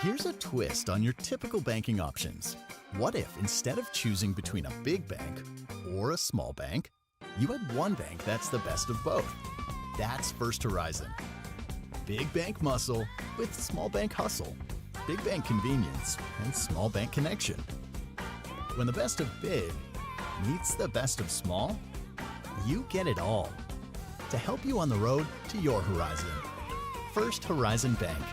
Here's a twist on your typical banking options. What if instead of choosing between a big bank or a small bank, you had one bank that's the best of both? That's First Horizon. Big bank muscle with small bank hustle. Big bank convenience and small bank connection. When the best of big meets the best of small, you get it all. To help you on the road to your horizon. First Horizon Bank.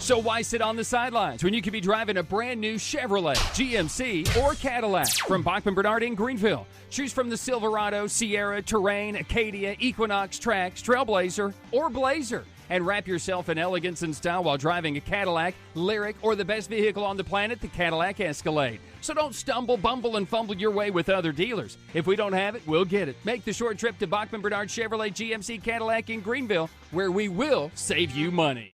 So why sit on the sidelines when you could be driving a brand new Chevrolet, GMC, or Cadillac from Bachman Bernard in Greenville? Choose from the Silverado, Sierra, Terrain, Acadia, Equinox, Trax, Trailblazer, or Blazer. And wrap yourself in elegance and style while driving a Cadillac, Lyric, or the best vehicle on the planet, the Cadillac Escalade. So don't stumble, bumble, and fumble your way with other dealers. If we don't have it, we'll get it. Make the short trip to Bachman Bernard Chevrolet GMC Cadillac in Greenville, where we will save you money.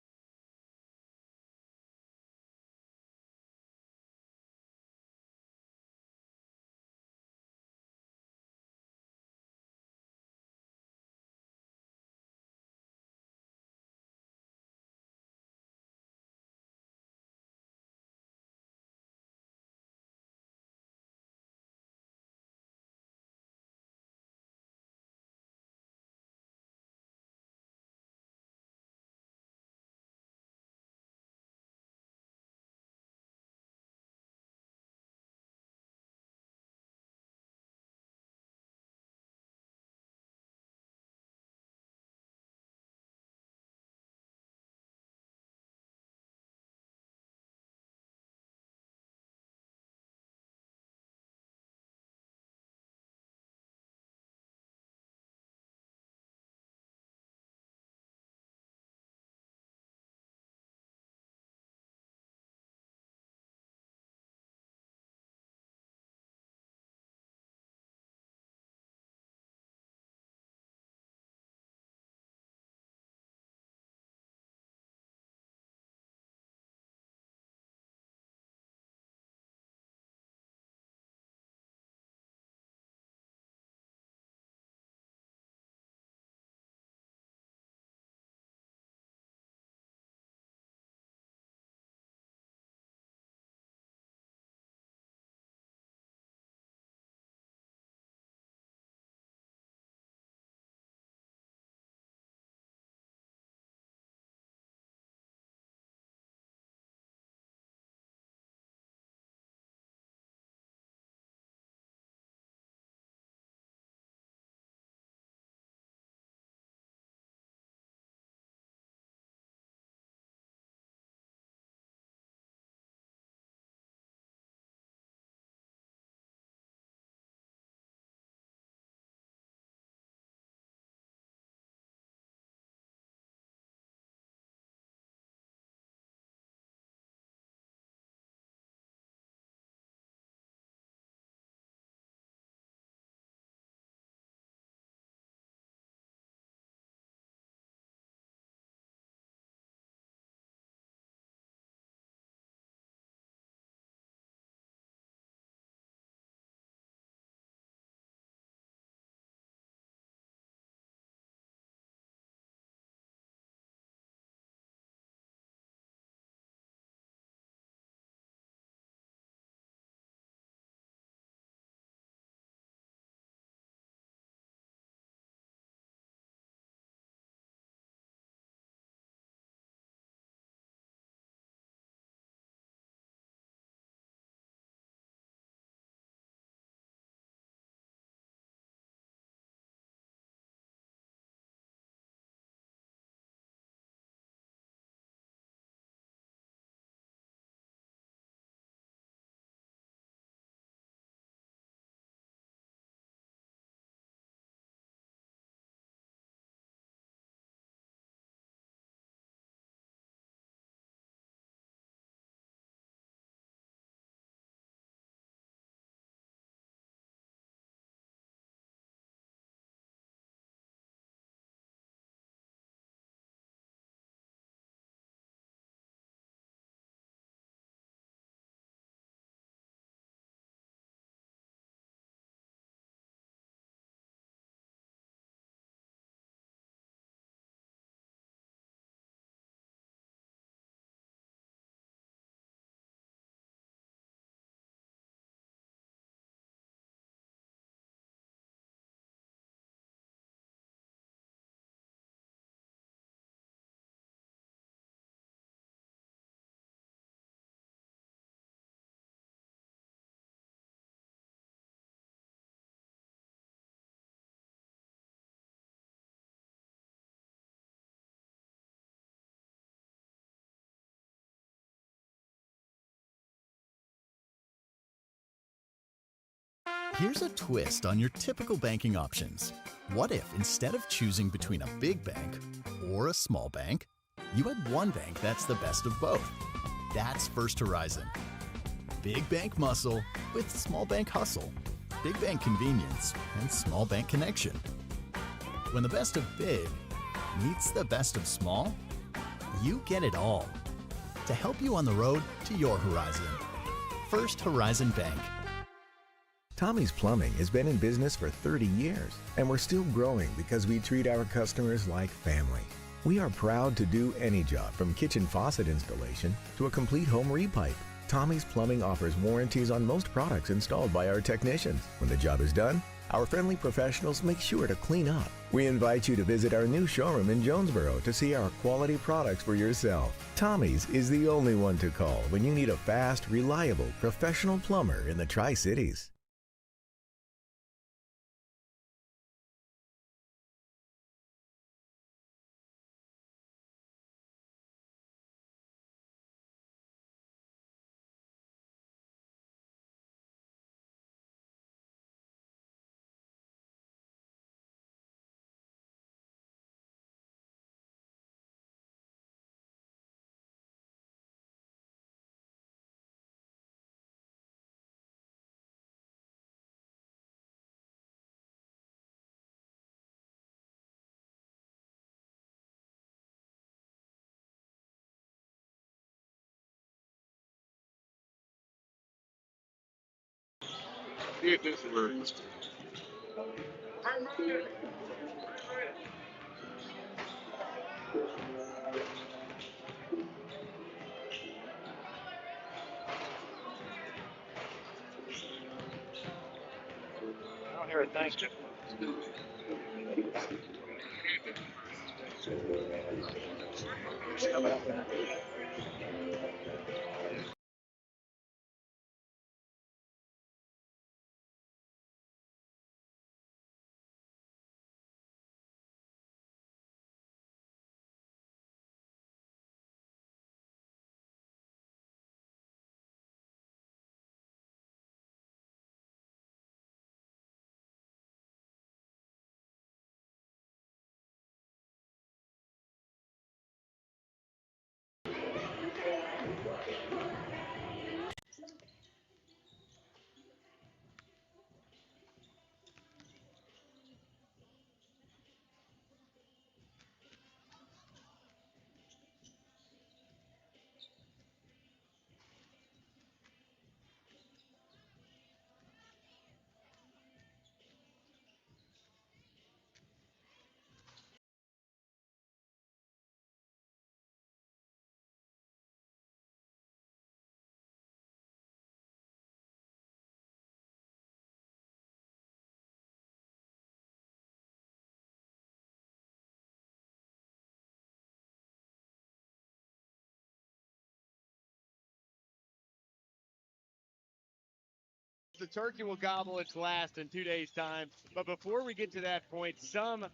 Here's a twist on your typical banking options. What if instead of choosing between a big bank or a small bank, you had one bank that's the best of both? That's First Horizon. Big bank muscle with small bank hustle. Big bank convenience and small bank connection. When the best of big meets the best of small, you get it all. To help you on the road to your horizon. First Horizon Bank. Tommie's Plumbing has been in business for 30 years, and we're still growing because we treat our customers like family. We are proud to do any job from kitchen faucet installation to a complete home repipe. Tommie's Plumbing offers warranties on most products installed by our technicians. When the job is done, our friendly professionals make sure to clean up. We invite you to visit our new showroom in Jonesboro to see our quality products for yourself. Tommie's is the only one to call when you need a fast, reliable, professional plumber in the Tri-Cities. I don't hear a thing. The turkey will gobble its last in 2 days' time. But before we get to that point, some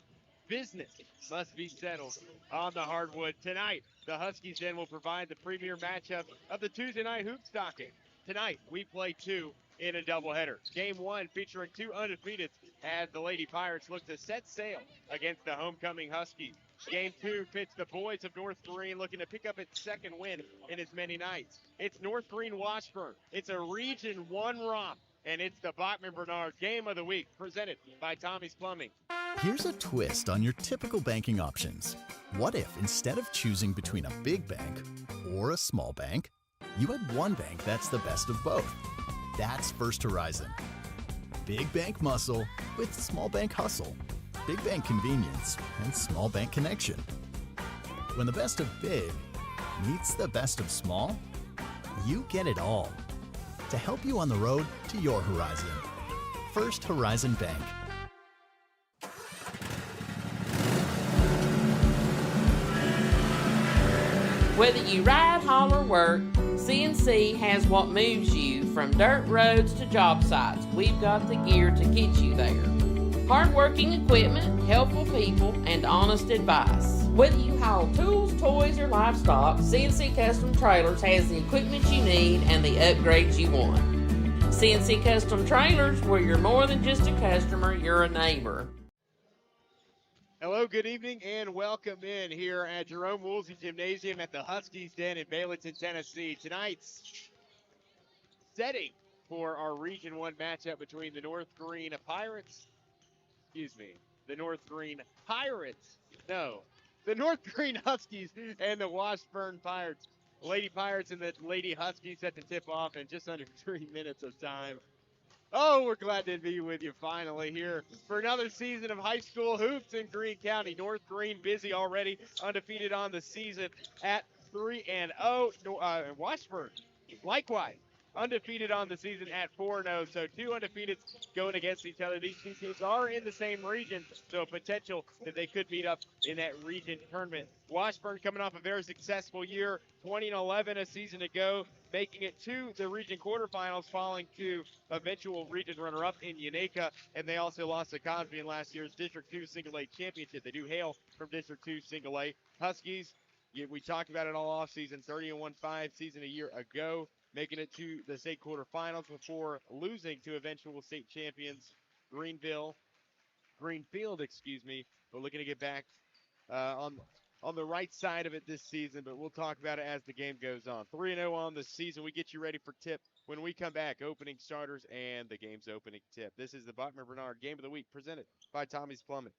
business must be settled on the hardwood. Tonight, the Huskies then will provide the premier matchup of the Tuesday night hoop stocking. Tonight, we play two in a doubleheader. Game one featuring two undefeateds as the Lady Pirates look to set sail against the homecoming Huskies. Game two pits the boys of North Greene looking to pick up its second win in as many nights. It's North Greene Washburn. It's a Region 1 romp, and it's the Bachman Bernard Game of the Week presented by Tommie's Plumbing. Here's a twist on your typical banking options. What if instead of choosing between a big bank or a small bank, you had one bank that's the best of both? That's First Horizon. Big bank muscle with small bank hustle. Big bank convenience and small bank connection. When the best of big meets the best of small, you get it all. To help you on the road to your horizon. First Horizon Bank. Whether you ride, haul, or work, CNC has what moves you from dirt roads to job sites. We've got the gear to get you there. Hardworking equipment, helpful people, and honest advice. Whether you haul tools, toys, or livestock, CNC Custom Trailers has the equipment you need and the upgrades you want. CNC Custom Trailers, where you're more than just a customer, you're a neighbor. Hello, good evening, and welcome in here at Jerome Woolsey Gymnasium at the Huskies Den in Bayleton, Tennessee. Tonight's setting for our Region 1 matchup between the North Greene Pirates, the North Greene Pirates, no, the North Greene Huskies and the Washburn Pirates. Lady Pirates and the Lady Huskies set to tip off in just under 3 minutes of time. Oh, we're glad to be with you finally here for another season of high school hoops in Greene County. North Greene busy already, undefeated on the season at 3-0. Washburn, likewise, undefeated on the season at 4-0. So two undefeateds going against each other. These two teams are in the same region, so potential that they could meet up in that region tournament. Washburn coming off a very successful year, 2011 a season ago, making it to the region quarterfinals, falling to eventual region runner-up in Unaka, and they also lost to Cosby in last year's District 2 Single A Championship. They do hail from District 2 Single A. Huskies, we talked about it all offseason, 30-1-5 season a year ago, making it to the state quarterfinals before losing to eventual state champions Greenfield, but looking to get back on the right side of it this season, but we'll talk about it as the game goes on. 3-0 on the season. We get you ready for tip when we come back. Opening starters and the game's opening tip. This is the Bachman Bernard Game of the Week presented by Tommie's Plumbing.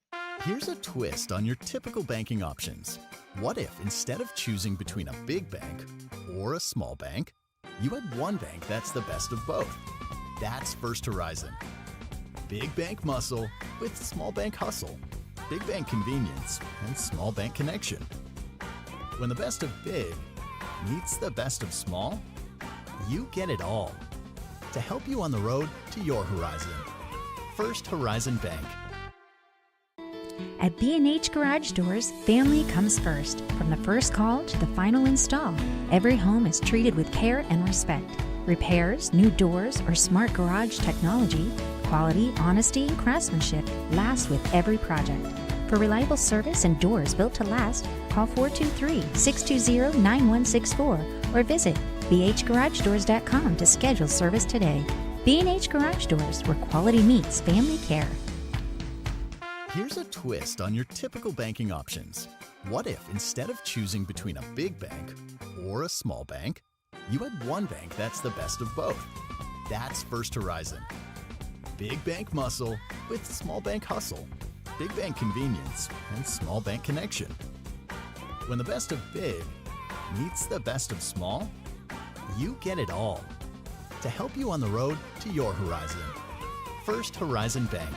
Here's a twist on your typical banking options. What if instead of choosing between a big bank or a small bank, you had one bank that's the best of both? That's First Horizon. Big bank muscle with small bank hustle. Big bank convenience and small bank connection. When the best of big meets the best of small, you get it all. To help you on the road to your horizon. First Horizon Bank. At B&H Garage Doors, family comes first. From the first call to the final install, every home is treated with care and respect. Repairs, new doors, or smart garage technology, quality, honesty, and craftsmanship last with every project. For reliable service and doors built to last, call 423-620-9164 or visit bhgaragedoors.com to schedule service today. B&H Garage Doors, where quality meets family care. Here's a twist on your typical banking options. What if instead of choosing between a big bank or a small bank, you had one bank that's the best of both? That's First Horizon. Big bank muscle with small bank hustle. Big bank convenience and small bank connection. When the best of big meets the best of small, you get it all. To help you on the road to your horizon. First Horizon Bank.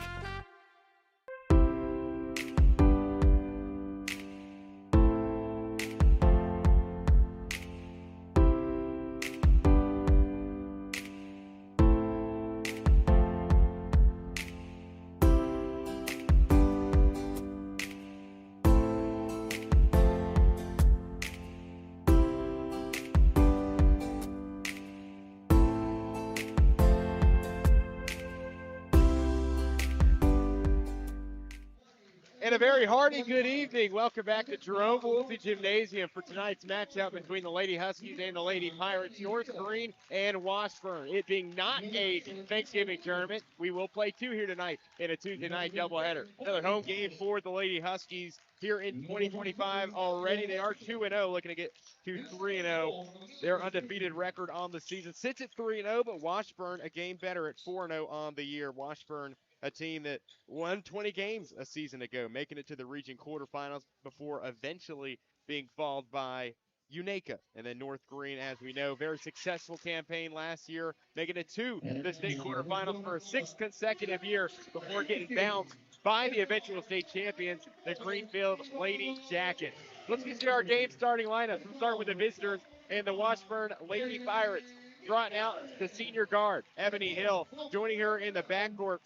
And a very hearty good evening. Welcome back to Jerome Woolsey Gymnasium for tonight's matchup between the Lady Huskies and the Lady Pirates, North Greene and Washburn. It being not a Thanksgiving tournament, we will play two here tonight in a Tuesday night doubleheader. Another home game for the Lady Huskies here in 2025 already. They are 2-0, looking to get to 3-0. Their undefeated record on the season sits at 3-0, but Washburn a game better at 4-0 on the year. Washburn, a team that won 20 games a season ago, making it to the region quarterfinals before eventually being followed by Unaka. And then North Greene, as we know, very successful campaign last year, making it to the state quarterfinals for a sixth consecutive year before getting bounced by the eventual state champions, the Greenfield Lady Jackets. Let's get to our game starting lineup. We'll start with the visitors and the Washburn Lady Pirates. Trotting out the senior guard, Ebony Hill. Joining her in the backcourt,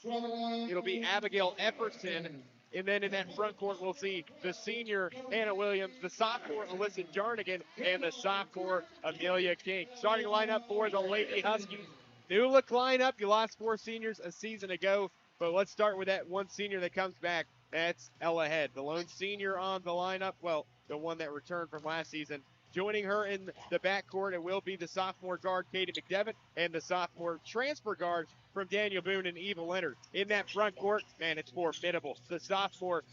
it'll be Abigail Epperson. And then in that front court, we'll see the senior Hannah Williams, the sophomore Alyssa Jarnigan, and the sophomore Amelia King. Starting lineup for the Lady Huskies. New look lineup. You lost 4 seniors a season ago, but let's start with that one senior that comes back. That's Ella Head, the lone senior on the lineup. Well, the one that returned from last season. Joining her in the backcourt, it will be the sophomore guard, Katie McDevitt, and the sophomore transfer guard from Daniel Boone and Eva Leonard. In that front court, man, it's formidable. The sophomore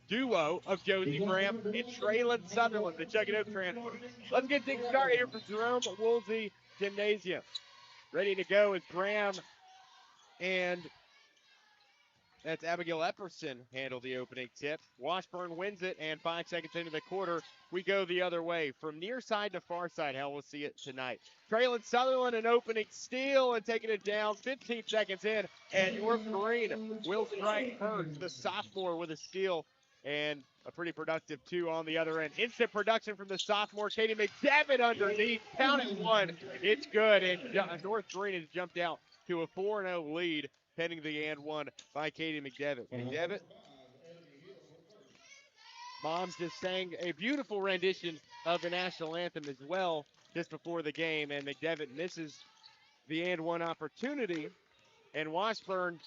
duo of Josie Graham and Traylon Sutherland, the Chugging transfer. Let's get things started here from Jerome Woolsey Gymnasium. Ready to go is Graham, and that's Abigail Epperson handle the opening tip. Washburn wins it, and 5 seconds into the quarter, we go the other way. From near side to far side, hell, we'll see it tonight. Traylon Sutherland, an opening steal and taking it down 15 seconds in, and North Greene will strike first. The sophomore with a steal and a pretty productive 2 on the other end. Instant production from the sophomore, Katie McDevitt underneath. Count it 1. It's good, and North Greene has jumped out to a 4-0 lead, pending the and 1 by Katie McDevitt. McDevitt, Moms just sang a beautiful rendition of the national anthem as well just before the game, and McDevitt misses the and 1 opportunity, and Washburn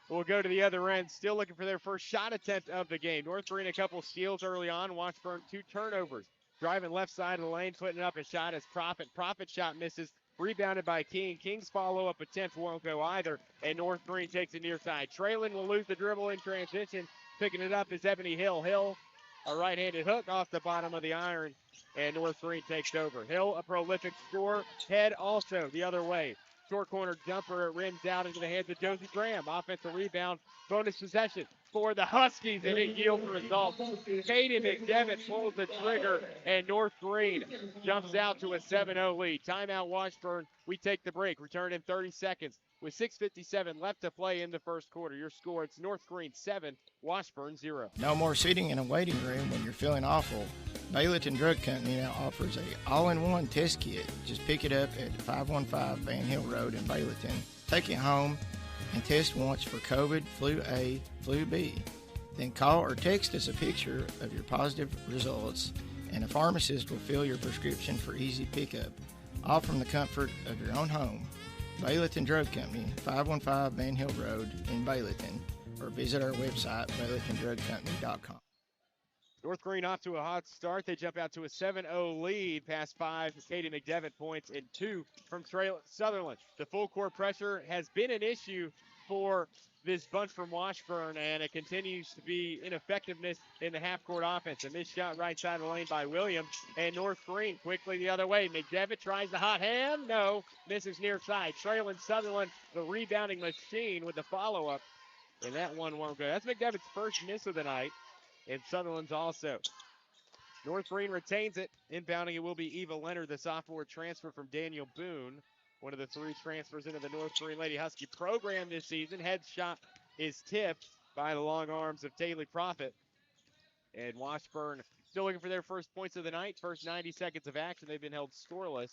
will go to the other end, still looking for their first shot attempt of the game. North Greene a couple steals early on. Washburn 2 turnovers. Driving left side of the lane, putting up a shot as Profit. Profit shot misses. Rebounded by King. King's follow-up attempt won't go either, and North Greene takes it near side. Traylon will lose the dribble in transition. Picking it up is Ebony Hill. Hill, a right-handed hook off the bottom of the iron, and North Greene takes over. Hill, a prolific scorer. Head also the other way. Short corner jumper, it rims out into the hands of Josie Graham. Offensive rebound, bonus possession for the Huskies, and it yields the result. Katie McDevitt pulls the trigger, and North Greene jumps out to a 7-0 lead. Timeout Washburn. We take the break. Return in 30 seconds with 6:57 left to play in the first quarter. Your score, it's North Greene 7, Washburn 0. No more sitting in a waiting room when you're feeling awful. Bailiton Drug Company now offers a all-in-one test kit. Just pick it up at 515 Van Hill Road in Bailiton. Take it home and test once for COVID, flu A, flu B. Then call or text us a picture of your positive results, and a pharmacist will fill your prescription for easy pickup, all from the comfort of your own home. Bailiton Drug Company, 515 Van Hill Road in Bailiton, or visit our website, bailitondrugcompany.com. North Greene off to a hot start. They jump out to a 7-0 lead, past 5 for Katie McDevitt points and 2 from Traylon Sutherland. The full court pressure has been an issue for this bunch from Washburn, and it continues to be ineffectiveness in the half-court offense. A missed shot right side of the lane by Williams, and North Greene quickly the other way. McDevitt tries the hot hand. No, misses near side. Traylon Sutherland, the rebounding machine, with the follow-up, and that one won't go. That's McDevitt's first miss of the night, and Sutherland's also. North Greene retains it. Inbounding it will be Eva Leonard, the sophomore transfer from Daniel Boone. One of the 3 transfers into the North Greene Lady Husky program this season. Head shot is tipped by the long arms of Taylor Profit. And Washburn still looking for their first points of the night. First 90 seconds of action. They've been held scoreless.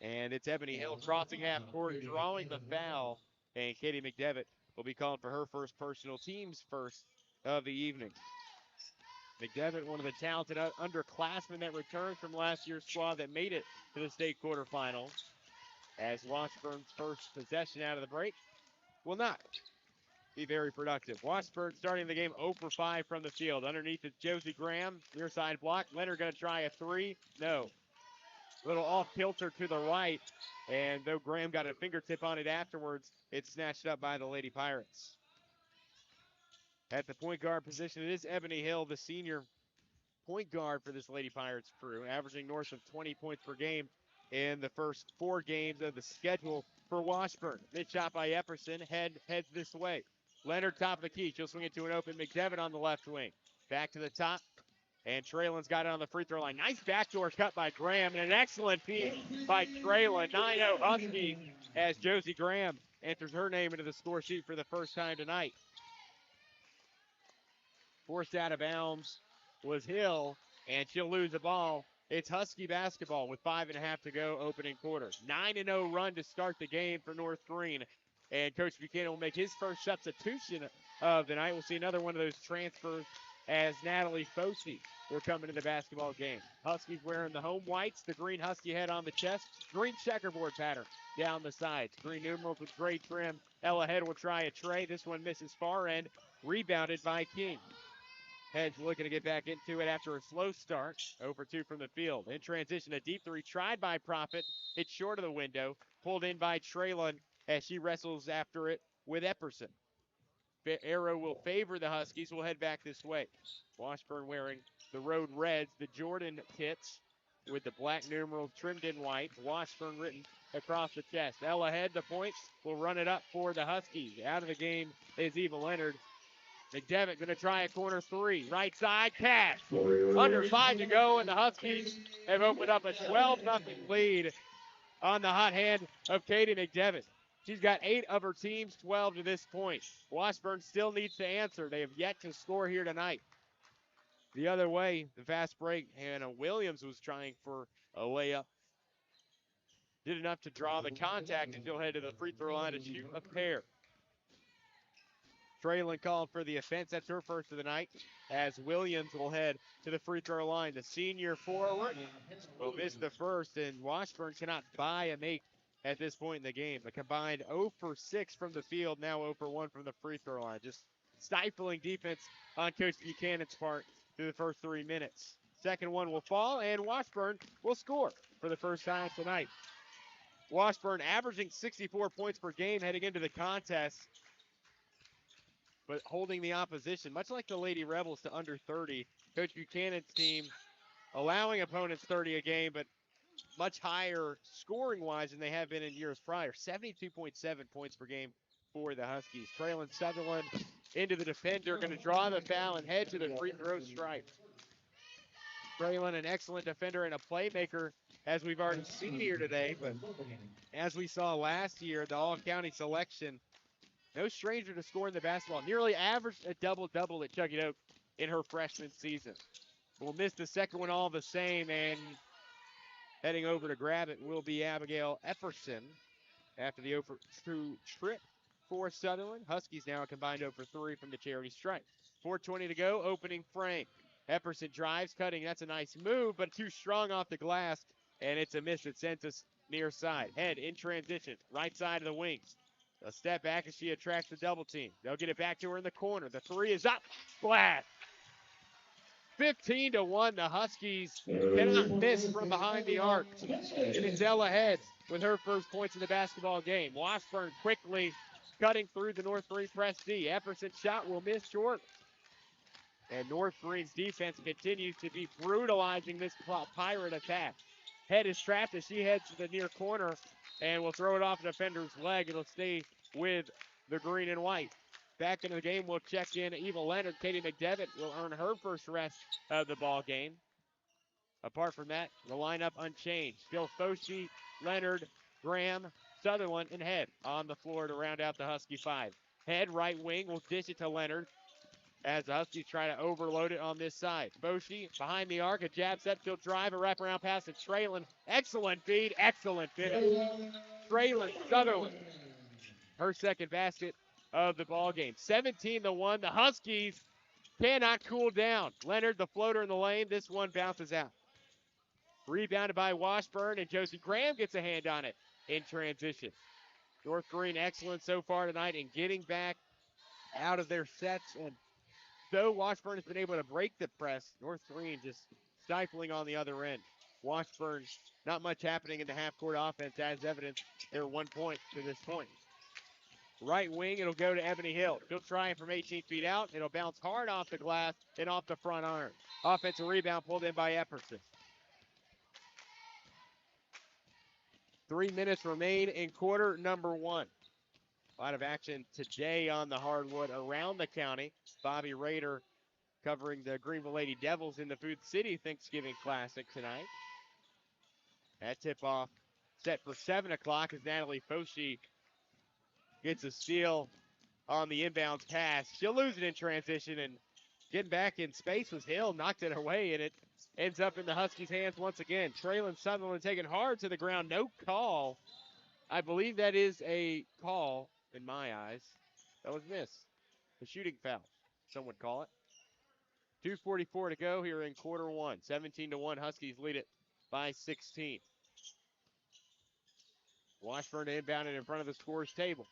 And it's Ebony Hill crossing half court, drawing the foul. And Katie McDevitt will be calling for her first personal, team's first of the evening. McDevitt, one of the talented underclassmen that returned from last year's squad that made it to the state quarterfinals. As Washburn's first possession out of the break will not be very productive. Washburn starting the game 0 for 5 from the field. Underneath is Josie Graham, near side block. Leonard going to try a 3. No. Little off kilter to the right, and though Graham got a fingertip on it afterwards, it's snatched up by the Lady Pirates. At the point guard position, it is Ebony Hill, the senior point guard for this Lady Pirates crew, averaging north of 20 points per game in the first 4 games of the schedule for Washburn. Mid shot by Epperson, heads this way. Leonard top of the key, she'll swing it to an open McDevitt on the left wing. Back to the top, and Traylon's got it on the free throw line. Nice backdoor cut by Graham, and an excellent piece by Traylon. 9-0 Huskies as Josie Graham enters her name into the score sheet for the first time tonight. Forced out of bounds was Hill, and she'll lose the ball. It's Husky basketball with 5.5 to go, opening quarter. 9-0 run to start the game for North Greene. And Coach Buchanan will make his first substitution of the night. We'll see another one of those transfers as Natalie Fossey will come into the basketball game. Huskies wearing the home whites, the green Husky head on the chest, green checkerboard pattern down the sides. Green numerals with gray trim. Ella Head will try a tray. This one misses far end, rebounded by King. Heads looking to get back into it after a slow start. 0 for 2 from the field. In transition, a deep three tried by Profit. It's short of the window. Pulled in by Traylon as she wrestles after it with Epperson. Arrow will favor the Huskies. We'll head back this way. Washburn wearing the road reds, the Jordan kits with the black numerals trimmed in white. Washburn written across the chest. Ella ahead, the points will run it up for the Huskies. Out of the game is Eva Leonard. McDevitt going to try a corner three. Right side, catch. Under 5 to go, and the Huskies have opened up a 12-0 lead on the hot hand of Katie McDevitt. She's got 8 of her team's 12 to this point. Washburn still needs to answer. They have yet to score here tonight. The other way, the fast break, Hannah Williams was trying for a layup. Did enough to draw the contact, and she'll head to the free throw line to shoot a pair. Traylon called for the offense. That's her first of the night, as Williams will head to the free throw line. The senior forward will miss the first, and Washburn cannot buy a make at this point in the game. A combined 0 for 6 from the field, now 0 for 1 from the free throw line. Just stifling defense on Coach Buchanan's part through the first 3 minutes. Second one will fall, and Washburn will score for the first time tonight. Washburn averaging 64 points per game heading into the contest, but holding the opposition, much like the Lady Rebels, to under 30. Coach Buchanan's team allowing opponents 30 a game, but much higher scoring-wise than they have been in years prior. 72.7 points per game for the Huskies. Traylon Sutherland into the defender, going to draw the foul and head to the free throw stripe. Traylon, an excellent defender and a playmaker, as we've already seen here today, but as we saw last year, the all-county selection, no stranger to scoring the basketball. Nearly averaged a double-double at Chucky Oak in her freshman season. We'll miss the second one all the same, and heading over to grab it will be Abigail Epperson after the 0 for 2 trip for Sutherland. Huskies now a combined 0 for 3 from the charity stripe. 4:20 to go, opening frame. Epperson drives, cutting. That's a nice move, but too strong off the glass, and it's a miss. It sends us near side. Head in transition, right side of the wings. A step back as she attracts the double team. They'll get it back to her in the corner. The three is up. Splash. 15-1. The Huskies cannot miss from behind the arc. It's Ella Head with her first points in the basketball game. Washburn quickly cutting through the North Greene press D. Epperson shot will miss short. And North Greene's defense continues to be brutalizing this Pirate attack. Head is trapped as she heads to the near corner and will throw it off the defender's leg. It'll stay with the green and white. Back into the game, we'll check in Eva Leonard. Katie McDevitt will earn her first rest of the ball game. Apart from that, the lineup unchanged. Still Foshi, Leonard, Graham, Sutherland, and Head on the floor to round out the Husky 5. Head, right wing, will dish it to Leonard as the Huskies try to overload it on this side. Foshi behind the arc, a jab set, she'll drive, a wraparound pass to Traylon. Excellent feed, excellent finish. Traylon Sutherland, her second basket of the ball game. 17-1. The Huskies cannot cool down. Leonard, the floater in the lane. This one bounces out. Rebounded by Washburn, and Josie Graham gets a hand on it in transition. North Greene excellent so far tonight in getting back out of their sets. And though Washburn has been able to break the press, North Greene just stifling on the other end. Washburn, not much happening in the half-court offense, as evidence. They're 1 point to this point. Right wing, it'll go to Ebony Hill. She'll try it from 18 feet out. It'll bounce hard off the glass and off the front iron. Offensive rebound pulled in by Epperson. 3 minutes remain in quarter number 1. A lot of action today on the hardwood around the county. Bobby Rader covering the Greenville Lady Devils in the Food City Thanksgiving Classic tonight. That tip-off set for 7 o'clock as Natalie Foshi gets a steal on the inbounds pass. She'll lose it in transition, and getting back in space was Hill, knocked it away, and it ends up in the Huskies' hands once again. Traylon Sutherland taken hard to the ground. No call. I believe that is a call in my eyes. That was missed. A shooting foul, some would call it. 2:44 to go here in quarter 1. 17-1. Huskies lead it by 16. Washburn inbounded in front of the scorer's table.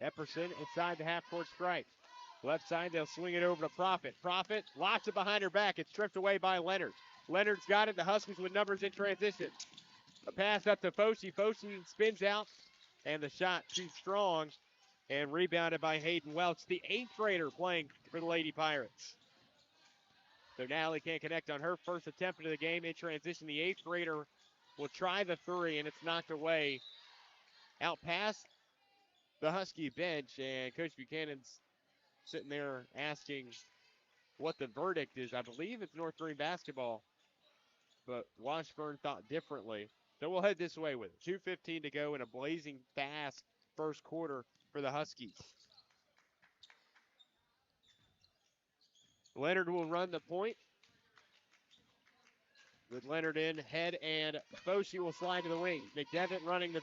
Epperson inside the half-court stripe. Left side, they'll swing it over to Profit. Profit, lots of behind her back. It's stripped away by Leonard. Leonard's got it. The Huskies with numbers in transition. A pass up to Foshi. Foshi spins out, and the shot too strong, and rebounded by Hayden Welch, the 8th grader playing for the Lady Pirates. So Natalie can't connect on her first attempt into the game. In transition, the 8th grader will try the three, and it's knocked away out past the Husky bench, and Coach Buchanan's sitting there asking what the verdict is. I believe it's North Greene basketball, but Washburn thought differently. So we'll head this way with it. 2:15 to go in a blazing fast first quarter for the Huskies. Leonard will run the point. With Leonard in, Head and Foshi will slide to the wing. McDevitt running the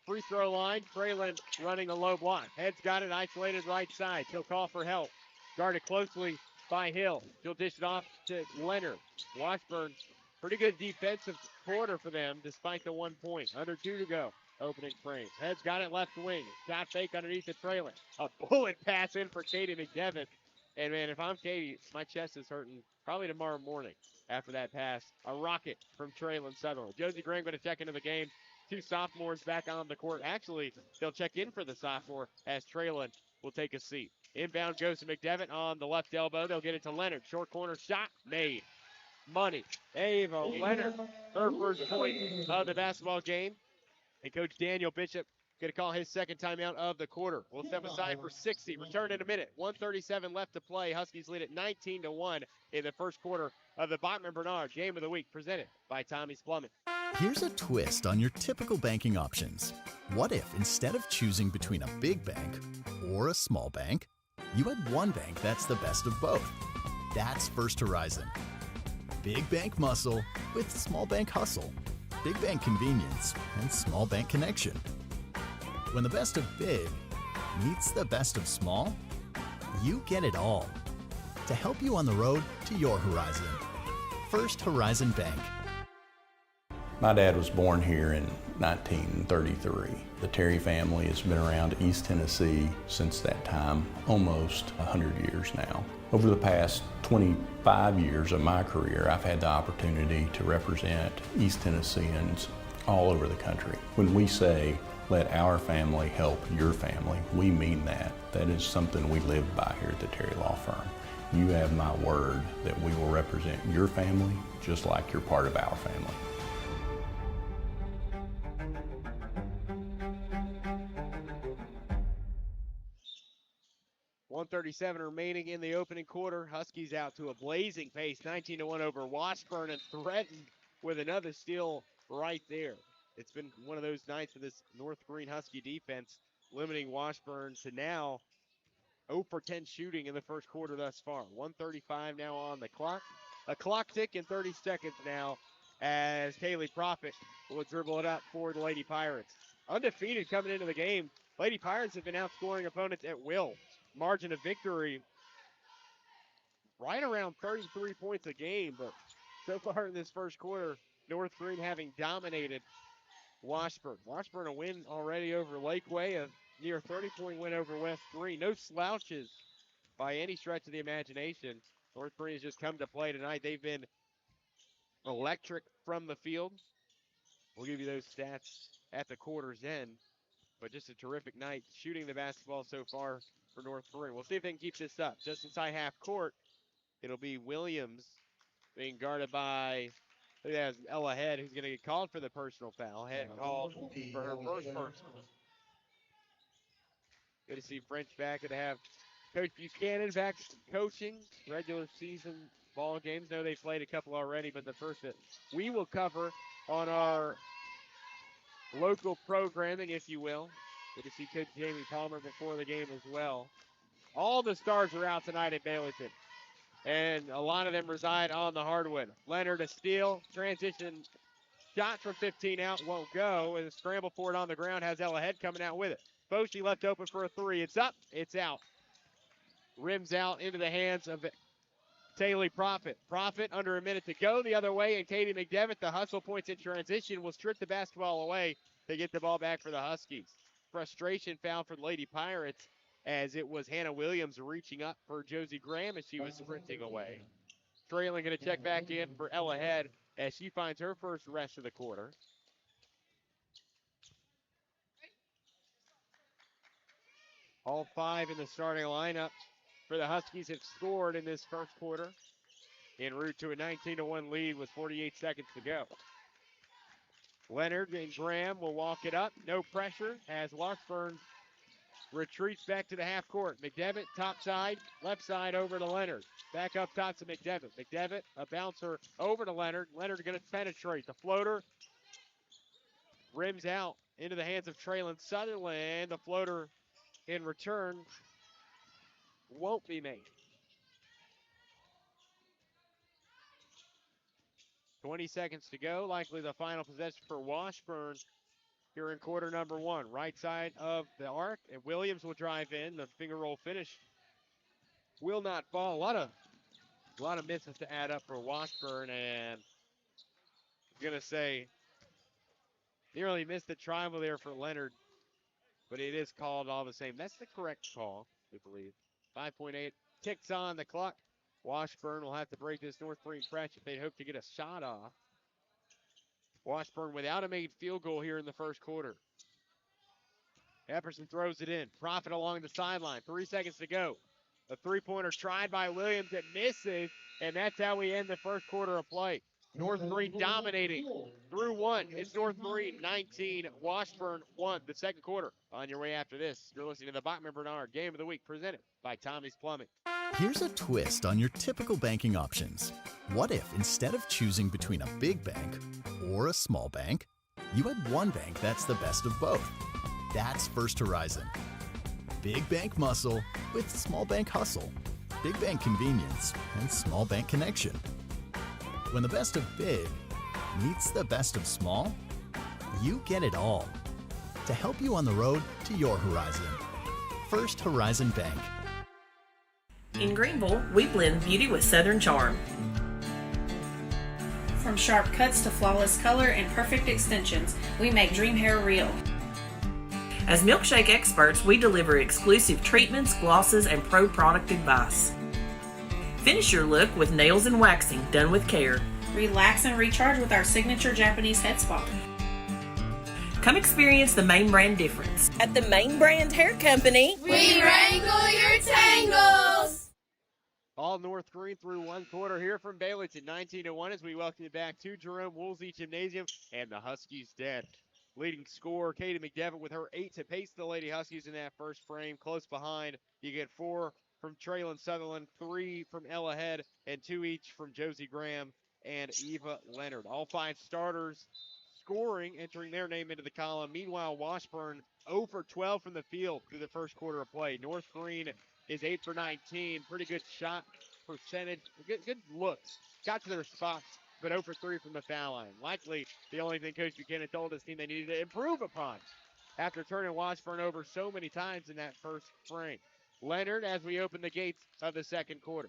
free throw line. Traylon running the low block. Head's got it isolated right side. She'll call for help. Guarded closely by Hill. She'll dish it off to Leonard. Washburn, pretty good defensive quarter for them despite the 1 point. Under 2 to go. Opening frame. Head's got it left wing. Shot fake underneath the Traylon. A bullet pass in for Katie McDevitt. And man, if I'm Katie, my chest is hurting probably tomorrow morning after that pass. A rocket from Traylon Sutherland. Josie Graham going to check into the game. 2 sophomores back on the court. Actually, they'll check in for the sophomore as Traylon will take a seat. Inbound goes to McDevitt on the left elbow. They'll get it to Leonard. Short corner shot made. Money. Ava Leonard, her first point of the basketball game. And Coach Daniel Bishop going to call his second timeout of the quarter. We'll step aside for 60. Return in a minute. 1:37 left to play. Huskies lead at 19-1 in the first quarter of the Bachman Bernard Game of the Week, presented by Tommie's Plumbing. Here's a twist on your typical banking options. What if instead of choosing between a big bank or a small bank, you had one bank that's the best of both? That's First Horizon. Big bank muscle with small bank hustle. Big bank convenience and small bank connection. When the best of big meets the best of small, you get it all. To help you on the road to your horizon. First Horizon Bank. My dad was born here in 1933. The Terry family has been around East Tennessee since that time, almost 100 years now. Over the past 25 years of my career, I've had the opportunity to represent East Tennesseans all over the country. When we say, let our family help your family, we mean that. That is something we live by here at the Terry Law Firm. You have my word that we will represent your family just like you're part of our family. .137 remaining in the opening quarter. Huskies out to a blazing pace, 19-1 over Washburn, and threatened with another steal right there. It's been one of those nights for this North Greene Husky defense, limiting Washburn to now 0 for 10 shooting in the first quarter thus far. 1:35 now on the clock. A clock tick in 30 seconds now as Kaylee Profit will dribble it up for the Lady Pirates. Undefeated coming into the game, Lady Pirates have been outscoring opponents at will. Margin of victory right around 33 points a game, but so far in this first quarter, North Greene having dominated Washburn. Washburn a win already over Lakeway, a near 30-point win over West Greene. No slouches by any stretch of the imagination. North Greene has just come to play tonight. They've been electric from the field. We'll give you those stats at the quarter's end. But just a terrific night shooting the basketball so far for North Greene. We'll see if they can keep this up. Just inside half court, it'll be Williams being guarded by, that's Ella Head, who's going to get called for the personal foul. Head called for her first personal. Good to see French back and to have Coach Buchanan back coaching regular season ball games. Know they played a couple already, but the first that we will cover on our local programming, if you will. Good to see Coach Jamie Palmer before the game as well. All the stars are out tonight at Baileyton, and a lot of them reside on the hardwood. Leonard a steal, transition shot from 15 out, won't go, and a scramble for it on the ground has Ella Head coming out with it. Foshi left open for a three. It's up, it's out. Rims out into the hands of Taylor Profit. Profit under a minute to go the other way, and Katie McDevitt, the hustle points in transition, will strip the basketball away to get the ball back for the Huskies. Frustration foul for the Lady Pirates as it was Hannah Williams reaching up for Josie Graham as she was sprinting away. Trailing going to check back in for Ella Head as she finds her first rest of the quarter. All 5 in the starting lineup for the Huskies have scored in this first quarter, en route to a 19-1 lead with 48 seconds to go. Leonard and Graham will walk it up. No pressure as Washburn retreats back to the half court. McDevitt, top side, left side over to Leonard. Back up top to McDevitt. McDevitt, a bouncer over to Leonard. Leonard going to penetrate. The floater rims out into the hands of Traylon Sutherland. The floater in return won't be made. 20 seconds to go. Likely the final possession for Washburn here in quarter number 1. Right side of the arc, and Williams will drive in. The finger roll finish will not fall. A lot of misses to add up for Washburn, and I'm going to say nearly missed the triangle there for Leonard, but it is called all the same. That's the correct call, I believe. 5.8 ticks on the clock. Washburn will have to break this North Greene press if they hope to get a shot off. Washburn without a made field goal here in the first quarter. Epperson throws it in. Profit along the sideline. 3 seconds to go. A three-pointer tried by Williams. It misses, and that's how we end the first quarter of play. North Greene dominating through 1. It's North Greene 19, Washburn 1. The second quarter on your way after this. You're listening to the Bachman Bernard Game of the Week presented by Tommie's Plumbing. Here's a twist on your typical banking options. What if instead of choosing between a big bank or a small bank, you had one bank that's the best of both? That's First Horizon. Big bank muscle with small bank hustle. Big bank convenience and small bank connection. When the best of big meets the best of small, you get it all. To help you on the road to your horizon. First Horizon Bank. In Greenville, we blend beauty with Southern charm. From sharp cuts to flawless color and perfect extensions, we make dream hair real. As milkshake experts, we deliver exclusive treatments, glosses, and pro product advice. Finish your look with nails and waxing done with care. Relax and recharge with our signature Japanese head spa. Come experience the Main Brand difference. At the Main Brand Hair Company, we wrangle your tangles! All North Greene through one quarter here from Baileyton, 19-1 as we welcome you back to Jerome Woolsey Gymnasium and the Huskies Den. Leading scorer, Katie McDevitt with her 8 to pace the Lady Huskies in that first frame. Close behind, you get 4 from Traylon Sutherland, 3 from Ella Head, and 2 each from Josie Graham and Eva Leonard. All 5 starters scoring, entering their name into the column. Meanwhile, Washburn 0 for 12 from the field through the first quarter of play. North Greene is 8 for 19. Pretty good shot percentage. Good looks. Got to their spots, but 0 for 3 from the foul line. Likely the only thing Coach Buchanan told his team they needed to improve upon after turning Washburn over so many times in that first frame. Leonard as we open the gates of the second quarter.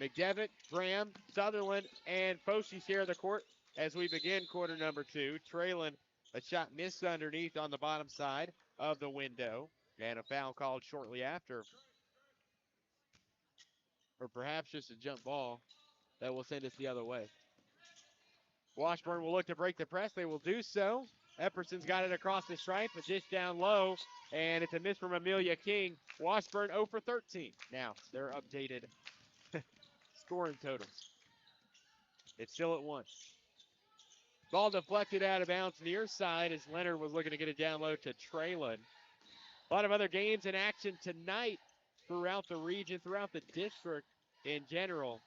McDevitt, Graham, Sutherland, and Foshi share the court as we begin quarter number 2. Traylon, a shot missed underneath on the bottom side of the window, and a foul called shortly after. Or perhaps just a jump ball that will send us the other way. Washburn will look to break the press. They will do so. Epperson's got it across the stripe, a dish down low, and it's a miss from Amelia King. Washburn 0 for 13. Now, their updated scoring totals. It's still at 1. Ball deflected out of bounds near side as Leonard was looking to get it down low to Traylon. A lot of other games in action tonight throughout the region, throughout the district in general.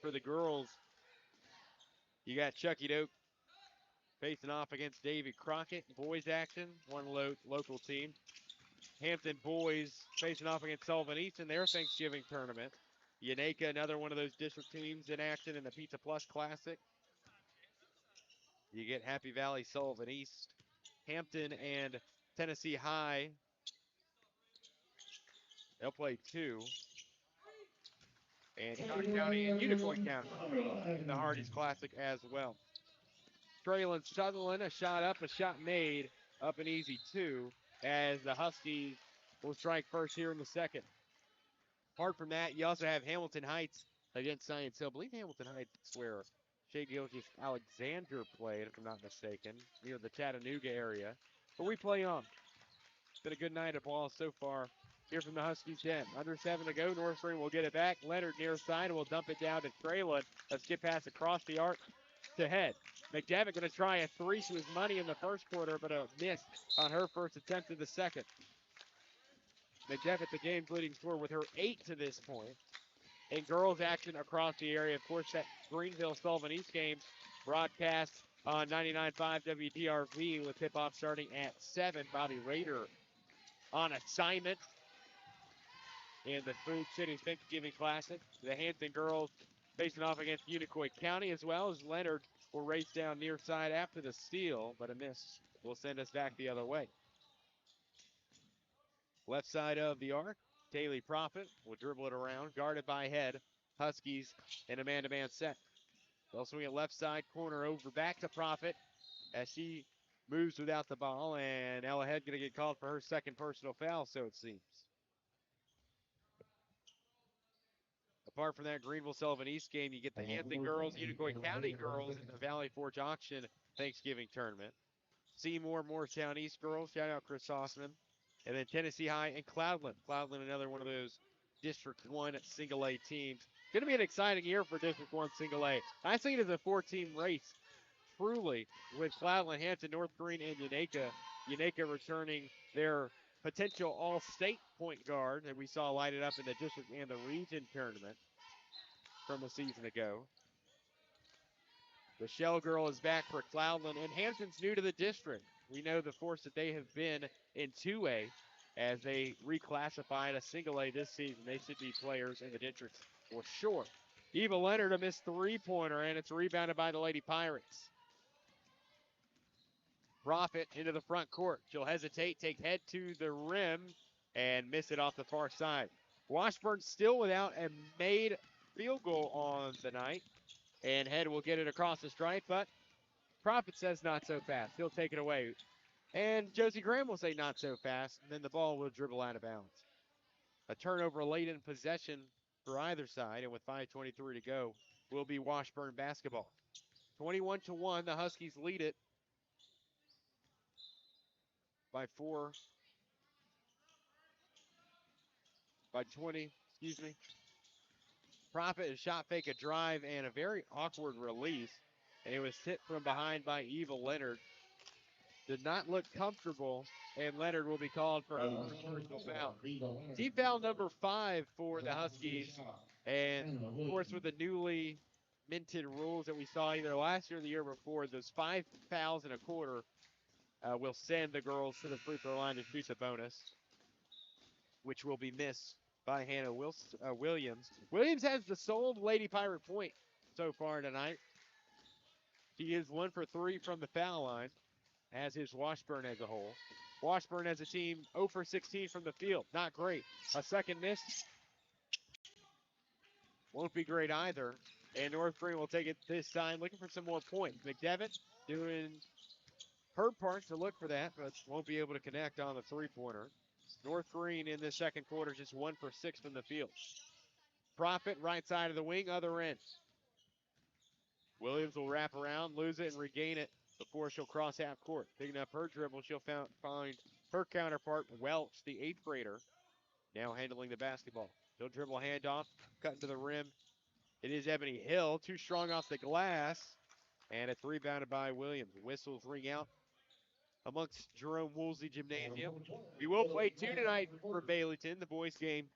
For the girls, you got Chucky Doak facing off against Davy Crockett. Boys action, one local team. Hampton boys facing off against Sullivan East in their Thanksgiving tournament. Yaneka, another one of those district teams in action in the Pizza Plus Classic. You get Happy Valley, Sullivan East. Hampton and Tennessee High. They'll play 2. And Conn County and Unicoi County in the Hardee's Classic as well. Traylon Sutherland, a shot up, a shot made, up and easy 2, as the Huskies will strike first here in the second. Apart from that, you also have Hamilton Heights against Science Hill. I believe Hamilton Heights is where Shea Gilchrist Alexander played, if I'm not mistaken, near the Chattanooga area. But we play on. It's been a good night of ball so far here from the Huskies 10. Under 7 to go. North Greene will get it back. Leonard near side will dump it down to Traylon. A skip pass across the arc to Head. McDevitt going to try a three. She was money in the first quarter, but a miss on her first attempt in the second. McDevitt, the game's leading scorer, with her 8 to this point. In girls action across the area, of course, that Greenville-Sullivan East game broadcast on 99.5 WDRV with tip-off starting at 7. Bobby Rader on assignment in the Food City Thanksgiving Classic. The Hampton girls facing off against Unicoi County, as well as Leonard will race down near side after the steal, but a miss will send us back the other way. Left side of the arc, Daily Prophet will dribble it around, guarded by Head. Huskies in a man-to-man set. They'll swing it left side, corner over back to Prophet as she moves without the ball, and Ella Head going to get called for her second personal foul, so it seems. Apart from that Greenville-Sullivan East game, you get the Hampton girls, Unicoi County girls in the Valley Forge Auction Thanksgiving tournament. Seymour, Morristown East girls, shout out Chris Hossman. And then Tennessee High and Cloudland. Cloudland, another one of those District 1 single A teams. Going to be an exciting year for District 1 single A. I see it as a 4-team race, truly, with Cloudland, Hampton, North Greene, and Unaka. Unaka returning their potential all-state point guard that we saw lighted up in the district and the region tournament from a season ago. The Shell Girl is back for Cloudland, and Hampton's new to the district. We know the force that they have been in 2A as they reclassified a single A this season. They should be players in the district for sure. Eva Leonard, a missed three-pointer, and it's rebounded by the Lady Pirates. Profit into the front court. She'll hesitate, take Head to the rim, and miss it off the far side. Washburn still without a made field goal on the night, and Head will get it across the stripe, but Profit says not so fast. He'll take it away. And Josie Graham will say not so fast, and then the ball will dribble out of bounds. A turnover late in possession for either side, and with 5:23 to go, will be Washburn basketball. 21-1, the Huskies lead it by 20, Profit, a shot fake, a drive, and a very awkward release. And it was hit from behind by Eva Leonard. Did not look comfortable, and Leonard will be called for a personal foul. Team foul number 5 for the Huskies. And, of course, with the newly minted rules that we saw either last year or the year before, those 5 fouls in a quarter will send the girls to the free throw line to shoot the bonus, which will be missed by Hannah Williams. Williams has the sole Lady Pirate point so far tonight. She is 1 for 3 from the foul line, as is Washburn as a whole. Washburn as a team 0 for 16 from the field. Not great. A second miss won't be great either. And North Greene will take it this time, looking for some more points. McDevitt doing her part to look for that, but won't be able to connect on the three-pointer. North Greene in the second quarter just 1 for 6 from the field. Profit, right side of the wing, other end. Williams will wrap around, lose it, and regain it before she'll cross half court. Picking up her dribble, she'll find her counterpart, Welch, the 8th grader, now handling the basketball. She'll dribble handoff, cutting to the rim. It is Ebony Hill, too strong off the glass, and it's rebounded by Williams. Whistles ring out amongst Jerome Woolsey Gymnasium. We will play 2 tonight for Baileyton, the boys game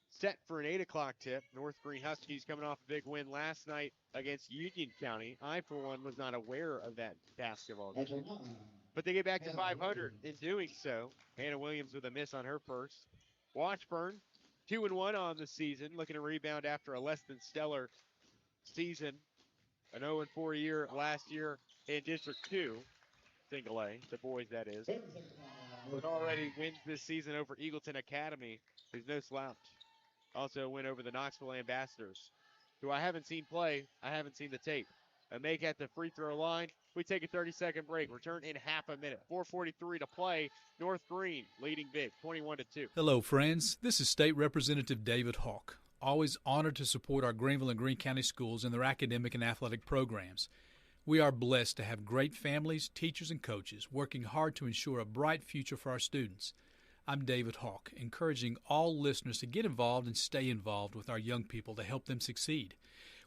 set for an 8 o'clock tip. North Greene Huskies coming off a big win last night against Union County. I, for one, was not aware of that basketball game. But they get back to 500 in doing so. Hannah Williams with a miss on her first. Washburn, 2-1 on the season, looking to rebound after a less than stellar season. An 0-4 year last year in District 2, single A, the boys that is. But already wins this season over Eagleton Academy, who's no slouch. Also a win over the Knoxville Ambassadors, who I haven't seen play. I haven't seen the tape. a make at the free throw line. We take a 30-second break. Return in half a minute. 4:43 to play. North Greene leading big, 21-2. Hello, friends. This is State Representative David Hawk. Always honored to support our Greenville and Greene County schools in their academic and athletic programs. We are blessed to have great families, teachers, and coaches working hard to ensure a bright future for our students. I'm David Hawk, encouraging all listeners to get involved and stay involved with our young people to help them succeed.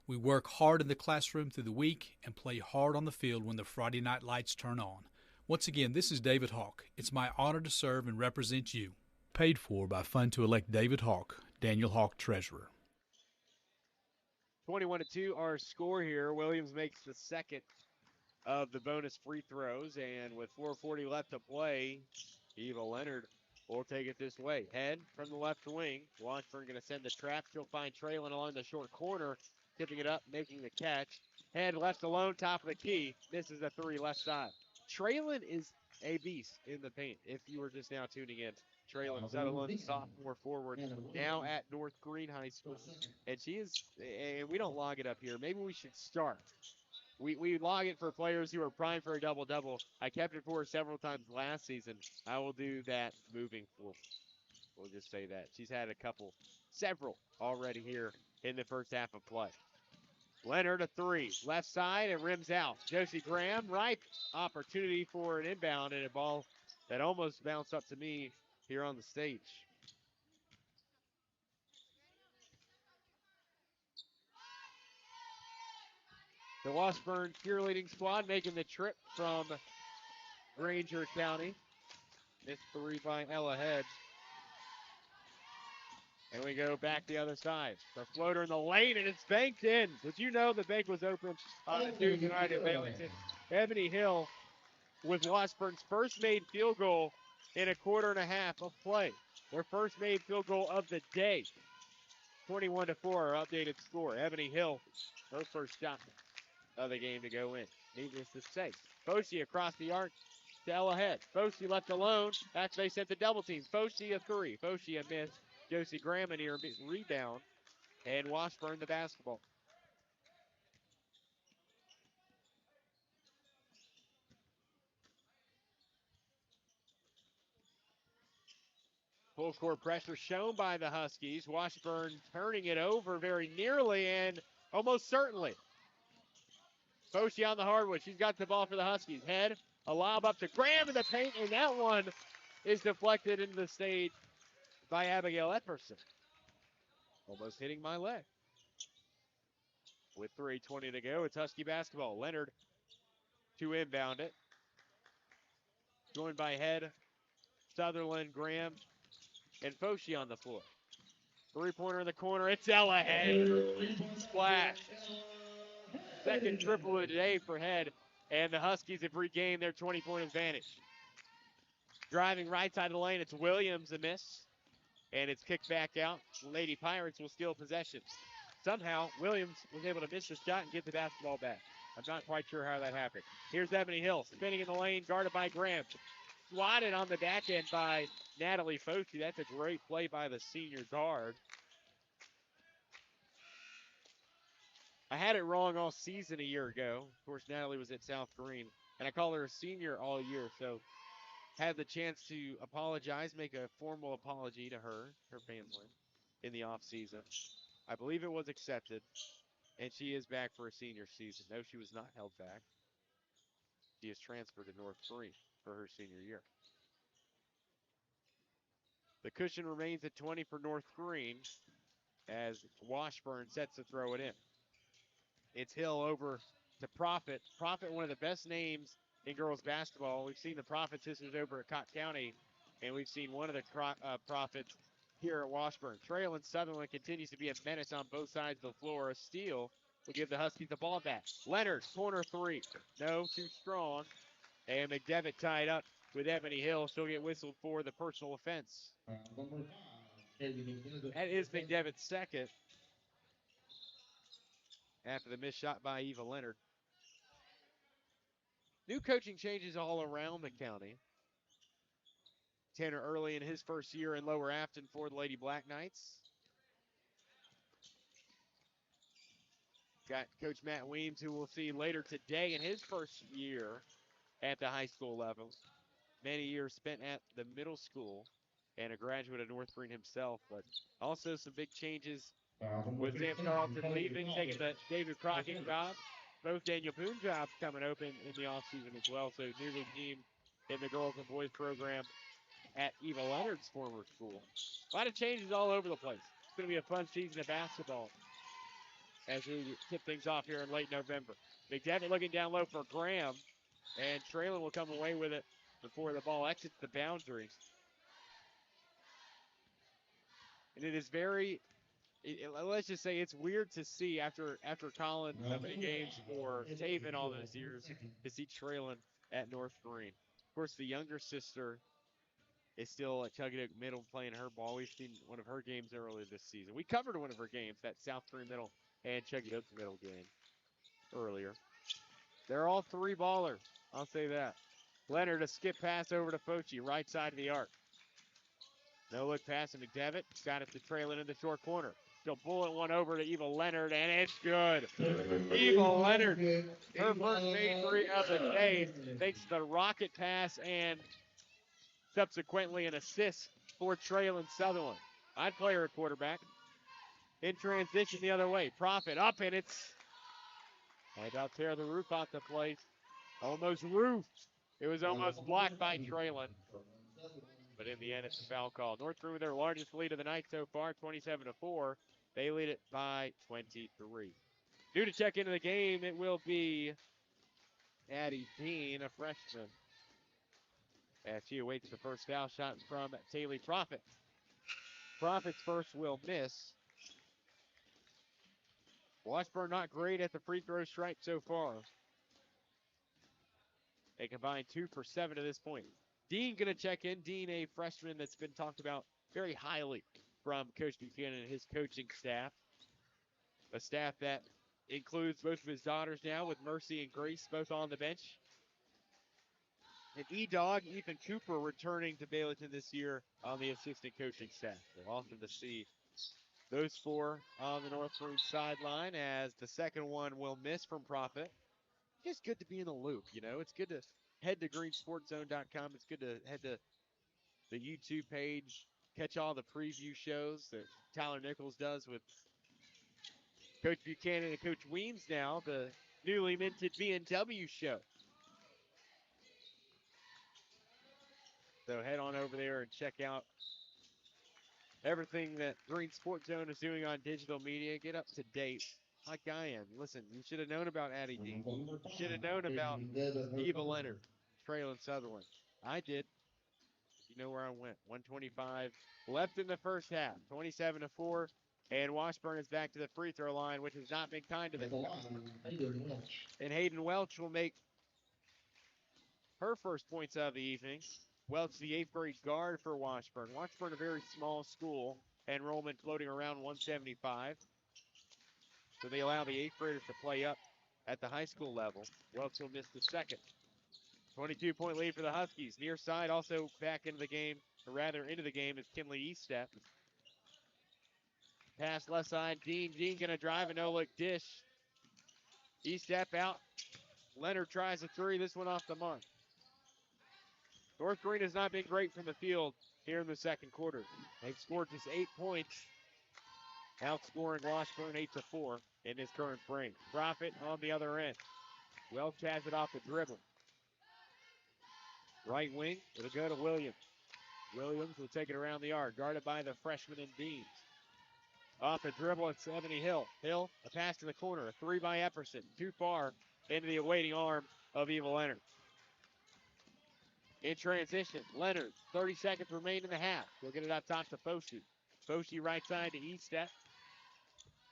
We work hard in the classroom through the week and play hard on the field when the Friday night lights turn on. Once again, this is David Hawk. It's my honor to serve and represent you. Paid for by Fund to elect David Hawk, Daniel Hawk, Treasurer. 21-2 our score here. Williams makes the second of the bonus free throws, and with 4:40 left to play, Eva Leonard will take it this way. Head from the left wing. Washburn going to send the trap. She'll find Traylon along the short corner, tipping it up, making the catch. Head left alone, top of the key. Misses a three left side. Traylon is a beast in the paint, if you were just now tuning in. Traylon Sutherland, sophomore forward, now at North Greene High School. And she is, and we don't log it up here. Maybe we should start. We log it for players who are primed for a double-double. I kept it for her several times last season. I will do that moving forward. We'll just say that. She's had several already here in the first half of play. Leonard, a three. Left side and rims out. Josie Graham, ripe opportunity for an inbound and a ball that almost bounced up to me here on the stage. The Washburn cheerleading squad making the trip from Granger County. Missed three by Ella Head. And we go back the other side. The floater in the lane, and it's banked in. Did you know the bank was open on the Duke United Baileyton? Ebony Hill with Washburn's first made field goal in a quarter and a half of play. Their first made field goal of the day. 21-4, our updated score. Ebony Hill, her first shot of the game to go in. Needless to say. Foshi across the arc to Ella Head. Foshi left alone. Actually, they sent the double team. Foshi a three. Foshi a miss. Josie Graham in here, rebound. And Washburn the basketball. Full court pressure shown by the Huskies. Washburn turning it over very nearly and almost certainly. Foshi on the hardwood. She's got the ball for the Huskies. Head, a lob up to Graham in the paint, and that one is deflected into the stage by Abigail Epperson. Almost hitting my leg. With 3:20 to go, it's Husky basketball. Leonard to inbound it. Joined by Head, Sutherland, Graham, and Foshi on the floor. Three-pointer in the corner. It's Ella Head. Splash. Second triple of the day for Head, and the Huskies have regained their 20-point advantage. Driving right side of the lane, it's Williams, a miss, and it's kicked back out. Lady Pirates will steal possession. Somehow, Williams was able to miss the shot and get the basketball back. I'm not quite sure how that happened. Here's Ebony Hill, spinning in the lane, guarded by Graham. Swatted on the back end by Natalie Foshi. That's a great play by the senior guard. I had it wrong all season a year ago. Of course, Natalie was at South Greene, and I call her a senior all year, so had the chance to apologize, make a formal apology to her family in the offseason. I believe it was accepted, and she is back for a senior season. No, she was not held back. She is transferred to North Greene for her senior year. The cushion remains at 20 for North Greene as Washburn sets to throw it in. It's Hill over to Profit. Profit, one of the best names in girls basketball. We've seen the Profit sisters over at Cott County, and we've seen one of the Profits here at Washburn. Traylon Sutherland continues to be a menace on both sides of the floor. A steal will give the Huskies the ball back. Leonard, corner three. No, too strong. And McDevitt tied up with Ebony Hill. She'll get whistled for the personal offense. That is McDevitt's second after the missed shot by Eva Leonard. New coaching changes all around the county. Tanner Early in his first year in Lower Afton for the Lady Black Knights. Got Coach Matt Weems, who we'll see later today in his first year at the high school level. Many years spent at the middle school and a graduate of North Greene himself, but also some big changes with Sam Carlton leaving, taking the David Crockett job. Both Daniel Boone jobs coming open in the offseason as well, so newly team in the girls and boys program at Eva Leonard's former school. A lot of changes all over the place. It's going to be a fun season of basketball as we tip things off here in late November. McDevitt looking down low for Graham, and Traylon will come away with it before the ball exits the boundary. And it is very, let's just say it's weird to see after Colin so many games for Taven all those years to see Traylon at North Greene. Of course, the younger sister is still at Chuggadook Middle playing her ball. We've seen one of her games earlier this season. We covered one of her games, that South Greene Middle and Chuggadook Middle game earlier. They're all three ballers, I'll say that. Leonard, a skip pass over to Fochi, right side of the arc. No look pass to McDevitt. Got it to Traylon in the short corner. She'll bullet one over to Eva Leonard, and it's good. Eva Leonard, her first made three of the day, thanks to the rocket pass and subsequently an assist for Traylon Sutherland. I'd play her at quarterback. In transition the other way. Profit up, and it's about tear the roof off the place. Almost roofed. It was almost blocked by Traylon. But in the end, it's a foul call. North Greene with their largest lead of the night so far, 27-4. They lead it by 23. Due to check into the game, it will be Addie Dean, a freshman, as she awaits the first foul shot from Taylor Profit. Profit's first will miss. Washburn not great at the free throw stripe so far. They combined 2 for 7 to this point. Dean going to check in. Dean, a freshman that's been talked about very highly from Coach Buchanan and his coaching staff. A staff that includes both of his daughters now with Mercy and Grace both on the bench. And E-Dog, Ethan Cooper, returning to Baylorton this year on the assistant coaching staff. So awesome to see those four on the North Greene sideline as the second one will miss from Profit. Just good to be in the loop, you know. It's good to head to greensportzone.com. It's good to head to the YouTube page, catch all the preview shows that Tyler Nichols does with Coach Buchanan and Coach Weems now, the newly minted B&W show. So head on over there and check out everything that Green Sports Zone is doing on digital media. Get up to date like I am. Listen, you should have known about Addie D. You should have known about Eva Leonard, Traylon Sutherland. I did. You know where I went. 125 left in the first half. 27-4. And Washburn is back to the free throw line, which has not been kind to them. And Hayden Welch will make her first points of the evening. Welch, the 8th grade guard for Washburn. Washburn, a very small school. Enrollment floating around 175. So they allow the 8th graders to play up at the high school level. Welch will miss the second. 22-point lead for the Huskies. Near side also back into the game, or rather into the game, is Kinley Eastep. Pass left side, Dean. Dean going to drive a no-look dish. Eastep out. Leonard tries a three. This one off the mark. North Greene has not been great from the field here in the second quarter. They've scored just 8 points, outscoring Washburn 8-4 in this current frame. Profit on the other end. Welch has it off the dribble. Right wing, it'll go to Williams. Williams will take it around the arc, guarded by the freshman and Deans. Off the dribble, it's Ebony Hill. Hill, a pass to the corner, a three by Epperson. Too far into the awaiting arm of Eva Leonard. In transition, Leonard, 30 seconds remain in the half. We'll get it up top to Foshi. Foshi right side to Eastep.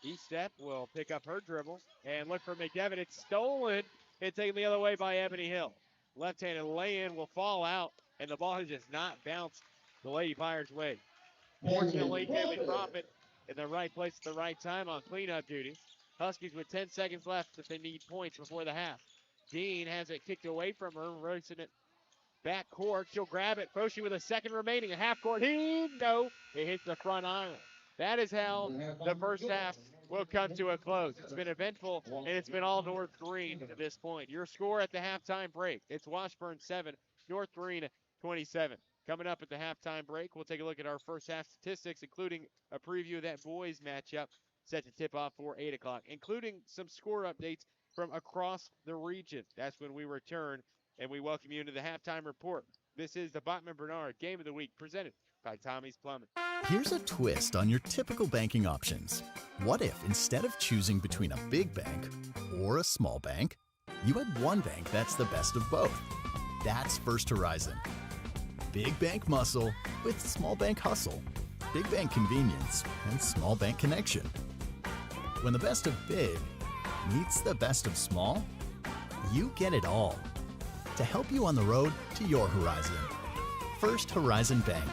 Eastep will pick up her dribble and look for McDevitt. It's stolen and taken the other way by Ebony Hill. Left-handed lay-in will fall out, and the ball has just not bounced the Lady Pirates' way. Fortunately, Taylor Profit in the right place at the right time on cleanup duty. Huskies with 10 seconds left if they need points before the half. Dean has it kicked away from her, racing it back court. She'll grab it. Foshi with a second remaining. A half court heave. No, it hits the front iron. That is how the first half will come to a close. It's been eventful, and it's been all North Greene to this point. Your score at the halftime break, it's Washburn 7, North Greene 27. Coming up at the halftime break, we'll take a look at our first half statistics, including a preview of that boys matchup set to tip off for 8 o'clock, including some score updates from across the region. That's when we return, and we welcome you into the halftime report. This is the Bachman Bernard Game of the Week presented by Tommie's Plumbing. Here's a twist on your typical banking options. What if instead of choosing between a big bank or a small bank, you had one bank that's the best of both? That's First Horizon. Big bank muscle with small bank hustle. Big bank convenience and small bank connection. When the best of big meets the best of small, you get it all. To help you on the road to your horizon. First Horizon Bank.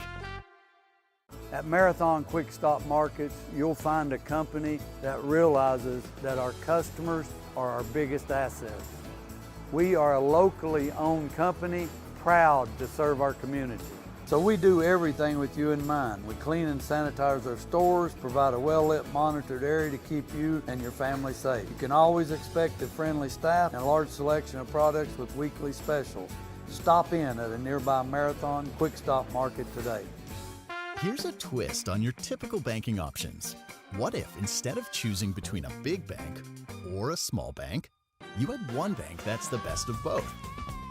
At Marathon Quick Stop Markets, you'll find a company that realizes that our customers are our biggest assets. We are a locally owned company, proud to serve our community. So we do everything with you in mind. We clean and sanitize our stores, provide a well-lit, monitored area to keep you and your family safe. You can always expect a friendly staff and a large selection of products with weekly specials. Stop in at a nearby Marathon Quick Stop Market today. Here's a twist on your typical banking options. What if instead of choosing between a big bank or a small bank, you had one bank that's the best of both?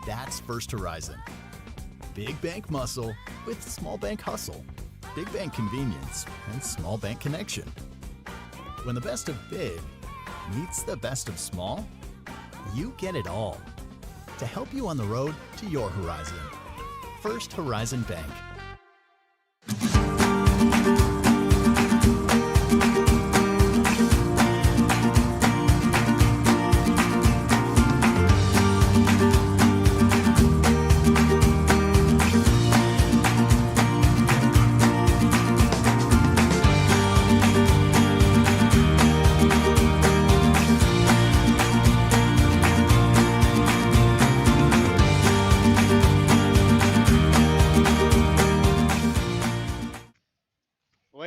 That's First Horizon. Big bank muscle with small bank hustle. Big bank convenience and small bank connection. When the best of big meets the best of small, you get it all. To help you on the road to your horizon. First Horizon Bank.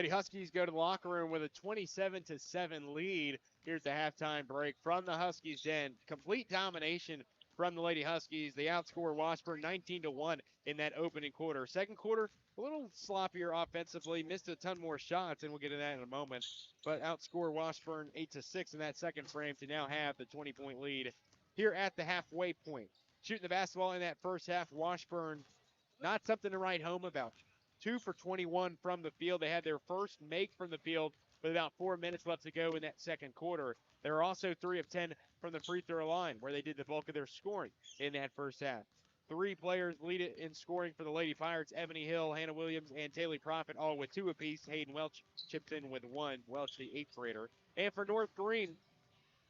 Huskies go to the locker room with a 27-7 lead. Here's the halftime break from the Huskies den. Complete domination from the Lady Huskies. They outscore Washburn 19-1 in that opening quarter. Second quarter, a little sloppier offensively, missed a ton more shots, and we'll get to that in a moment. But outscore Washburn 8-6 in that second frame to now have the 20-point lead here at the halfway point. Shooting the basketball in that first half, Washburn, not something to write home about. 2 for 21 from the field. They had their first make from the field with about 4 minutes left to go in that second quarter. They were also 3 of 10 from the free throw line, where they did the bulk of their scoring in that first half. 3 players lead it in scoring for the Lady Pirates: Ebony Hill, Hannah Williams, and Taylor Profit, all with 2 apiece. Hayden Welch chipped in with 1. Welch, the 8th grader. And for North Greene,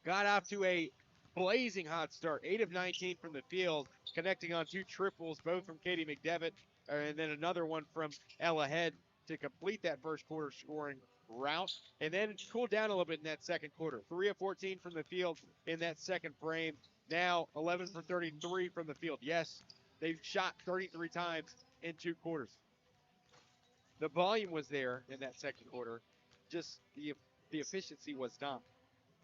got off to a blazing hot start. 8 of 19 from the field, connecting on 2 triples, both from Katie McDevitt, and then another one from Ella Head to complete that first quarter scoring route. And then cooled down a little bit in that second quarter. 3 of 14 from the field in that second frame. Now 11 for 33 from the field. Yes, they've shot 33 times in 2 quarters. The volume was there in that second quarter. Just the efficiency was not.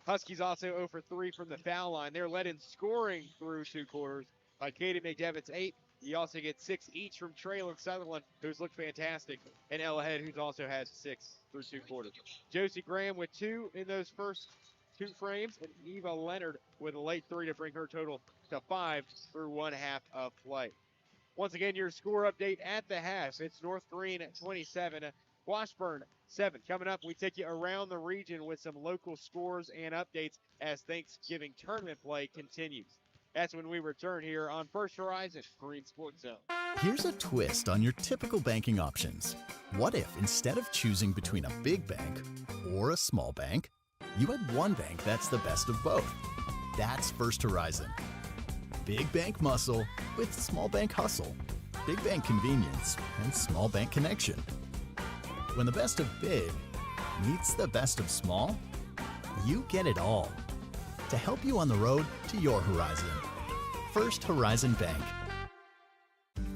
Huskies also 0 for 3 from the foul line. They're led in scoring through 2 quarters by Katie McDevitt's 8. You also get 6 each from Traylon Sutherland, who's looked fantastic, and Ella Head, who's also had 6 through 2 quarters. Josie Graham with 2 in those first 2 frames, and Eva Leonard with a late 3 to bring her total to 5 through 1 half of play. Once again, your score update at the half. It's North Greene at 27, Washburn 7. Coming up, we take you around the region with some local scores and updates as Thanksgiving tournament play continues. That's when we return here on First Horizon Green Sports Zone. Here's a twist on your typical banking options. What if instead of choosing between a big bank or a small bank, you had one bank that's the best of both? That's First Horizon. Big bank muscle with small bank hustle. Big bank convenience and small bank connection. When the best of big meets the best of small, you get it all. To help you on the road to your horizon. First Horizon Bank.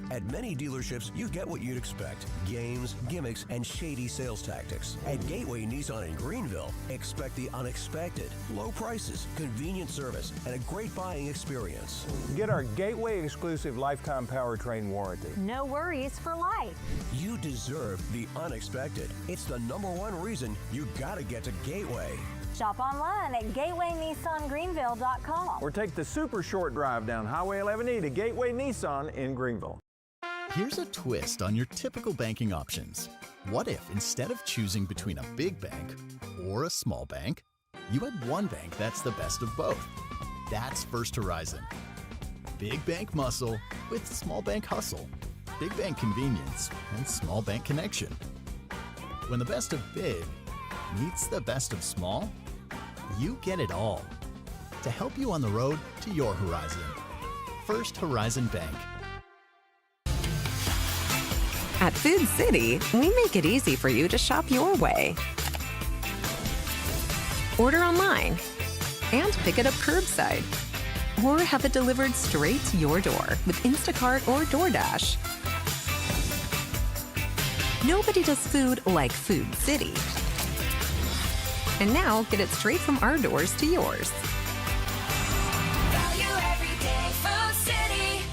At many dealerships, you get what you'd expect. Games, gimmicks, and shady sales tactics. At Gateway Nissan in Greenville, expect the unexpected. Low prices, convenient service, and a great buying experience. Get our Gateway exclusive lifetime powertrain warranty. No worries for life. You deserve the unexpected. It's the #1 reason you gotta get to Gateway. Shop online at gatewaynissangreenville.com. Or take the super short drive down Highway 11E to Gateway Nissan in Greenville. Here's a twist on your typical banking options. What if instead of choosing between a big bank or a small bank, you had one bank that's the best of both? That's First Horizon. Big bank muscle with small bank hustle. Big bank convenience and small bank connection. When the best of big meets the best of small, you get it all. To help you on the road to your horizon. First Horizon Bank. At Food City, we make it easy for you to shop your way. Order online and pick it up curbside. Or have it delivered straight to your door with Instacart or DoorDash. Nobody does food like Food City. And now, get it straight from our doors to yours. Value every day, Food City.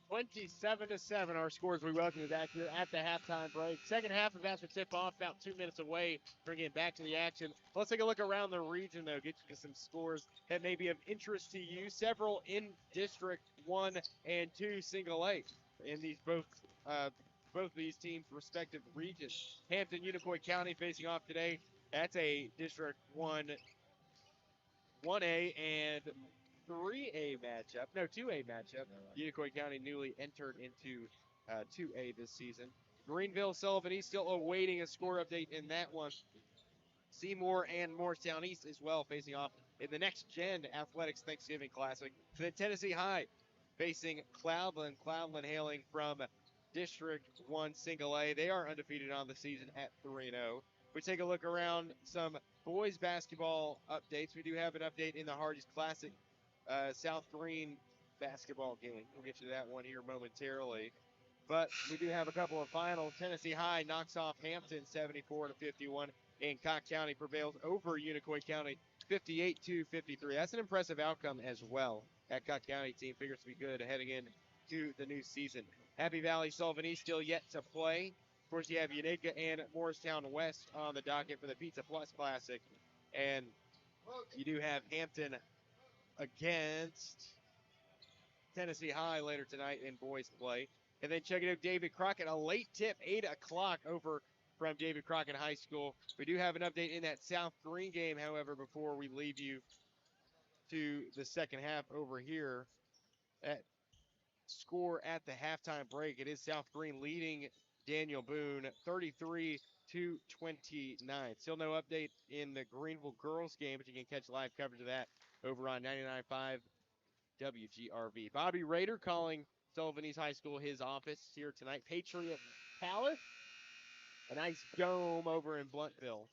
27-7, our scores. We welcome you back here at the halftime break. Second half about to tip off, about 2 minutes away from getting back to the action. Let's take a look around the region, though, get you some scores that may be of interest to you. Several in District 1 and 2 Single A in these both of these teams' respective regions. Hampton, Unicoi County facing off today. That's a District 1, 1A and 3A matchup. No, 2A matchup. Unicoi County newly entered into 2A this season. Greenville, Sullivan East still awaiting a score update in that one. Seymour and Morristown East as well facing off in the Next Gen Athletics Thanksgiving Classic. Then Tennessee High facing Cloudland. Cloudland hailing from District 1 Single A. They are undefeated on the season at 3-0. We take a look around some boys basketball updates. We do have an update in the Hardee's Classic South Greene basketball game. We'll get to that one here momentarily. But we do have a couple of finals. Tennessee High knocks off Hampton 74-51, and Cocke County prevails over Unicoi County 58-53. That's an impressive outcome as well. That Cocke County team figures to be good heading into the new season. Happy Valley, Sullivan East still yet to play. Of course, you have Unica and Morristown West on the docket for the Pizza Plus Classic. And you do have Hampton against Tennessee High later tonight in boys play. And then checking out David Crockett, a late tip, 8 o'clock over from David Crockett High School. We do have an update in that South Greene game, however, before we leave you to the second half over here. At score at the halftime break, it is South Greene leading Daniel Boone 33-29. Still no update in the Greenville girls game, but you can catch live coverage of that over on 99.5 WGRV. Bobby Rader calling Sullivan East High School his office here tonight. Patriot Palace, a nice dome over in Blountville.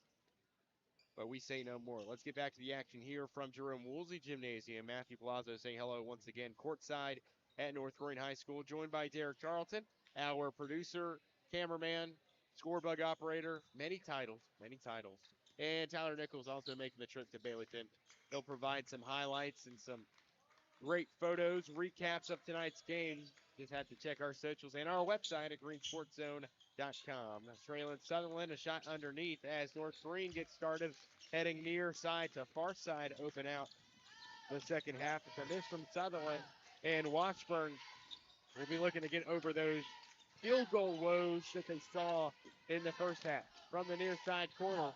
But we say no more. Let's get back to the action here from Jerome Woolsey Gymnasium. Matthew Palazzo saying hello once again courtside at North Greene High School, joined by Derek Charlton, our producer, cameraman, scorebug operator, many titles. And Tyler Nichols also making the trip to Baileyton. They'll provide some highlights and some great photos, recaps of tonight's game. Just had to check our socials and our website at greensportszone.com. Trailing Sutherland, a shot underneath as North Greene gets started, heading near side to far side, open out the second half. It's a miss from Sutherland, and Washburn will be looking to get over those field goal woes that they saw in the first half. From the near side corner,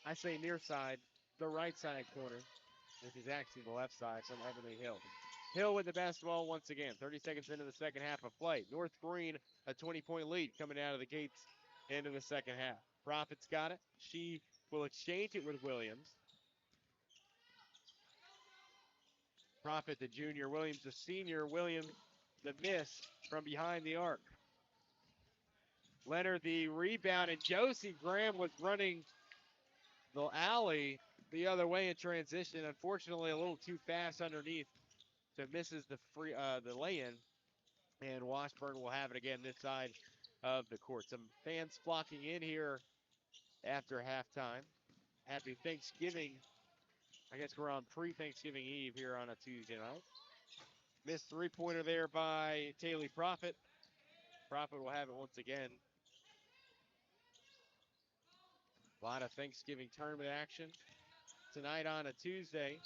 I say near side, the right side corner, which is actually the left side from Everly Hill. Hill with the basketball once again. 30 seconds into the second half of play. North Greene, a 20-point lead coming out of the gates into the second half. Profit's got it. She will exchange it with Williams. Profit, the junior. Williams, the senior. Williams, the miss from behind the arc. Leonard, the rebound, and Josie Graham was running the alley the other way in transition. Unfortunately, a little too fast underneath So misses the lay-in, and Washburn will have it again this side of the court. Some fans flocking in here after halftime. Happy Thanksgiving. I guess we're on pre-Thanksgiving Eve here on a Tuesday night. Missed three-pointer there by Taylor Prophet. Prophet will have it once again. A lot of Thanksgiving tournament action tonight on a Tuesday.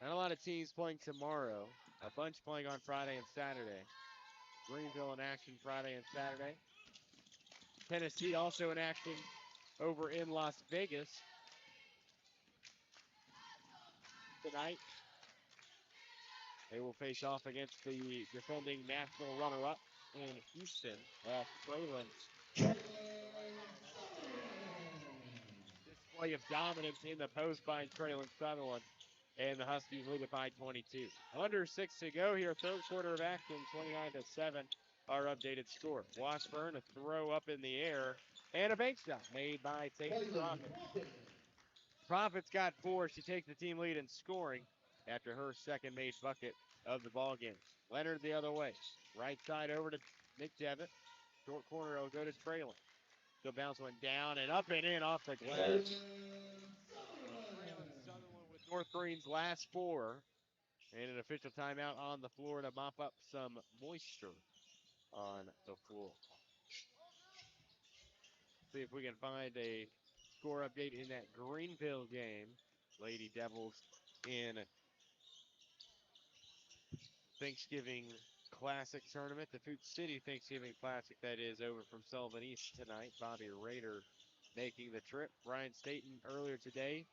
Not a lot of teams playing tomorrow. A bunch playing on Friday and Saturday. Greenville in action Friday and Saturday. Tennessee also in action over in Las Vegas tonight. They will face off against the defending national runner-up in Houston at Traylon. Display of dominance in the post by Traylon Sutherland, and the Huskies lead it by 22. Under 6 to go here, third quarter of action, 29-7, our updated score. Washburn, a throw up in the air, and a bank shot made by Taylor Prophet. Prophet's got 4. She takes the team lead in scoring after her second made bucket of the ball game. Leonard the other way. Right side over to Nick Devitt. Short corner will go to Traylon. The bounce went down and up and in off the glass. Traylon Sutherland with North Greene's last 4. And an official timeout on the floor to mop up some moisture on the floor. See if we can find a score update in that Greenville game. Lady Devils in Thanksgiving Classic tournament. The Food City Thanksgiving Classic, that is, over from Sullivan East tonight. Bobby Rader making the trip. Brian Staten earlier today,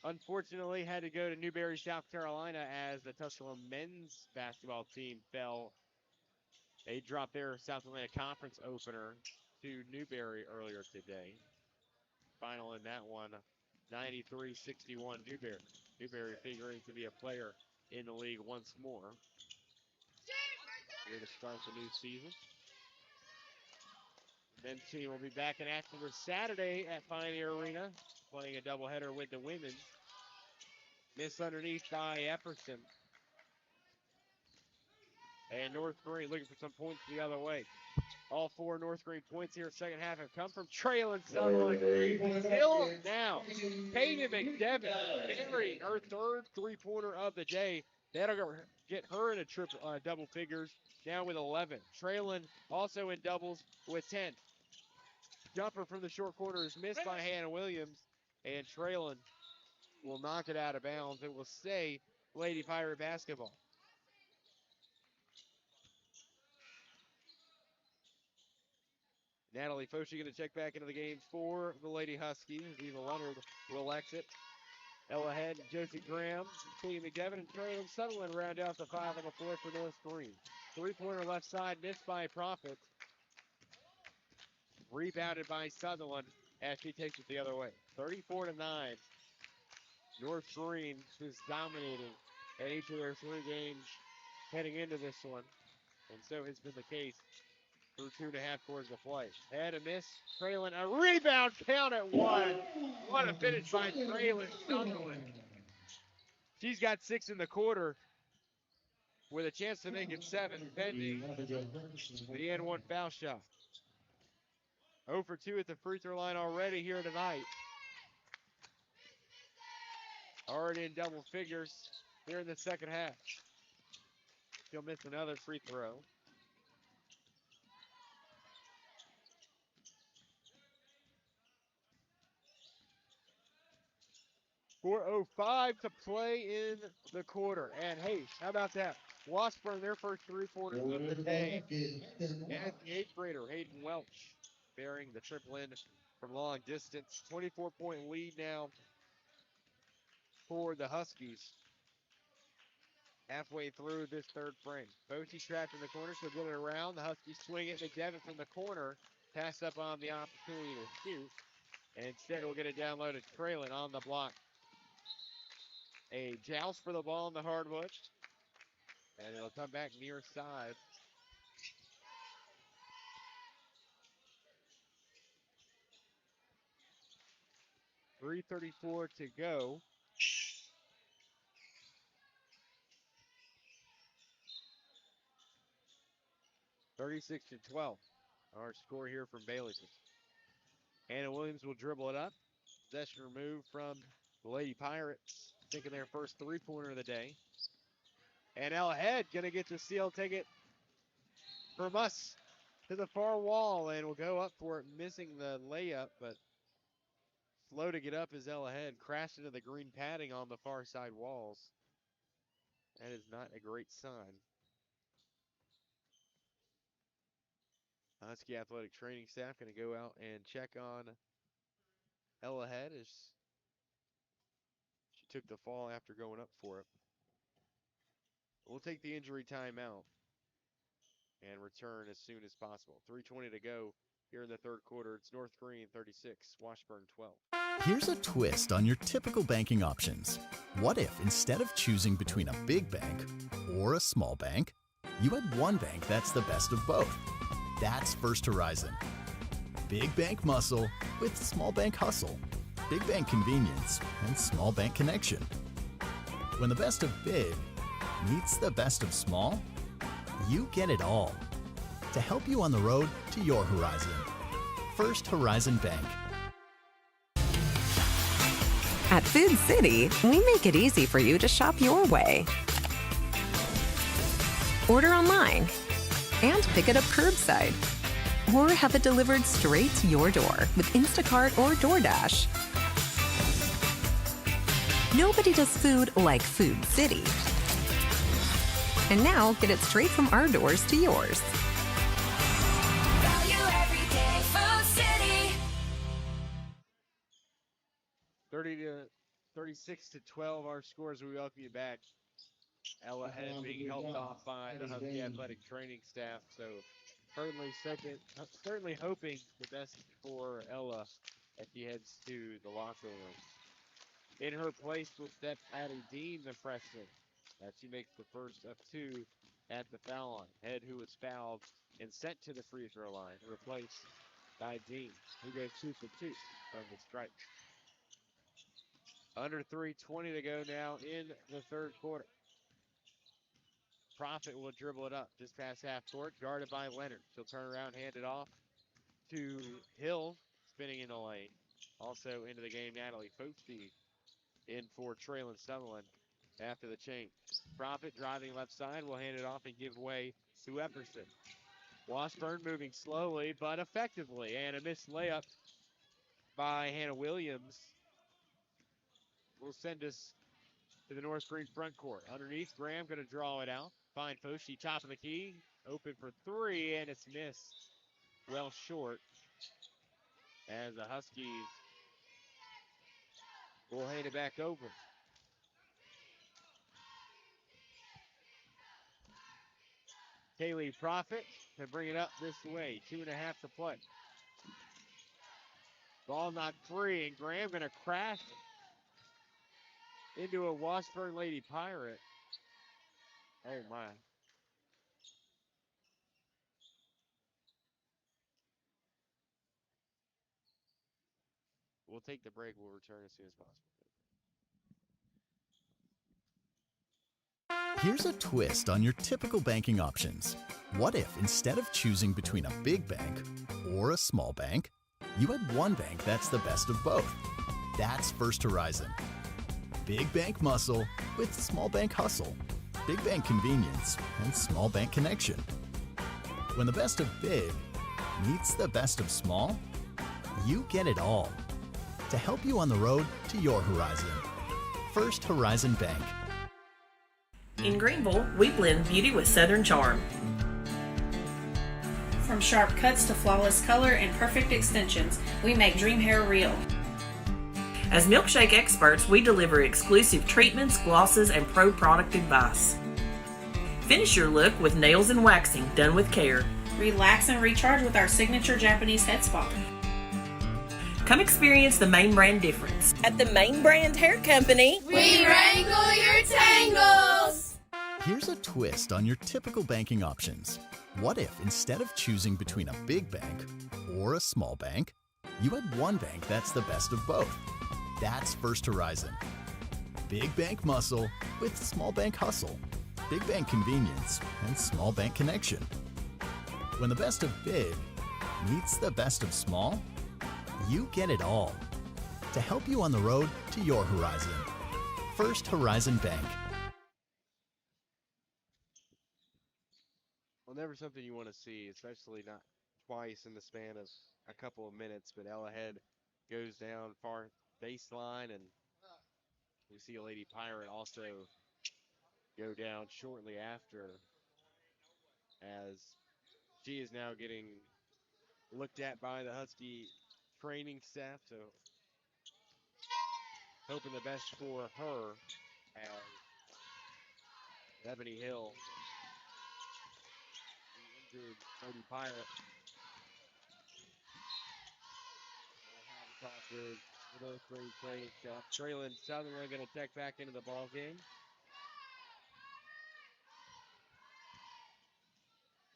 unfortunately, had to go to Newberry, South Carolina, as the Tusculum men's basketball team fell. They dropped their South Atlantic Conference opener to Newberry earlier today. Final in that one, 93-61 Newberry. Newberry figuring to be a player in the league once more. Here to start the new season. The men's team will be back in action for Saturday at Pioneer Arena, playing a doubleheader with the women's. Miss underneath by Epperson. And North Greene looking for some points the other way. All 4 North Greene points here second half have come from Traylon Sutherland. Still now, Katie McDevitt burying her third three-pointer of the day. That'll get her in a double figures, now with 11. Traylon also in doubles with 10. Jumper from the short corner is missed by Hannah Williams, and Traylon will knock it out of bounds. It will stay Lady Pirate basketball. Natalie Foshi going to check back into the game for the Lady Huskies. Eva Leonard will exit. Ella Head, Josie Graham, Katie McDevitt, and Traylon Sutherland round out the 5 on the floor for North Greene. Three-pointer left side missed by Prophet. Rebounded by Sutherland as she takes it the other way. 34-9. North Greene is dominating at each of their 3 games heading into this one. And so has been the case through 2.5 quarters of play. Had a miss. Traylon, a rebound, count at 1. What a finish by Traylon Sutherland. She's got 6 in the quarter with a chance to make it 7 pending the N1 foul shot. 0 for 2 at the free throw line already here tonight. Already in double figures here in the second half. She'll miss another free throw. 4:05 to play in the quarter. And hey, how about that? Washburn, their first three-pointer of the day. And the 8th grader, Hayden Welch, bearing the triple in from long distance. 24-point lead now for the Huskies. Halfway through this third frame. Bochi trapped in the corner, so get it around. The Huskies swing it. McDevitt from the corner. Pass up on the opportunity to shoot. And instead, we'll get it down low to Traylon on the block. A joust for the ball in the hardwood. And it'll come back near side. .334 to go. 36-12. Our score here from Baileyton. Hannah Williams will dribble it up. Possession removed from the Lady Pirates, taking their first three-pointer of the day. And Ella Head going to get the steal, take it from us to the far wall, and will go up for it, missing the layup, but slow to get up is Ella Head. Crashed into the green padding on the far side walls. That is not a great sign. Husky athletic training staff going to go out and check on Ella Head as she took the fall after going up for it. We'll take the injury timeout and return as soon as possible. 3:20 to go here in the third quarter. It's North Greene 36, Washburn 12. Here's a twist on your typical banking options. What if instead of choosing between a big bank or a small bank, you had one bank that's the best of both? That's First Horizon. Big bank muscle with small bank hustle. Big bank convenience and small bank connection. When the best of big meets the best of small, you get it all. To help you on the road to your horizon. First Horizon Bank. At Food City, we make it easy for you to shop your way. Order online and pick it up curbside, or have it delivered straight to your door with Instacart or DoorDash. Nobody does food like Food City. And now, get it straight from our doors to yours. Value every day, Food City. 36-12, our scores. We welcome you back. Ella Head being helped off by the Husky athletic training staff. So certainly hoping the best for Ella as she heads to the locker room. In her place will step Addie Dean, the freshman, as she makes the first of two at the foul line. Head, who was fouled and sent to the free throw line, replaced by Dean, who goes 2 for 2 from the stripe. Under 3:20 to go now in the third quarter. Profit will dribble it up just past half court, guarded by Leonard. She'll turn around, hand it off to Hill, spinning in the lane. Also into the game, Natalie Folksby in for Traylon Sutherland after the change. Profit driving left side will hand it off and give way to Epperson. Washburn moving slowly but effectively, and a missed layup by Hannah Williams will send us to the North Greene front court. Underneath, Graham going to draw it out. Find Foshi, top of the key, open for three, and it's missed. Well short, as the Huskies will hand it back over. Kaylee Profit to bring it up this way. 2.5 to play. Ball knocked free, and Graham going to crash into a Washburn Lady Pirate. Oh, my. We'll take the break. We'll return as soon as possible. Here's a twist on your typical banking options. What if instead of choosing between a big bank or a small bank, you had one bank that's the best of both? That's First Horizon. Big bank muscle with small bank hustle. Big bank convenience and small bank connection. When the best of big meets the best of small, you get it all. To help you on the road to your horizon. First Horizon Bank. In Greenville, we blend beauty with Southern charm. From sharp cuts to flawless color and perfect extensions, we make dream hair real. As milkshake experts, we deliver exclusive treatments, glosses, and pro product advice. Finish your look with nails and waxing done with care. Relax and recharge with our signature Japanese head spa. Come experience the Main Brand difference. At the Main Brand Hair Company, We wrangle your tangles. Here's a twist on your typical banking options. What if instead of choosing between a big bank or a small bank, you had one bank that's the best of both? That's First Horizon. Big bank muscle with small bank hustle. Big bank convenience and small bank connection. when the best of big meets the best of small, you get it all. To help you on the road to your horizon. First Horizon Bank. Well, never something you want to see, especially not twice in the span of a couple of minutes. But Elahead goes down far baseline, and we see a Lady Pirate also go down shortly after, as she is now getting looked at by the Husky training staff. So hoping the best for her as Ebony Hill, the injured Lady Pirate, the North Greene training staff. Traylon Sutherland going to check back into the ball game.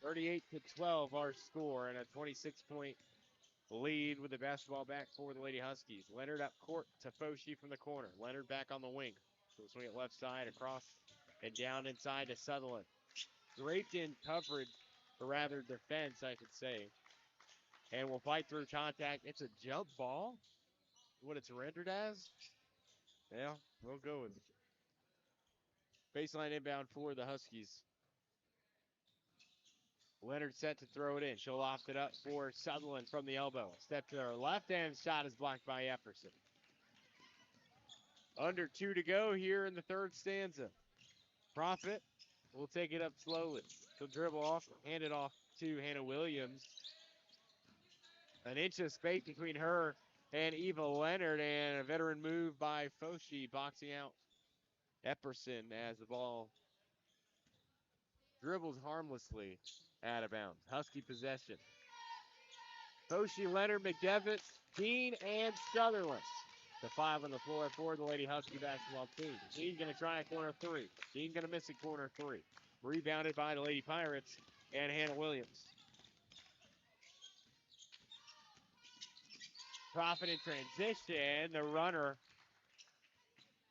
38-12 our score, and a 26-point lead with the basketball back for the Lady Huskies. Leonard up court to Foshi from the corner. Leonard back on the wing. So swing it left side across and down inside to Sutherland. Draped in coverage, or rather defense, I should say. And will fight through contact. It's a jump ball. What it's rendered as? Yeah, we'll go with it. Baseline inbound for the Huskies. Leonard set to throw it in. She'll loft it up for Sutherland from the elbow. Step to her left, and shot is blocked by Epperson. Under 2 to go here in the third stanza. Profit will take it up slowly. She'll dribble off, hand it off to Hannah Williams. An inch of space between her and Eva Leonard, and a veteran move by Foshi boxing out Epperson as the ball dribbles harmlessly out of bounds. Husky possession. Foshi, Leonard, McDevitt, Dean, and Sutherland. The 5 on the floor for the Lady Husky basketball team. Dean's going to try a corner 3. Dean going to miss a corner 3. Rebounded by the Lady Pirates and Hannah Williams. Profit in transition. The runner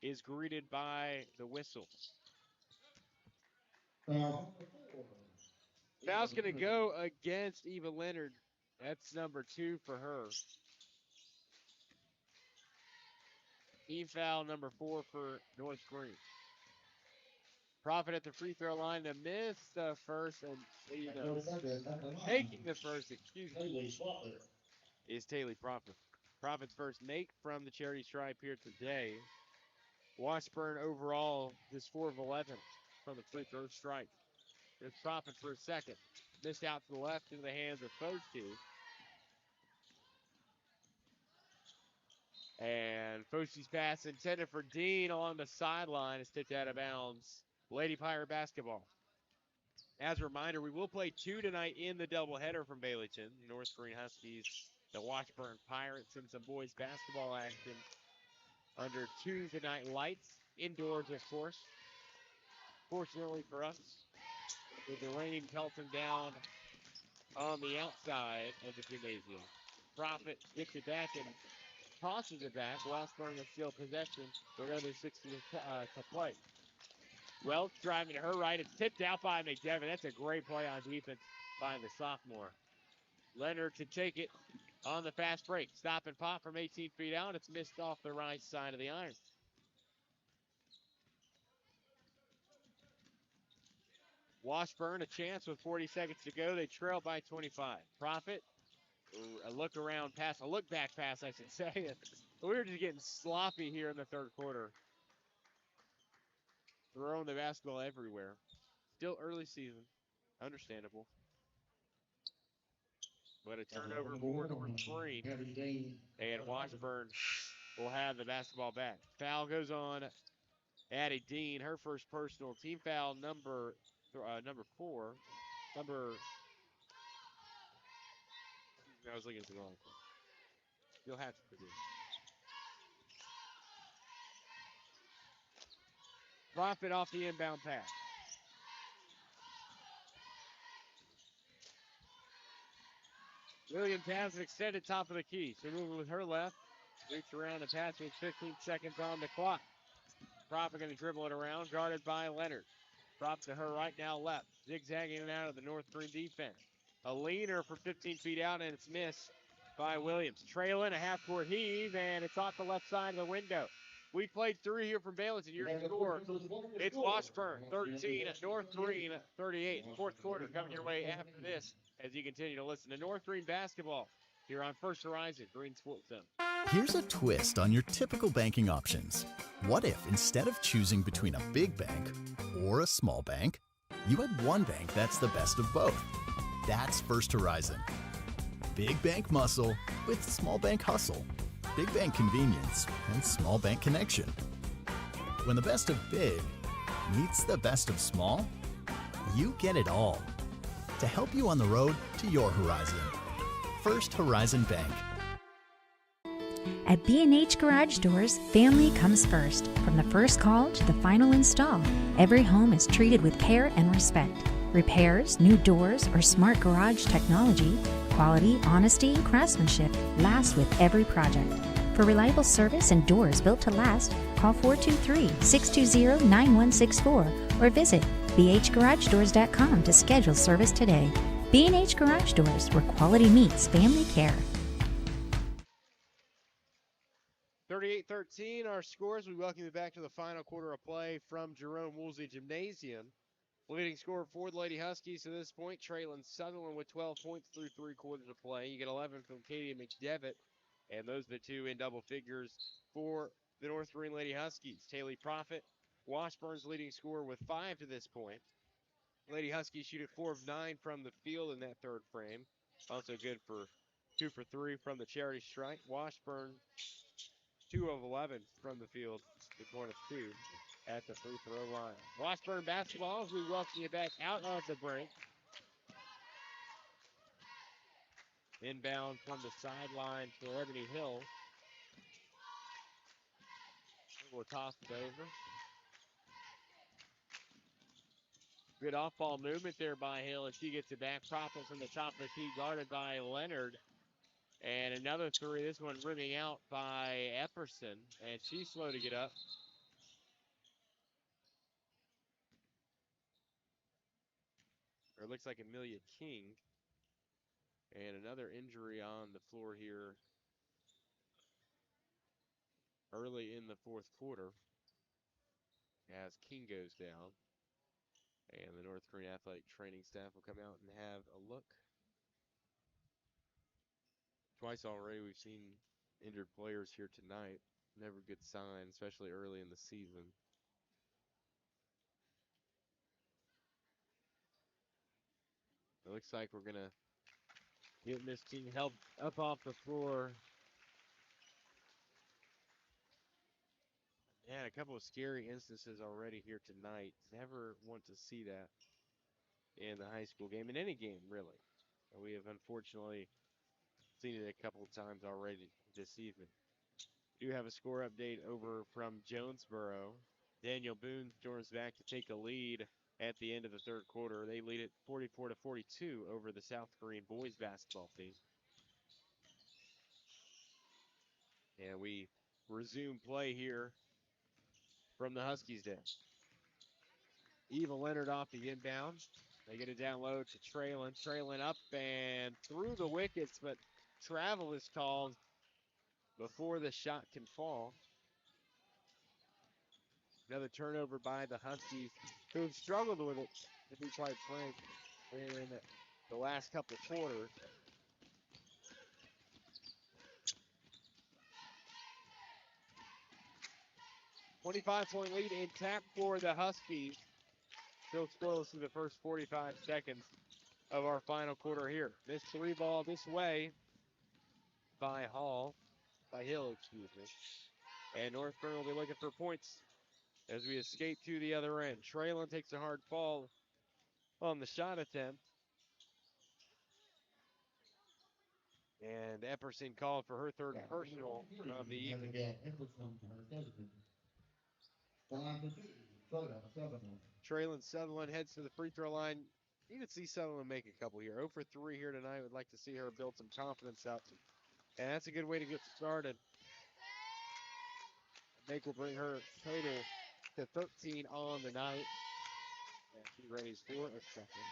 is greeted by the whistle. Foul's going to go against Eva Leonard. That's number 2 for her. Team foul number 4 for North Greene. Profit at the free throw line to miss the first, and taking the first, is Taylor Profit. Profit's first make from the charity stripe here today. Washburn overall is 4 of 11 from the free throw stripe. There's Profit for a second. Missed out to the left into the hands of Foshi. And Foshi's pass intended for Dean along the sideline is tipped out of bounds. Lady Pirate basketball. As a reminder, we will play 2 tonight in the doubleheader from Baileyton. North Greene Huskies, the Washburn Pirates, and some boys basketball action under Tuesday night lights. Indoors, of course. Fortunately for us, with the rain pelting down on the outside of the gymnasium. Profit gets it back and tosses it back. Washburn will steal possession with another 60 to play. Welch driving to her right. It's tipped out by McDevitt. That's a great play on defense by the sophomore. Leonard to take it on the fast break. Stop and pop from 18 feet out. It's missed off the right side of the iron. Washburn a chance with 40 seconds to go. They trail by 25. Profit, a look around pass, a look back pass, I should say. We were just getting sloppy here in the third quarter. Throwing the basketball everywhere. Still early season. Understandable. But a turnover for North Greene. And Washburn will have the basketball back. Foul goes on Addie Dean. Her first personal. Team foul number 4. I was looking at the wrong one. You'll have to forgive me. Profit off the inbound pass. Williams has an extended top of the key. So moving with her left. Reach around and pass with 15 seconds on the clock. Profit going to dribble it around. Guarded by Leonard. Drop to her right now left. Zigzagging it out of the North Greene defense. A leaner for 15 feet out, and it's missed by Williams. Trailing a half-court heave, and it's off the left side of the window. We played 3 here from Bayless, and your score, it's Washburn 13, North Greene 38. Fourth quarter coming your way after this as you continue to listen to North Greene basketball here on First Horizon Green Sports Zone. Here's a twist on your typical banking options. What if instead of choosing between a big bank or a small bank, you had one bank that's the best of both? That's First Horizon. Big bank muscle with small bank hustle. Big bank convenience and small bank connection. When the best of big meets the best of small, you get it all. To help you on the road to your horizon. First Horizon Bank. At B&H Garage Doors, family comes first. From the first call to the final install, every home is treated with care and respect. Repairs, new doors, or smart garage technology, quality, honesty, and craftsmanship last with every project. For reliable service and doors built to last, call 423-620-9164 or visit bhgaragedoors.com to schedule service today. B&H Garage Doors, where quality meets family care. 38-13, our scores. We welcome you back to the final quarter of play from Jerome Woolsey Gymnasium. Leading scorer for the Lady Huskies to this point, Traylon Sutherland with 12 points through 3 quarters of play. You get 11 from Katie McDevitt, and those are the two in double figures for the North Greene Lady Huskies. Taylor Profit, Washburn's leading scorer with 5 to this point. Lady Huskies shoot at 4 of 9 from the field in that third frame. Also good for 2 for 3 from the charity strike. Washburn, 2 of 11 from the field with 1 of 2 at the free throw line. Washburn basketball as we welcome you back out of the break. Inbound from the sideline for Ebony Hill. We'll toss it over. Good off-ball movement there by Hill as she gets it back. Profit from the top of the key, guarded by Leonard. And another three, this one rimming out by Epperson, and she's slow to get up. Or it looks like Amelia King. And another injury on the floor here early in the fourth quarter as King goes down. And the North Greene athletic training staff will come out and have a look. Twice already we've seen injured players here tonight. Never a good sign, especially early in the season. It looks like we're going to get Miss King help up off the floor. Yeah, a couple of scary instances already here tonight. Never want to see that in the high school game, in any game, really. We have unfortunately seen it a couple of times already this evening. We do have a score update over from Jonesboro. Daniel Boone storms back to take a lead at the end of the third quarter. They lead it 44-42 over the South Greene boys basketball team. And we resume play here from the Huskies den. Eva Leonard off the inbound. They get it down low to Traylon. Traylon up and through the wickets, but travel is called before the shot can fall. Another turnover by the Huskies, who have struggled with it, to be quite frank, in the last couple of quarters. .25 lead intact for the Huskies. Still scoreless through the first 45 seconds of our final quarter here. This three ball this way by Hill, excuse me. And North Greene will be looking for points as we escape to the other end. Traylon takes a hard fall on the shot attempt. And Epperson called for her third personal of the evening. Traylon Sutherland heads to the free throw line. You can see Sutherland make a couple here. 0 for 3 here tonight. Would like to see her build some confidence up. And that's a good way to get started. I think will bring her total to 13 on the night. And she raised 4 a second.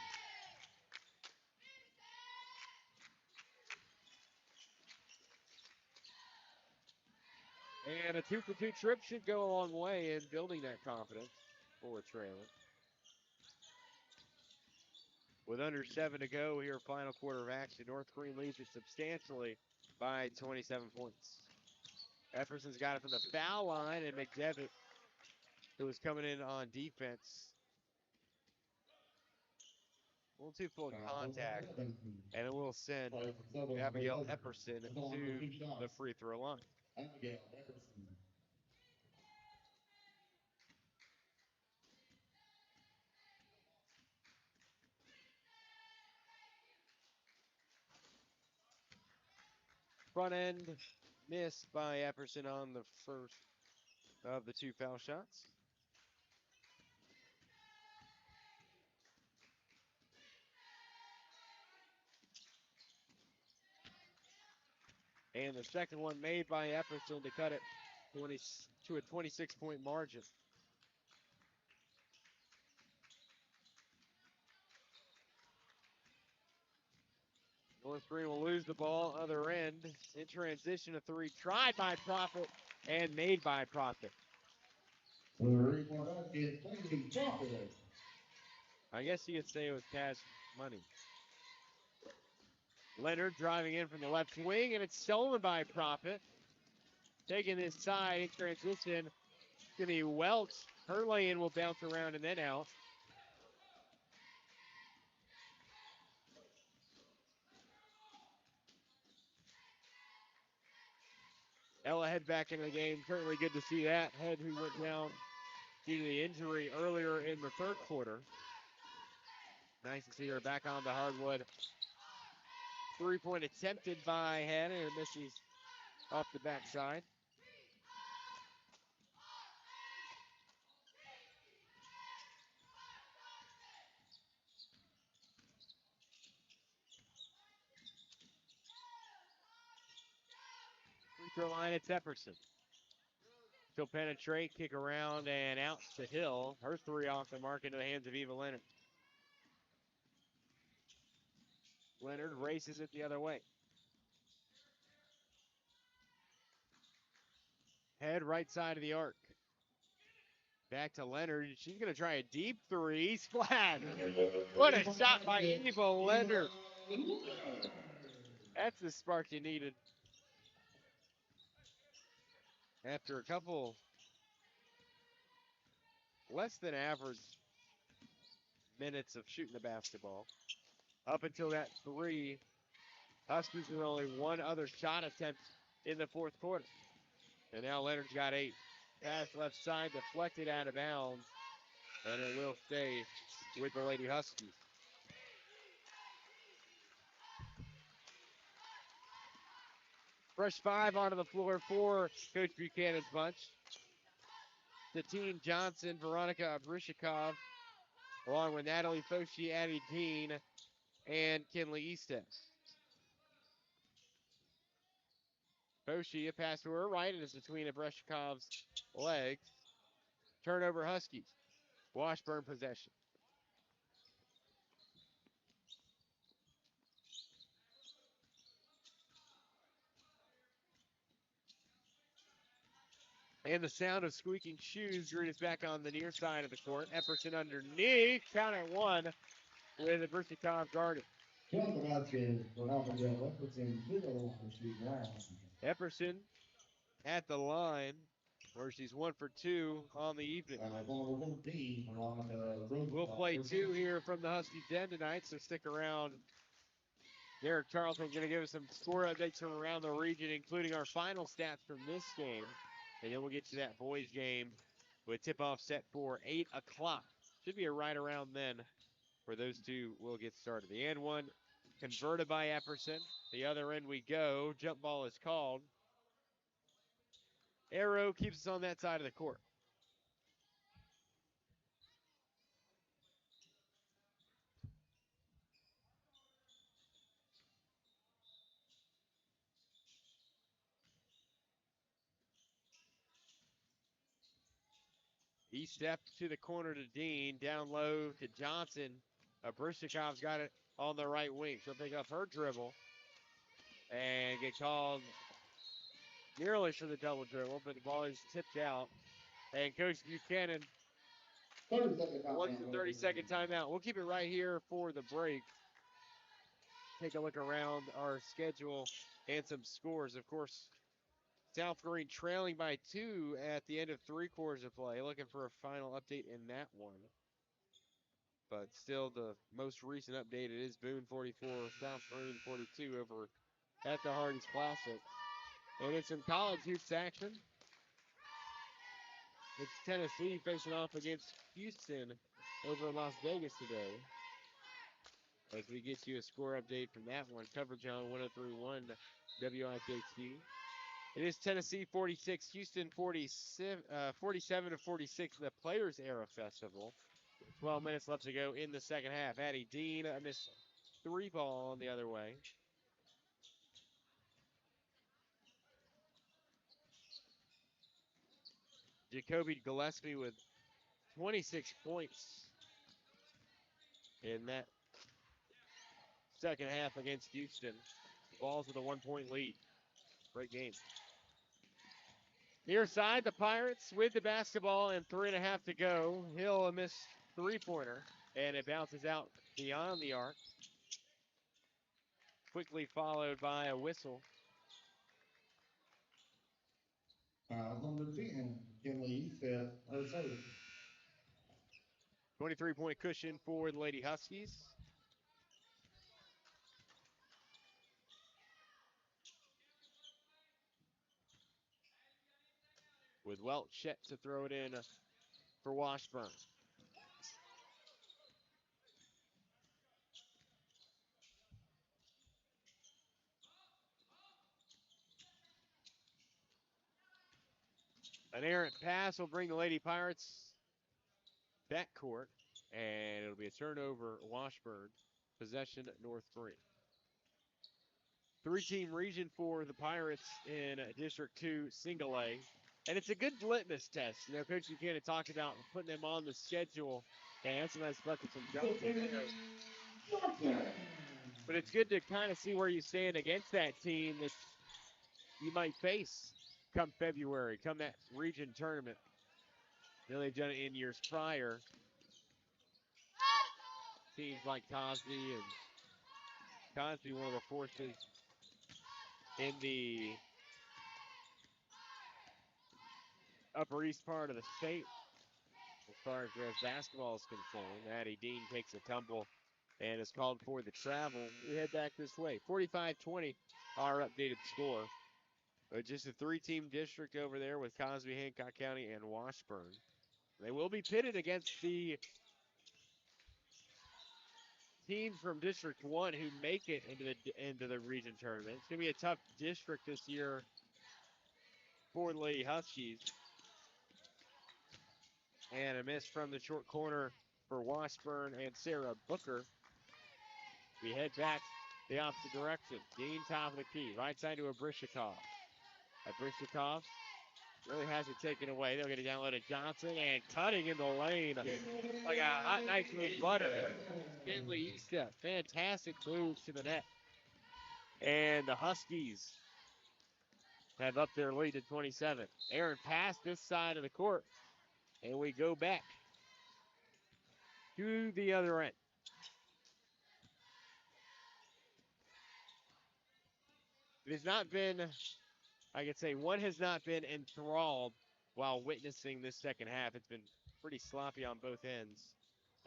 And a 2-for-2 trip should go a long way in building that confidence for a trailer. With under 7 to go here, final quarter of action, North Greene leads it substantially by 27 points. Epperson's got it from the foul line, and McDevitt, who was coming in on defense, a little too full contact, and it will send Abigail Epperson to the free throw line. Front end missed by Epperson on the first of the 2 foul shots. And the second one made by Epperson to cut it to a 26-point margin. North Greene will lose the ball, other end. In transition, a 3 tried by Profit and made by Profit. I guess you could say it was cash money. Leonard driving in from the left wing, and it's stolen by Profit. Taking this side in transition, it's going to be Welch. Her lay-in will bounce around and then out. Ella Head back into the game. Certainly good to see that. Head who went down due to the injury earlier in the third quarter. Nice to see her back on the hardwood. 3-point attempted by Head, and it misses off the backside. Free throw line, it's Epperson. She'll penetrate, kick around, and out to Hill. Her 3 off the mark into the hands of Eva Leonard. Leonard races it the other way. Head right side of the arc. Back to Leonard. She's going to try a deep 3. Splash! What a shot by Eva Leonard. That's the spark you needed. After a couple less than average minutes of shooting the basketball. Up until that 3, Huskies with only 1 other shot attempt in the fourth quarter. And now Leonard's got 8. Pass left side, deflected out of bounds. And it will stay with the Lady Huskies. Fresh 5 onto the floor for Coach Buchanan's bunch. Satine Johnson, Veronica Abrishikov, along with Natalie Foshi, Addie Dean, and Kinley Easton. Foshi, a pass to her right, and it's between Abrishikov's legs. Turnover Huskies. Washburn possession. And the sound of squeaking shoes. Green is back on the near side of the court. Epperson underneath. Count at 1 with Abrishikov guarded. Epperson at the line, where she's 1 for 2 on the evening. We'll play 2 here from the Huskies Den tonight, so stick around. Derek Charlton's going to give us some score updates from around the region, including our final stats from this game. And then we'll get to that boys game with tip-off set for 8 o'clock. Should be right around then where those 2 will get started. The and one converted by Epperson. The other end we go. Jump ball is called. Arrow keeps us on that side of the court. He stepped to the corner to Dean, down low to Johnson. Brishikov's got it on the right wing. She'll pick up her dribble and get called nearly for the double dribble, but the ball is tipped out. And Coach Buchanan wants the 30-second timeout. We'll keep it right here for the break. Take a look around our schedule and some scores. Of course, South Greene trailing by 2 at the end of 3 quarters of play. Looking for a final update in that one. But still, the most recent update, it is Boone 44, South Greene 42 over at the Hardee's Classic. And it's some college hoops action. It's Tennessee facing off against Houston over in Las Vegas today. As we get you a score update from that one, coverage on 103.1 WIKQ. It is Tennessee 46, Houston 47 to 46 in the Players Era Festival. 12 minutes left to go in the second half. Addie Dean missed 3 ball on the other way. Jacoby Gillespie with 26 points in that second half against Houston. Balls with a 1-point lead. Great game. Near side, the Pirates with the basketball and 3.5 to go. Hill a missed 3-pointer, and it bounces out beyond the arc. Quickly followed by a whistle. Number 10, Kinley Fifth, or third. 23-point cushion for the Lady Huskies. With Welch set to throw it in for Washburn. An errant pass will bring the Lady Pirates backcourt, and it'll be a turnover Washburn. Possession North Greene. 3-team region for the Pirates in District 2 Single A. And it's a good litmus test. You know, Coach Buchanan talked about putting them on the schedule. And that's a nice bucket from Johnson. But it's good to kind of see where you stand against that team that you might face come February, come that region tournament. You know, they've done it in years prior. Teams like Cosby, and Cosby, one of the forces in the upper east part of the state as far as girls basketball is concerned. Addie Dean takes a tumble and is called for the travel. We head back this way. 45-20, our updated score. Just a 3-team district over there with Cosby, Hancock County, and Washburn. They will be pitted against the teams from District 1 who make it into the region tournament. It's going to be a tough district this year for the Lady Huskies. And a miss from the short corner for Washburn and Sarah Booker. We head back the opposite direction. Dean top of the key. Right side to Abrishikov. Abrishikov really has it taken away. They'll get it down low to Johnson, and cutting in the lane like a hot knife through butter. Kinley Eastep. Fantastic moves to the net. And the Huskies have up their lead to 27. Aaron passed this side of the court, and we go back to the other end. It has not been, I could say, one has not been enthralled while witnessing this second half. It's been pretty sloppy on both ends.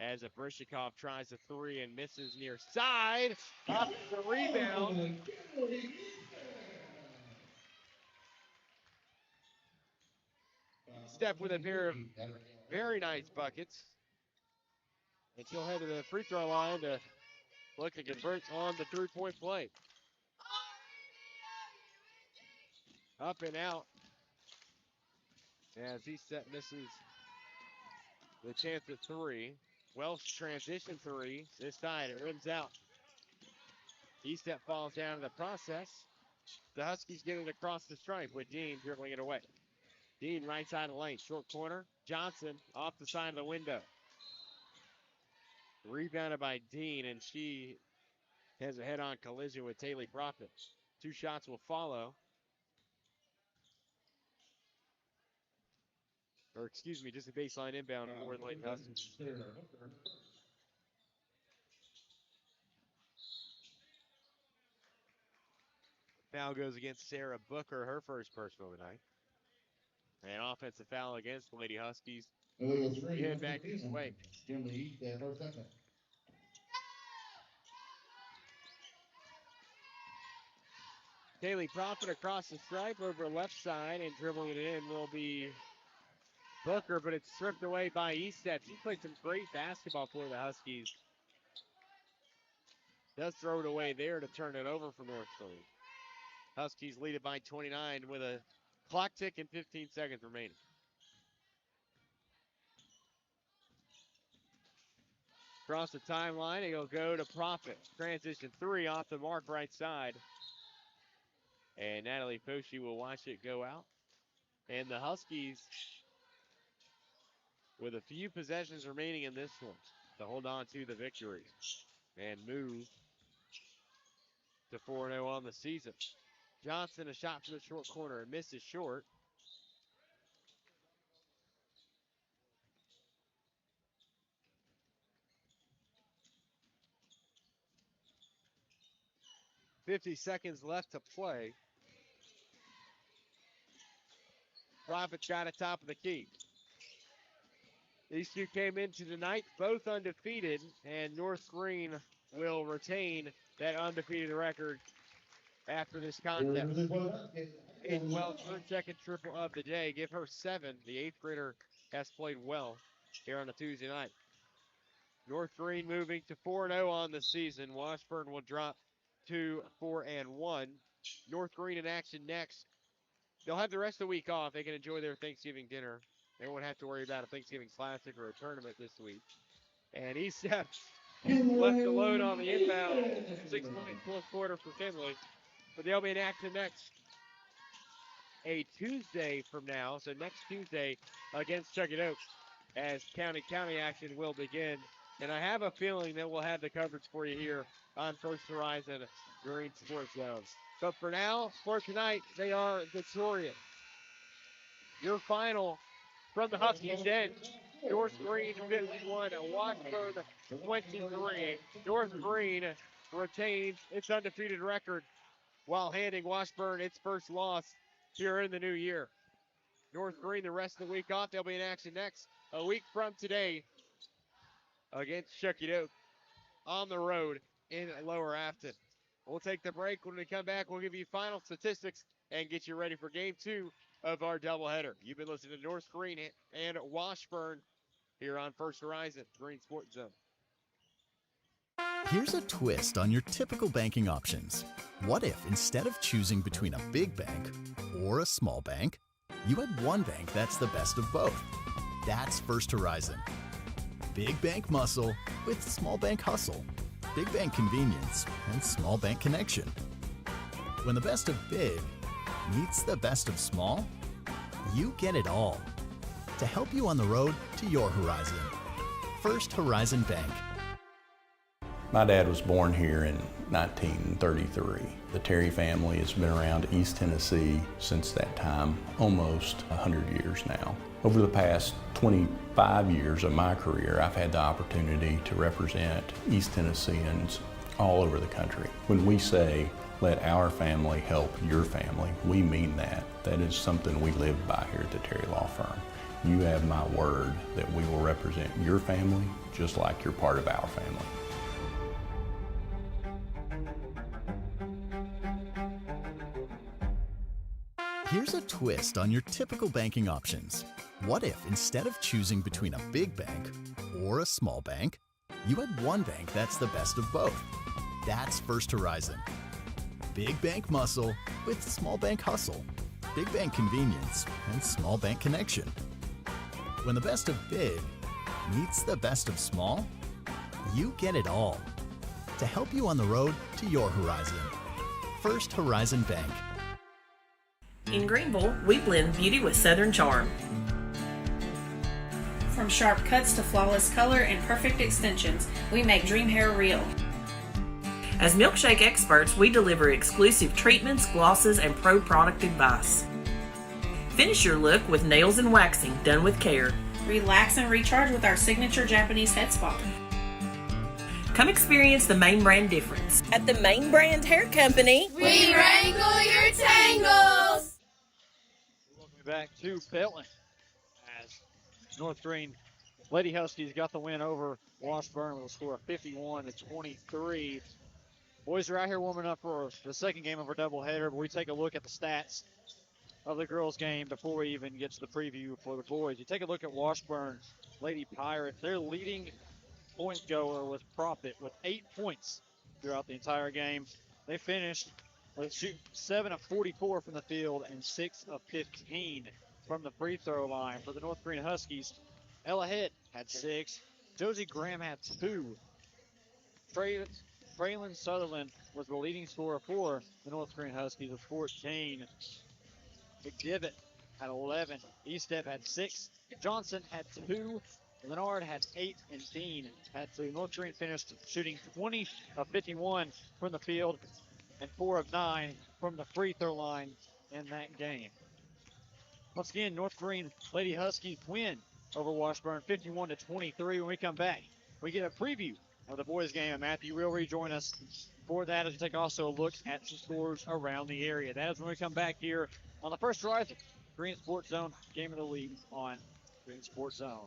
As Abrishikov tries a 3 and misses near side. Up the rebound. Steph with a pair of very nice buckets. And she'll head to the free throw line to look to convert on the 3-point play. Up and out. As Eastep misses the chance at 3. Welsh transition 3. This side, it rims out. Eastep falls down in the process. The Huskies get it across the stripe with Dean dribbling it away. Dean right side of the lane, short corner. Johnson off the side of the window. Rebounded by Dean, and she has a head-on collision with Taylor Prophet. 2 shots will follow. just a baseline inbound for the Lady Huskies. Foul goes against Sarah Booker, her first personal tonight. An offensive foul against the Lady Huskies. We head back this way. Kaylee Prophet across the stripe over left side, and dribbling it in will be Booker, but it's stripped away by Estep. She played some great basketball for the Huskies. Does throw it away there to turn it over for North Greene. Huskies lead it by 29 with a clock tick and 15 seconds remaining. Across the timeline, it'll go to Prophet. Transition 3 off the mark right side. And Natalie Foshi will watch it go out. And the Huskies, with a few possessions remaining in this one, to hold on to the victory and move to 4-0 on the season. Johnson, a shot from the short corner, and misses short. .50 seconds left to play. Prophet's got it top of the key. These two came into tonight both undefeated, and North Greene will retain that undefeated record after this contest. And Welch, her second triple of the day. Give her 7. The 8th grader has played well here on a Tuesday night. North Greene moving to 4-0 on the season. Washburn will drop to 4-1. North Greene in action next. They'll have the rest of the week off. They can enjoy their Thanksgiving dinner. They won't have to worry about a Thanksgiving Classic or a tournament this week. And Estep left alone on the inbound. 6-point fourth quarter for Kinley. But they'll be in action next. A Tuesday from now, so next Tuesday against Chuckett Oaks, as county action will begin. And I have a feeling that we'll have the coverage for you here on First Horizon Green Sports Zone. But for now, for tonight, they are victorious. Your final from the Huskies Den, North Greene 51, Washburn 23. North Greene retains its undefeated record while handing Washburn its first loss here in the new year. North Greene the rest of the week off. They'll be in action next a week from today against Chuckett Oaks on the road in Lower Afton. We'll take the break. When we come back, we'll give you final statistics and get you ready for game 2 of our doubleheader. You've been listening to North Greene and Washburn here on First Horizon Green Sports Zone. Here's a twist on your typical banking options. What if instead of choosing between a big bank or a small bank, you had one bank that's the best of both? That's First Horizon. Big bank muscle with small bank hustle. Big bank convenience and small bank connection. When the best of big meets the best of small, you get it all. To help you on the road to your horizon. First Horizon Bank. My dad was born here in 1933. The Terry family has been around East Tennessee since that time, almost 100 years now. Over the past 25 years of my career, I've had the opportunity to represent East Tennesseans all over the country. When we say, let our family help your family, we mean that. That is something we live by here at the Terry Law Firm. You have my word that we will represent your family just like you're part of our family. Here's a twist on your typical banking options. What if instead of choosing between a big bank or a small bank, you had one bank that's the best of both? That's First Horizon. Big bank muscle with small bank hustle. Big bank convenience and small bank connection. When the best of big meets the best of small, you get it all. To help you on the road to your horizon. First Horizon Bank. In Greenville, we blend beauty with Southern charm. From sharp cuts to flawless color and perfect extensions, we make dream hair real. As milkshake experts, we deliver exclusive treatments, glosses, and pro product advice. Finish your look with nails and waxing done with care. Relax and recharge with our signature Japanese head spa. Come experience the Main Brand difference at the Main Brand Hair Company. We wrangle your tangles. Welcome back to Belton as North Greene Lady Huskies got the win over Washburn with a score of 51-23. Boys are out here warming up for the second game of our doubleheader, but we take a look at the stats of the girls' game before we even get to the preview for the boys. You take a look at Washburn Lady Pirates. Their leading point goer was Profit with 8 points throughout the entire game. They finished with shooting 7 of 44 from the field and 6 of 15 from the free throw line. For the North Greene Huskies, Ella Hitt had 6. Josie Graham had 2. Traylon Sutherland was the leading scorer for the North Greene Huskies with 14. McDivitt had 11. Estep had 6. Johnson had 2. Leonard had 8 and Dean had 2. North Greene finished shooting 20 of 51 from the field and 4 of 9 from the free throw line in that game. Once again, North Greene Lady Huskies win over Washburn 51-23. When we come back, we get a preview of the boys' game, and Matthew will rejoin us for that as we take also a look at some scores around the area. That is when we come back here on the First Horizon Green Sports Zone Game of the Week on Green Sports Zone.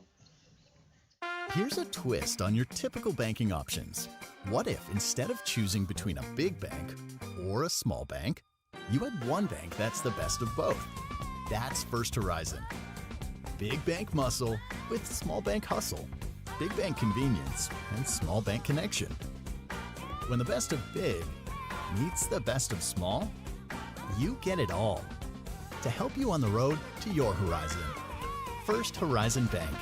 Here's a twist on your typical banking options. What if instead of choosing between a big bank or a small bank, you had one bank that's the best of both? That's First Horizon. Big bank muscle with small bank hustle. Big bank convenience and small bank connection. When the best of big meets the best of small, you get it all. To help you on the road to your horizon. First Horizon Bank.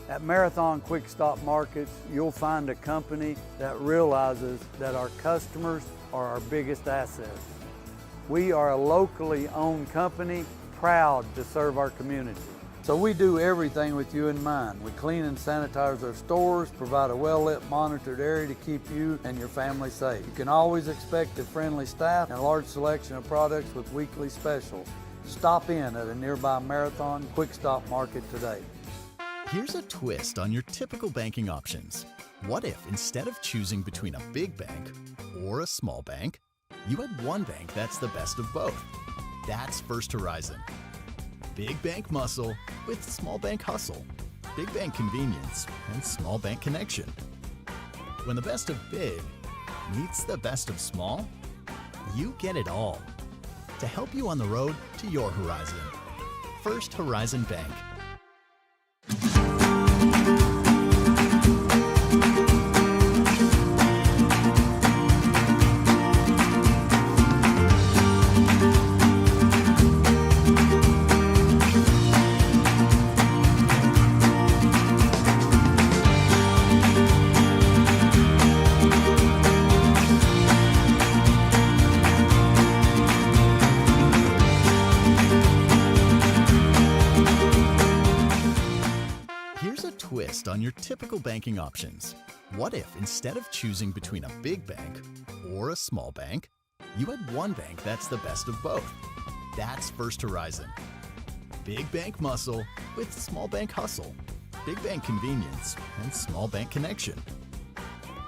At Marathon Quick Stop Markets, you'll find a company that realizes that our customers are our biggest assets. We are a locally owned company, proud to serve our community. So we do everything with you in mind. We clean and sanitize our stores, provide a well-lit, monitored area to keep you and your family safe. You can always expect a friendly staff and a large selection of products with weekly specials. Stop in at a nearby Marathon Quick Stop Market today. Here's a twist on your typical banking options. What if instead of choosing between a big bank or a small bank, you had one bank that's the best of both? That's First Horizon. Big bank muscle with small bank hustle. Big bank convenience and small bank connection. When the best of big meets the best of small, you get it all. To help you on the road to your horizon. First Horizon Bank. On your typical banking options. What if instead of choosing between a big bank or a small bank, you had one bank that's the best of both? That's First Horizon. Big bank muscle with small bank hustle. Big bank convenience and small bank connection.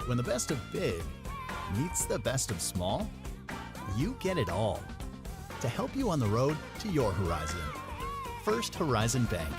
When the best of big meets the best of small, you get it all. To help you on the road to your horizon. First Horizon Bank.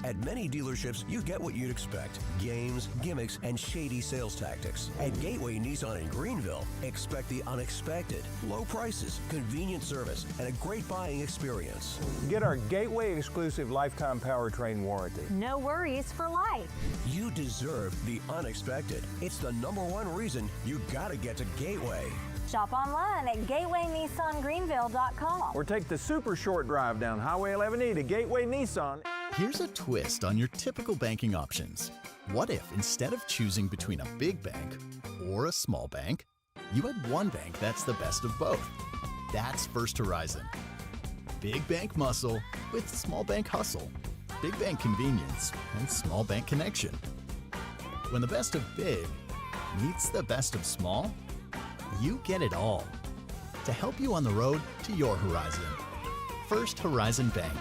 At many dealerships, you get what you'd expect. Games, gimmicks, and shady sales tactics. At Gateway Nissan in Greenville, expect the unexpected. Low prices, convenient service, and a great buying experience. Get our Gateway exclusive lifetime powertrain warranty. No worries for life. You deserve the unexpected. It's the #1 reason you gotta get to Gateway. Shop online at GatewayNissanGreenville.com. Or take the super short drive down Highway 11E to Gateway Nissan. Here's a twist on your typical banking options. What if instead of choosing between a big bank or a small bank, you had one bank that's the best of both? That's First Horizon. Big bank muscle with small bank hustle. Big bank convenience and small bank connection. When the best of big meets the best of small, you get it all. To help you on the road to your horizon. First Horizon Bank.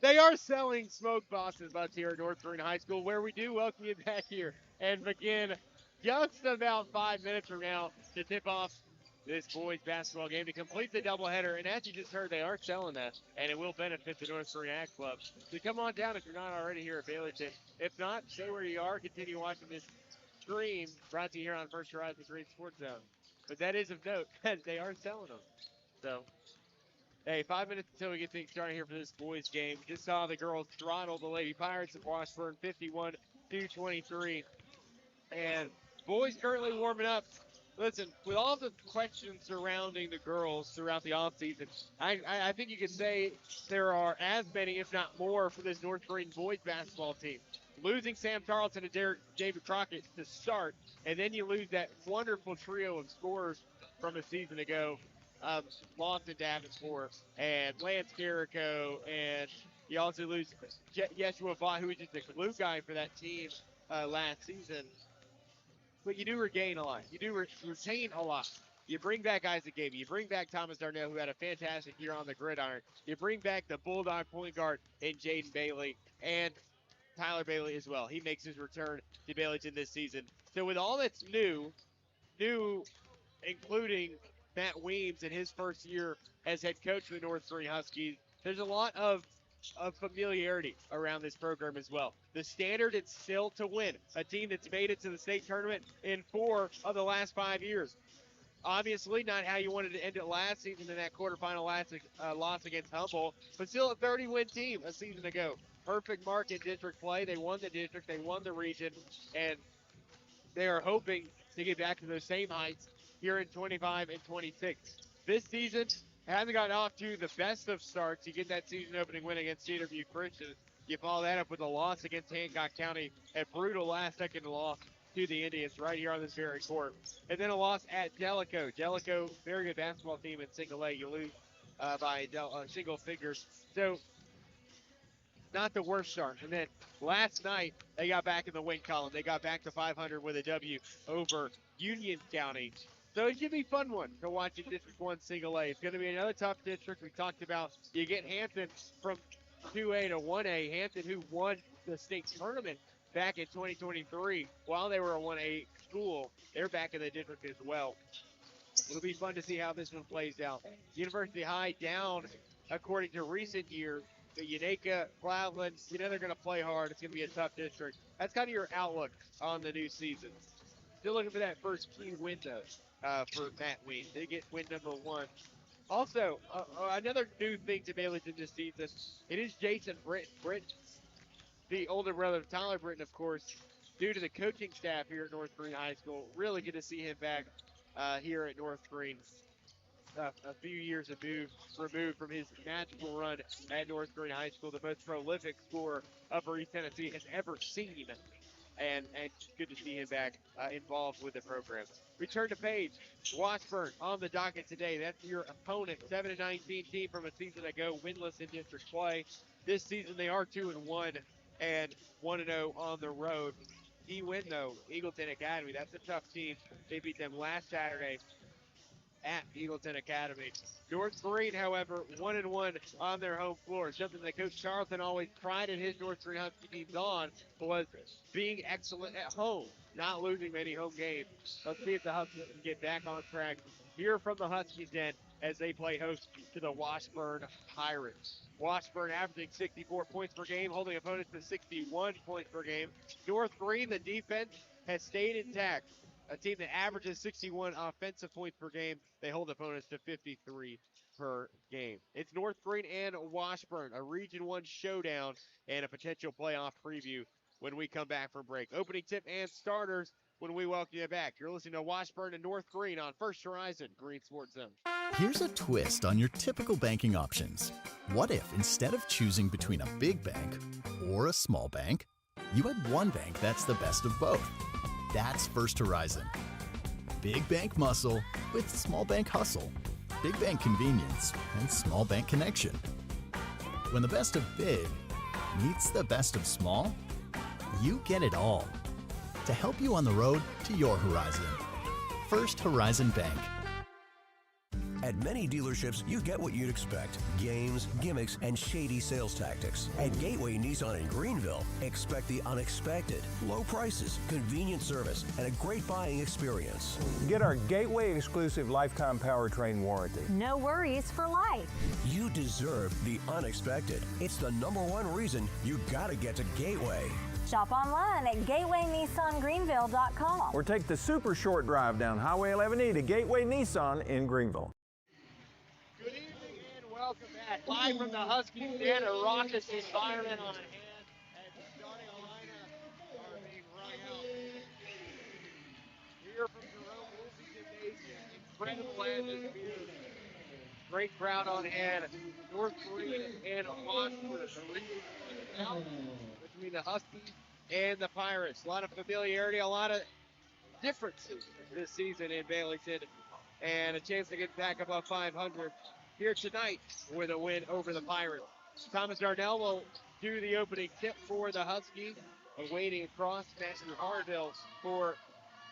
They are selling smoked Boston butts here at North Greene High School, where we do welcome you back here and begin just about 5 minutes from now to tip off this boys basketball game to complete the doubleheader. And as you just heard, they are selling that, and it will benefit the North Greene Ag Club. So come on down if you're not already here at Baileyton. If not, stay where you are. Continue watching this stream brought to you here on First Horizon Greene Sports Zone. But that is of note, that they are selling them. So, hey, 5 minutes until we get things started here for this boys game. Just saw the girls throttle the Lady Pirates of Washburn 51-23. And boys currently warming up. Listen, with all the questions surrounding the girls throughout the offseason, I think you could say there are as many, if not more, for this North Greene boys basketball team. Losing Sam Tarleton and David Crockett to start, and then you lose that wonderful trio of scorers from a season ago. Lawson Davenport and Lance Carrico, and you also lose Yeshua Vaught, who was just a glue guy for that team last season. But you do regain a lot. You do retain a lot. You bring back Isaac Gaby. You bring back Thomas Darnell, who had a fantastic year on the gridiron. You bring back the Bulldog point guard in Jaden Bailey and Tyler Bailey as well. He makes his return to Baileyton this season. So with all that's new, including Matt Weems in his first year as head coach of the North Greene Huskies, there's a lot of familiarity around this program as well. The standard is still to win. A team that's made it to the state tournament in 4 of the last 5 years. Obviously, not how you wanted to end it last season in that quarterfinal loss against Humboldt, but still a 30-win team a season ago. Perfect mark in district play. They won the district, they won the region, and they are hoping to get back to those same heights here in 25 and 26. This season, haven't gotten off to the best of starts. You get that season opening win against Cedarview Christian. You follow that up with a loss against Hancock County, a brutal last-second loss to the Indians right here on this very court. And then a loss at Jellicoe. Jellicoe, very good basketball team in single A. You lose by single figures. So, not the worst start. And then last night, they got back in the win column. They got back to 500 with a W over Union County. So it should be a fun one to watch in District 1 Single A. It's going to be another tough district. We talked about you get Hampton from 2A to 1A. Hampton, who won the state tournament back in 2023 while they were a 1A school. They're back in the district as well. It'll be fun to see how this one plays out. University High down, according to recent years. The Unaka, Cloudland, they're going to play hard. It's going to be a tough district. That's kind of your outlook on the new season. Still looking for that first key win, though, for Matt Weems. They get win number 1. Also, another new thing to Baileyton this season, it is Jason Britton. Britton, the older brother of Tyler Britton, of course, due to the coaching staff here at North Greene High School. Really good to see him back here at North Greene. A few years removed from his magical run at North Greene High School, the most prolific scorer Upper East Tennessee has ever seen. And good to see him back involved with the program. Return to page. Washburn on the docket today. That's your opponent, 7-19 team from a season ago, winless in district play. This season they are 2-1 and 1-0 on the road. Key win though, Eagleton Academy. That's a tough team. They beat them last Saturday at Eagleton Academy. North Greene, however, 1-1 on their home floor. Something that Coach Charlton always prided his North Greene Husky teams on was being excellent at home, not losing many home games. Let's see if the Huskies can get back on track. Hear from the Huskies then as they play host to the Washburn Pirates. Washburn averaging 64 points per game, holding opponents to 61 points per game. North Greene, the defense has stayed intact. A team that averages 61 offensive points per game, they hold opponents to 53 per game. It's North Greene and Washburn, a Region 1 showdown and a potential playoff preview when we come back from break. Opening tip and starters when we welcome you back. You're listening to Washburn and North Greene on First Horizon Greene Sports Zone. Here's a twist on your typical banking options. What if instead of choosing between a big bank or a small bank, you had one bank that's the best of both? That's First Horizon. Big bank muscle with small bank hustle. Big bank convenience and small bank connection. When the best of big meets the best of small, you get it all. to help you on the road to your horizon. First Horizon Bank. At many dealerships, you get what you'd expect. Games, gimmicks, and shady sales tactics. At Gateway Nissan in Greenville, expect the unexpected. Low prices, convenient service, and a great buying experience. Get our Gateway exclusive lifetime powertrain warranty. No worries for life. You deserve the unexpected. It's the #1 reason you gotta get to Gateway. Shop online at GatewayNissanGreenville.com. Or take the super short drive down Highway 11E to Gateway Nissan in Greenville. Good evening and welcome back. Live from the Huskies Den, a raucous environment on hand as the starting lineup are being rung out. Here from Jerome Woolsey Gymnasium, incredible atmosphere. Great crowd on hand. North Greene and Washburn, between the Huskies and the Pirates. A lot of familiarity, a lot of differences this season in Baileyton, and a chance to get back above 500 here tonight with a win over the Pirates. Thomas Darnell will do the opening tip for the Huskies, awaiting across Matthew Harville for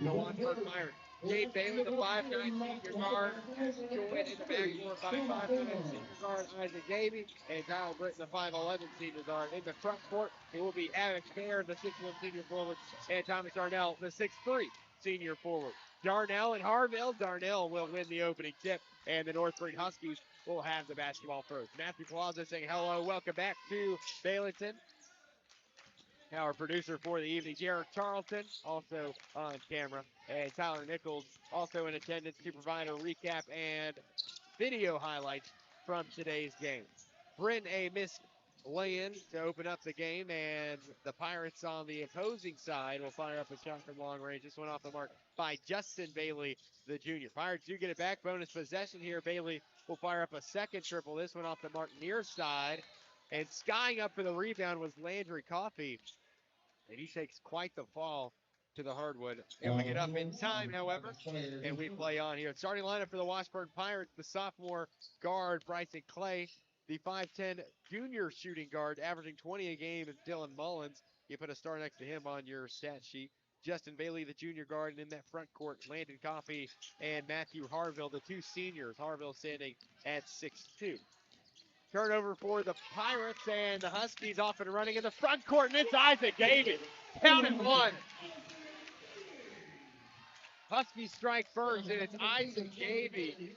the Washburn Pirates. Gabe Bailey, the 5'9" senior guard, joined in the backcourt by 5'9" senior guard Isaac Davey, and Kyle Britton, the 5'11" senior guard. In the front court, it will be Alex Fair, the 6'1" senior forward, and Thomas Darnell, the 6'3" senior forward. Darnell and Harville. Darnell will win the opening tip, and the North Greene Huskies will have the basketball first. Matthew Plaza saying hello, welcome back to Baileyton. Our producer for the evening, Jared Charlton, also on camera, and Tyler Nichols also in attendance to provide a recap and video highlights from today's game. Bryn a missed lay-in to open up the game, and the Pirates on the opposing side will fire up a shot from long range. This one off the mark by Justin Bailey, the junior. Pirates do get it back. Bonus possession here. Bailey will fire up a second triple. This one off the mark near side. And skying up for the rebound was Landry Coffey. And he takes quite the fall to the hardwood. Able to get up in time, however, and we play on here. Starting lineup for the Washburn Pirates, the sophomore guard, Bryson Clay. The 5'10" junior shooting guard, averaging 20 a game, is Dylan Mullins. You put a star next to him on your stat sheet. Justin Bailey, the junior guard, and in that front court, Landon Coffey and Matthew Harville, the two seniors. Harville standing at 6'2". Turnover for the Pirates, and the Huskies off and running in the front court, and it's Isaac Davey. Count it one. Huskies strike first, and it's Isaac Davey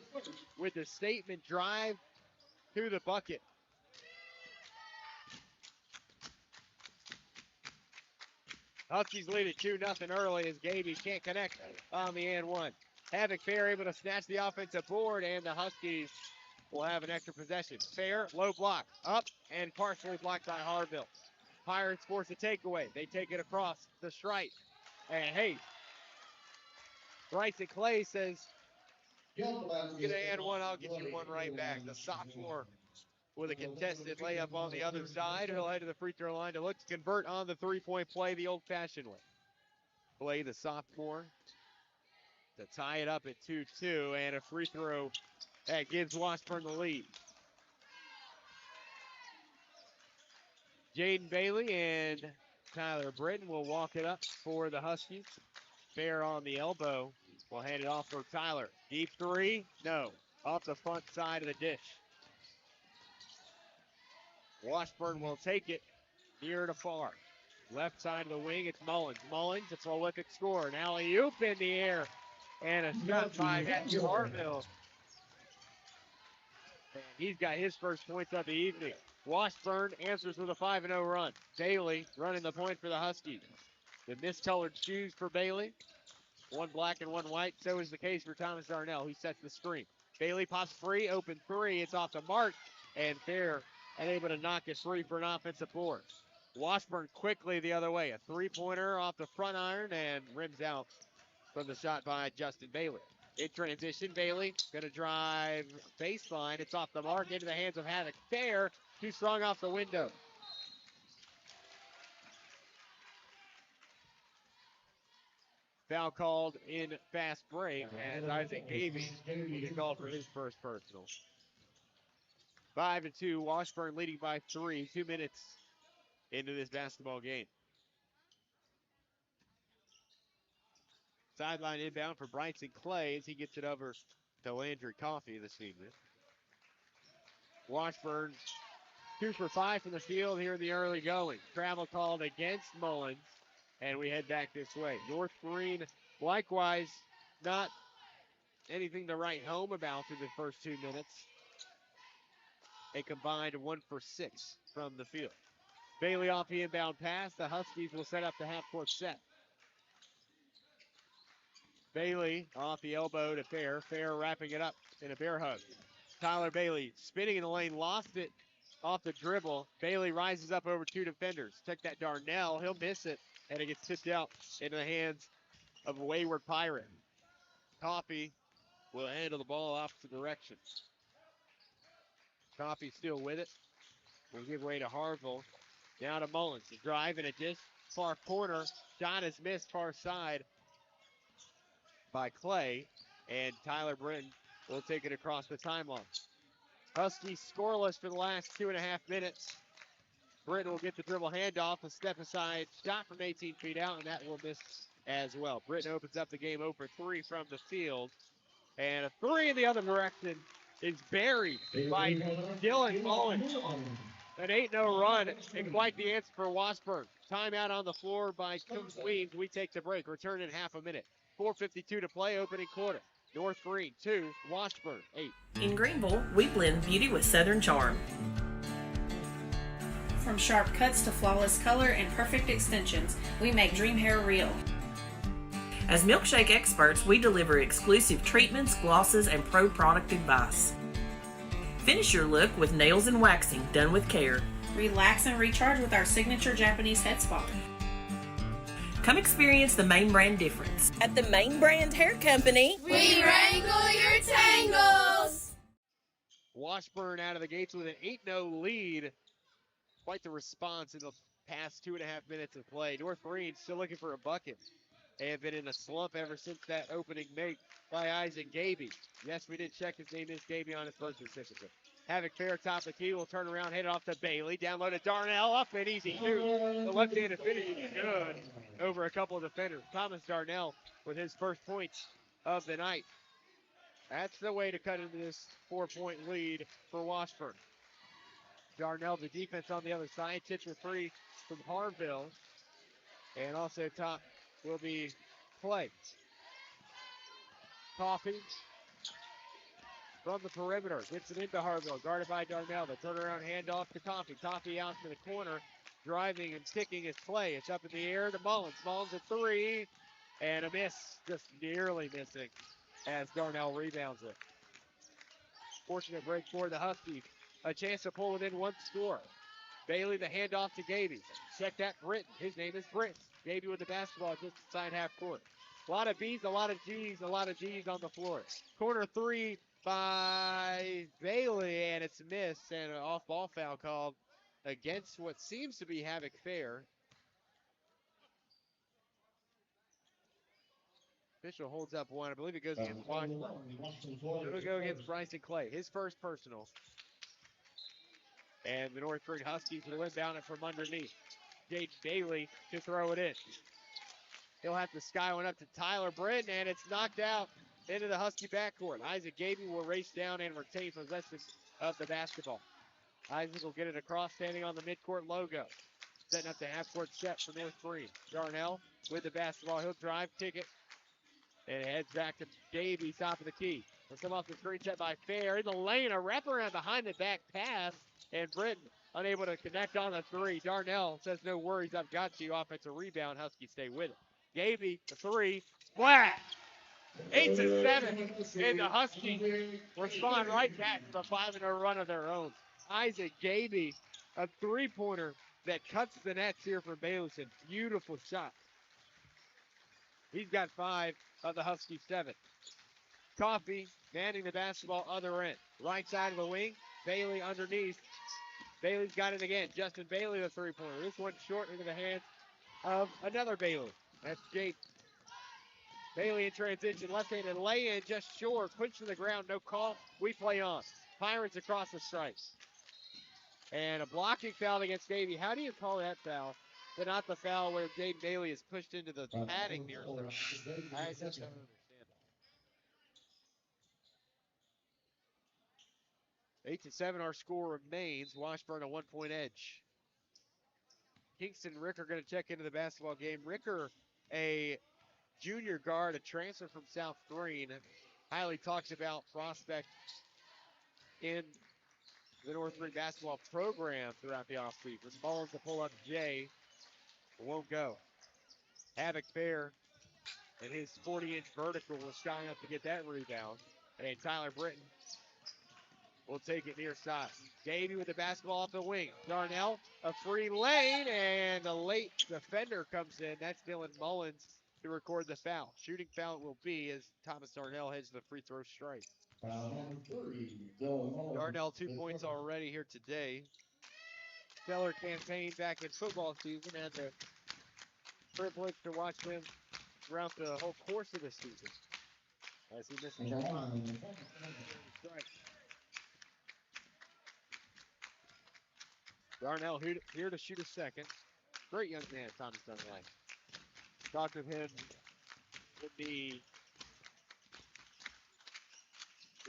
with the statement drive to the bucket. Huskies lead it 2-0 early as Davey can't connect on the and one. Havoc Fair able to snatch the offensive board, and the Huskies will have an extra possession. Fair, low block, up, and partially blocked by Harville. Pirates force a takeaway. They take it across the stripe. And hey, Bryson Clay says, get an and one, I'll get you one right back. The sophomore with a contested layup on the other side. He'll head to the free throw line to look to convert on the three-point play the old-fashioned way. Clay, the sophomore, to tie it up at 2-2, and a free throw that gives Washburn the lead. Jaden Bailey and Tyler Britton will walk it up for the Huskies. Fair on the elbow. We'll hand it off for Tyler. Deep three? No. Off the front side of the dish. Washburn will take it near to far. Left side of the wing, it's Mullins. Mullins, a prolific scorer. An alley-oop in the air. And a shot by Matthew Harville. And he's got his first points of the evening. Washburn answers with a 5-0 run. Bailey running the point for the Huskies. The miscolored shoes for Bailey. One black and one white. So is the case for Thomas Darnell, who sets the screen. Bailey pops free, open three. It's off the mark. And Fair unable to knock it free for an offensive board. Washburn quickly the other way. A three-pointer off the front iron and rims out from the shot by Justin Bailey. In transition, Bailey going to drive baseline. It's off the mark into the hands of Havoc Fair. Too strong off the window. Foul called in fast break as Isaac Davey is called for his first personal. 5-2, Washburn leading by 3, 2 minutes into this basketball game. Sideline inbound for Bryson Clay as he gets it over to Landry Coffey this evening. Washburn 2 for 5 from the field here in the early going. Travel called against Mullins, and we head back this way. North Greene, likewise, not anything to write home about through the first 2 minutes. A combined 1 for 6 from the field. Bailey off the inbound pass. The Huskies will set up the half-court set. Bailey off the elbow to Fair. Fair wrapping it up in a bear hug. Tyler Bailey spinning in the lane, lost it off the dribble. Bailey rises up over 2 defenders. Took that Darnell. He'll miss it, and it gets tipped out into the hands of a wayward Pirate. Coffey will handle the ball opposite direction. Coffey still with it. Will give way to Harville. Now to Mullins. The drive and a dish. Far corner. Shot is missed far side by Clay. And Tyler Britton will take it across the timeline. Huskies scoreless for the last 2.5 minutes. Britton will get the dribble handoff. A step aside shot from 18 feet out, and that will miss as well. Britton opens up the game 0 for 3 from the field. And a 3 in the other direction is buried by Dylan Mullins. An 8-0 run, and quite the answer for Washburn. Timeout on the floor by Coach Weems. We take the break. Return in half a minute. 4:52 to play, opening quarter. North Greene 2, Washburn 8. In Greenville, we blend beauty with Southern charm. From sharp cuts to flawless color and perfect extensions, we make dream hair real. As milkshake experts, we deliver exclusive treatments, glosses, and pro product advice. Finish your look with nails and waxing done with care. Relax and recharge with our signature Japanese head spa. Come experience the Main Brand difference. At the Main Brand Hair Company, We wrangle your tangles. Washburn out of the gates with an 8-0 lead. Quite the response in the past 2.5 minutes of play. North Greene still looking for a bucket. They have been in a slump ever since that opening make by Isaac Gaby. Yes, we did check his name is Gaby on his birth certificate. Havoc Fair top of the key will turn around, head off to Bailey. Down low to Darnell, up and easy too. The left-handed finish is good over a couple of defenders. Thomas Darnell with his first points of the night. That's the way to cut into this 4-point lead for Washburn. Darnell, the defense on the other side. Tits for 3 from Harville. And also top will be Clay. Coffey from the perimeter. Gets it into Harville. Guarded by Darnell. The turnaround handoff to Coffey. Coffey out to the corner. Driving and kicking is Clay. It's up in the air to Mullins. Mullins a 3. And a miss. Just nearly missing as Darnell rebounds it. Fortunate break for the Huskies. A chance to pull within 1 score. Bailey the handoff to Gaby. Check that Britton. His name is Britton. Gaby with the basketball just inside half court. A lot of B's, a lot of G's, a lot of G's on the floor. Corner 3 by Bailey, and it's missed, and an off-ball foul called against what seems to be Havoc Fair. Official holds up 1. I believe it goes against Washburn. It'll go against Bryson Clay. His first personal. And the North Greene Huskies will inbound it from underneath. Jake Bailey to throw it in. He'll have to sky one up to Tyler Britton, and it's knocked out into the Husky backcourt. Isaac Gaby will race down and retain possession of the basketball. Isaac will get it across, standing on the midcourt logo. Setting up the half-court set for North Greene. Darnell with the basketball. He'll drive, kick it, and heads back to Gaby, top of the key. He'll come off the screen set by Fair. In the lane, a wraparound behind the back pass, and Britton unable to connect on the 3. Darnell says, no worries, I've got you. Offensive rebound, Huskies stay with it. Gaby, the 3, splash! 8-7, and the Huskies respond right back to the 5-0 run of their own. Isaac Gaby, a 3-pointer that cuts the nets here for Baileyson. Beautiful shot. He's got 5 of the Huskies 7. Coffey manning the basketball other end. Right side of the wing, Bailey underneath. Bailey's got it again. Justin Bailey, the 3-pointer. This one short into the hands of another Bailey. That's Jake. Bailey in transition. Left-handed lay-in just short. Push to the ground. No call. We play on. Pirates across the stripes. And a blocking foul against Davey. How do you call that foul but not the foul where Dave Bailey is pushed into the padding near third. I just don't understand that. 8-7, our score remains. Washburn a 1-point edge. Kingston and Rick are going to check into the basketball game. Ricker, a junior guard, a transfer from South Greene, highly talks about prospect in the North Greene basketball program throughout the offseason. Mullins to pull up Jay, won't go. Havoc Fair and his 40-inch vertical was shy enough to get that rebound. And Tyler Britton will take it near side. Davey with the basketball off the wing. Darnell, a free lane, and a late defender comes in. That's Dylan Mullins to record the foul. Shooting foul it will be as Thomas Darnell heads to the free throw strike. Darnell 2 points already here today. Stellar campaign back in football season, and the privilege to watch him throughout the whole course of the season as he misses the strike. Darnell here to shoot a second. Great young man, Thomas Darnell. Talked with him in the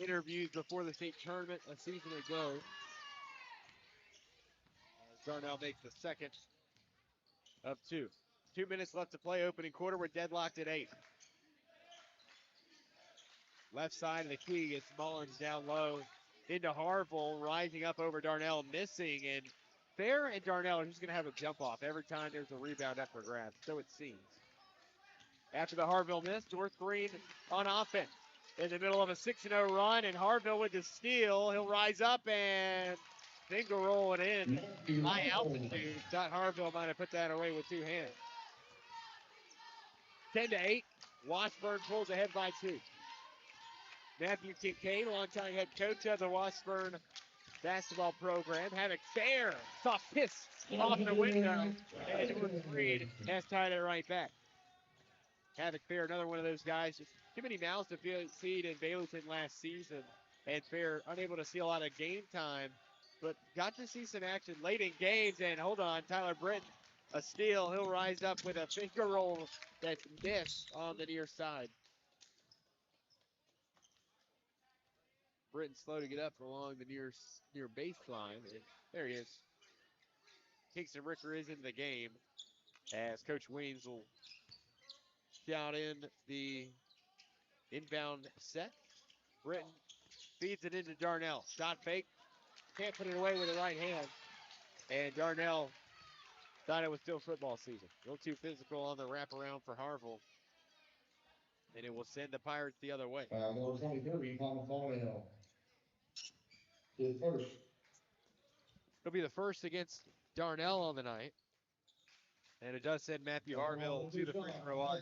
interviews before the state tournament a season ago. Darnell makes the second of two. 2 minutes left to play, opening quarter. We're deadlocked at 8. Left side of the key, it's Mullins down low into Harville, rising up over Darnell, missing, and Fair and Darnell are just going to have a jump off every time there's a rebound up for grabs, so it seems. After the Harville miss, North Greene on offense. In the middle of a 6-0 run, and Harville with the steal. He'll rise up and finger roll it in. High altitude. Thought Harville might have put that away with 2 hands. 10-8. Washburn pulls ahead by 2. Matthew Kincaid, longtime head coach of the Washburn basketball program. Havoc Fair. Soft piss off the window. And North Greene has tied it right back. Havoc Fair, another one of those guys. Just too many mouths to feed in Baileyton last season. And Fair unable to see a lot of game time, but got to see some action late in games. And hold on, Tyler Britton, a steal. He'll rise up with a finger roll that's missed on the near side. Britton slow to get up along the near baseline. And there he is. Kingston Ricker is in the game as Coach Weems will shout in the inbound set. Britton feeds it into Darnell. Shot fake. Can't put it away with the right hand. And Darnell thought it was still football season. A little too physical on the wraparound for Harville. And it will send the Pirates the other way. Number 23, Thomas Darnell. His first. It'll be the first against Darnell on the night. And it does send Matthew Harville to the free throw line.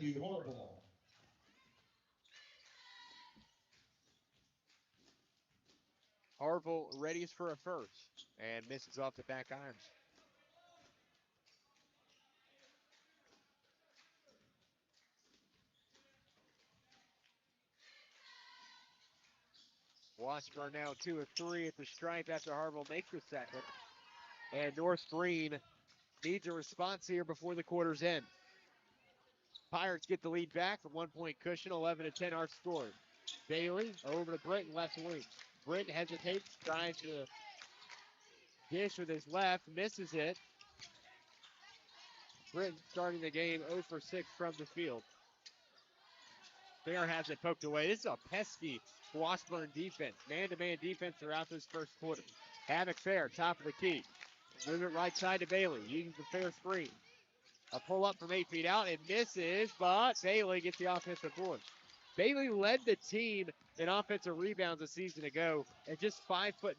Harville readies for a first and misses off the back iron. Washburn now 2 of 3 at the stripe after Harville makes the second. And North Greene needs a response here before the quarter's end. Pirates get the lead back from 1-point cushion, 11-10 our score. Bailey over to Britton, left wing. Britton hesitates, trying to dish with his left, misses it. Britton starting the game 0 for 6 from the field. Fair has it poked away. This is a pesky Washburn defense. Man-to-man defense throughout this first quarter. Havoc Fair, top of the key. Move it right side to Bailey. Using the Fair screen. A pull-up from 8 feet out. It misses, but Bailey gets the offensive board. Bailey led the team in offensive rebounds a season ago at just 5'9".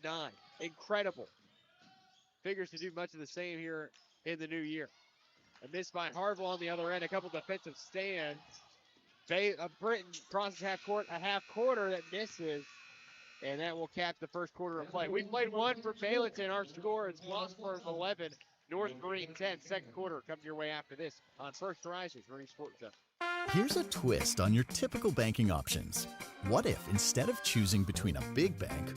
Incredible. Figures to do much of the same here in the new year. A miss by Harville on the other end. A couple defensive stands. Britton crosses half court, a half quarter that misses, and that will cap the first quarter of play. We played one for Baileyton. Our score is Washburn 11, North Greene 10. Second quarter comes your way after this on First Horizons Marine Sports Zone. Here's a twist on your typical banking options. What if instead of choosing between a big bank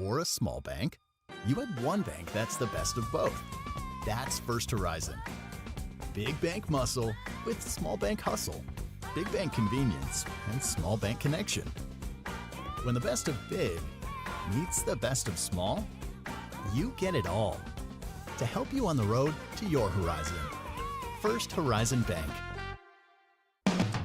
or a small bank, you had one bank that's the best of both? That's First Horizon. Big bank muscle with small bank hustle. Big bank convenience and small bank connection. When the best of big meets the best of small, you get it all. To help you on the road to your horizon. First Horizon Bank.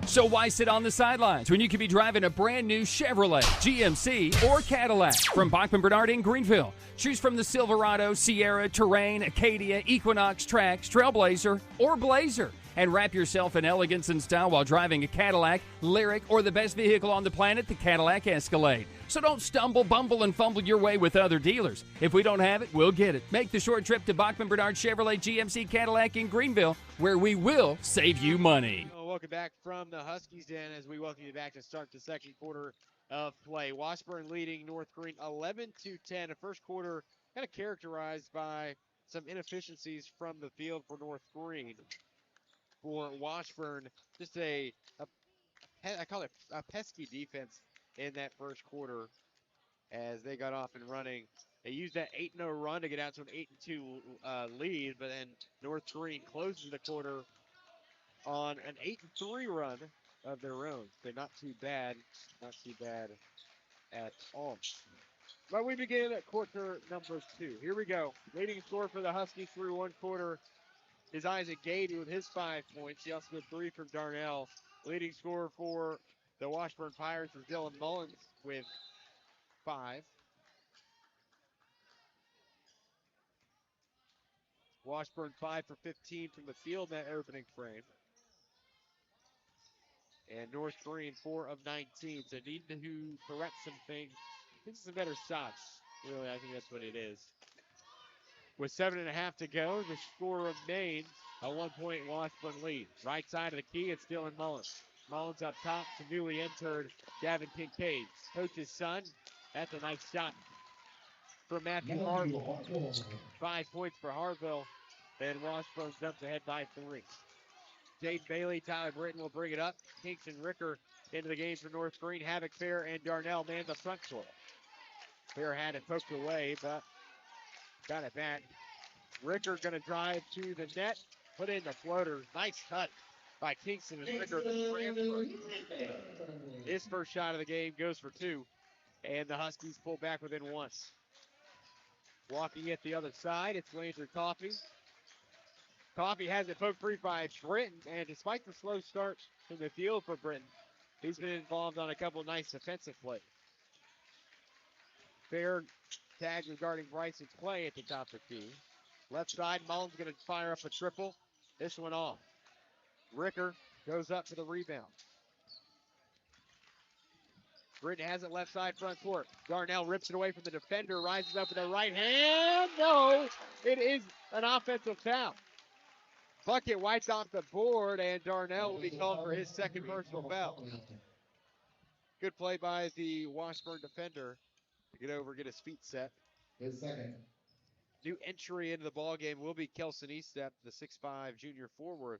So why sit on the sidelines when you could be driving a brand new Chevrolet, GMC, or Cadillac from Bachman Bernard in Greenville? Choose from the Silverado, Sierra, Terrain, Acadia, Equinox, Trax, Trailblazer, or Blazer. And wrap yourself in elegance and style while driving a Cadillac, Lyric, or the best vehicle on the planet, the Cadillac Escalade. So don't stumble, bumble, and fumble your way with other dealers. If we don't have it, we'll get it. Make the short trip to Bachman Bernard Chevrolet GMC Cadillac in Greenville, where we will save you money. Welcome back from the Huskies Den as we welcome you back to start the second quarter of play. Washburn leading North Greene 11-10. A first quarter kind of characterized by some inefficiencies from the field for North Greene. For Washburn, just I call it a pesky defense in that first quarter as they got off and running. They used that 8-0 run to get out to an 8-2 lead, but then North Greene closes the quarter on an 8-3 run of their own. So not too bad at all. But we begin at quarter number 2. Here we go. Leading score for the Huskies through one quarter is Isaac Gady with his 5 points. He also had 3 from Darnell. Leading scorer for the Washburn Pirates is Dylan Mullins with 5. Washburn 5 for 15 from the field in that opening frame. And North Greene 4 of 19. So need to correct some things. This is some better shots. Really, I think that's what it is. With 7.5 to go, the score remains a 1-point Washburn lead. Right side of the key, it's Dylan Mullins. Mullins up top to newly entered Gavin Kincaid. Coach's son, that's a nice shot from Matthew Harville. 5 points for Harville. Then Washburn jumps ahead by 3. Jade Bailey, Tyler Britton will bring it up. Kingston Ricker into the game for North Greene. Havoc Fair and Darnell man the front court. Fair had it poked away, but got it back. Ricker going to drive to the net. Put in the floater. Nice cut by Kingston and Ricker. His first shot of the game goes for 2. And the Huskies pull back within 1. Walking at the other side, it's Landry Coffey. Coffey has it poked free by Britton. And despite the slow start in the field for Britton, he's been involved on a couple nice defensive plays. Fair tag regarding Bryson's play at the top of the key. Left side, Mullins going to fire up a triple. This one off. Ricker goes up for the rebound. Britton has it left side front court. Darnell rips it away from the defender, rises up with the right hand. No, it is an offensive foul. Bucket wiped off the board, and Darnell will be called for his second personal foul. Good play by the Washburn defender to get over, get his feet set. His second. New entry into the ballgame will be Kelson Eastep, the 6'5 junior forward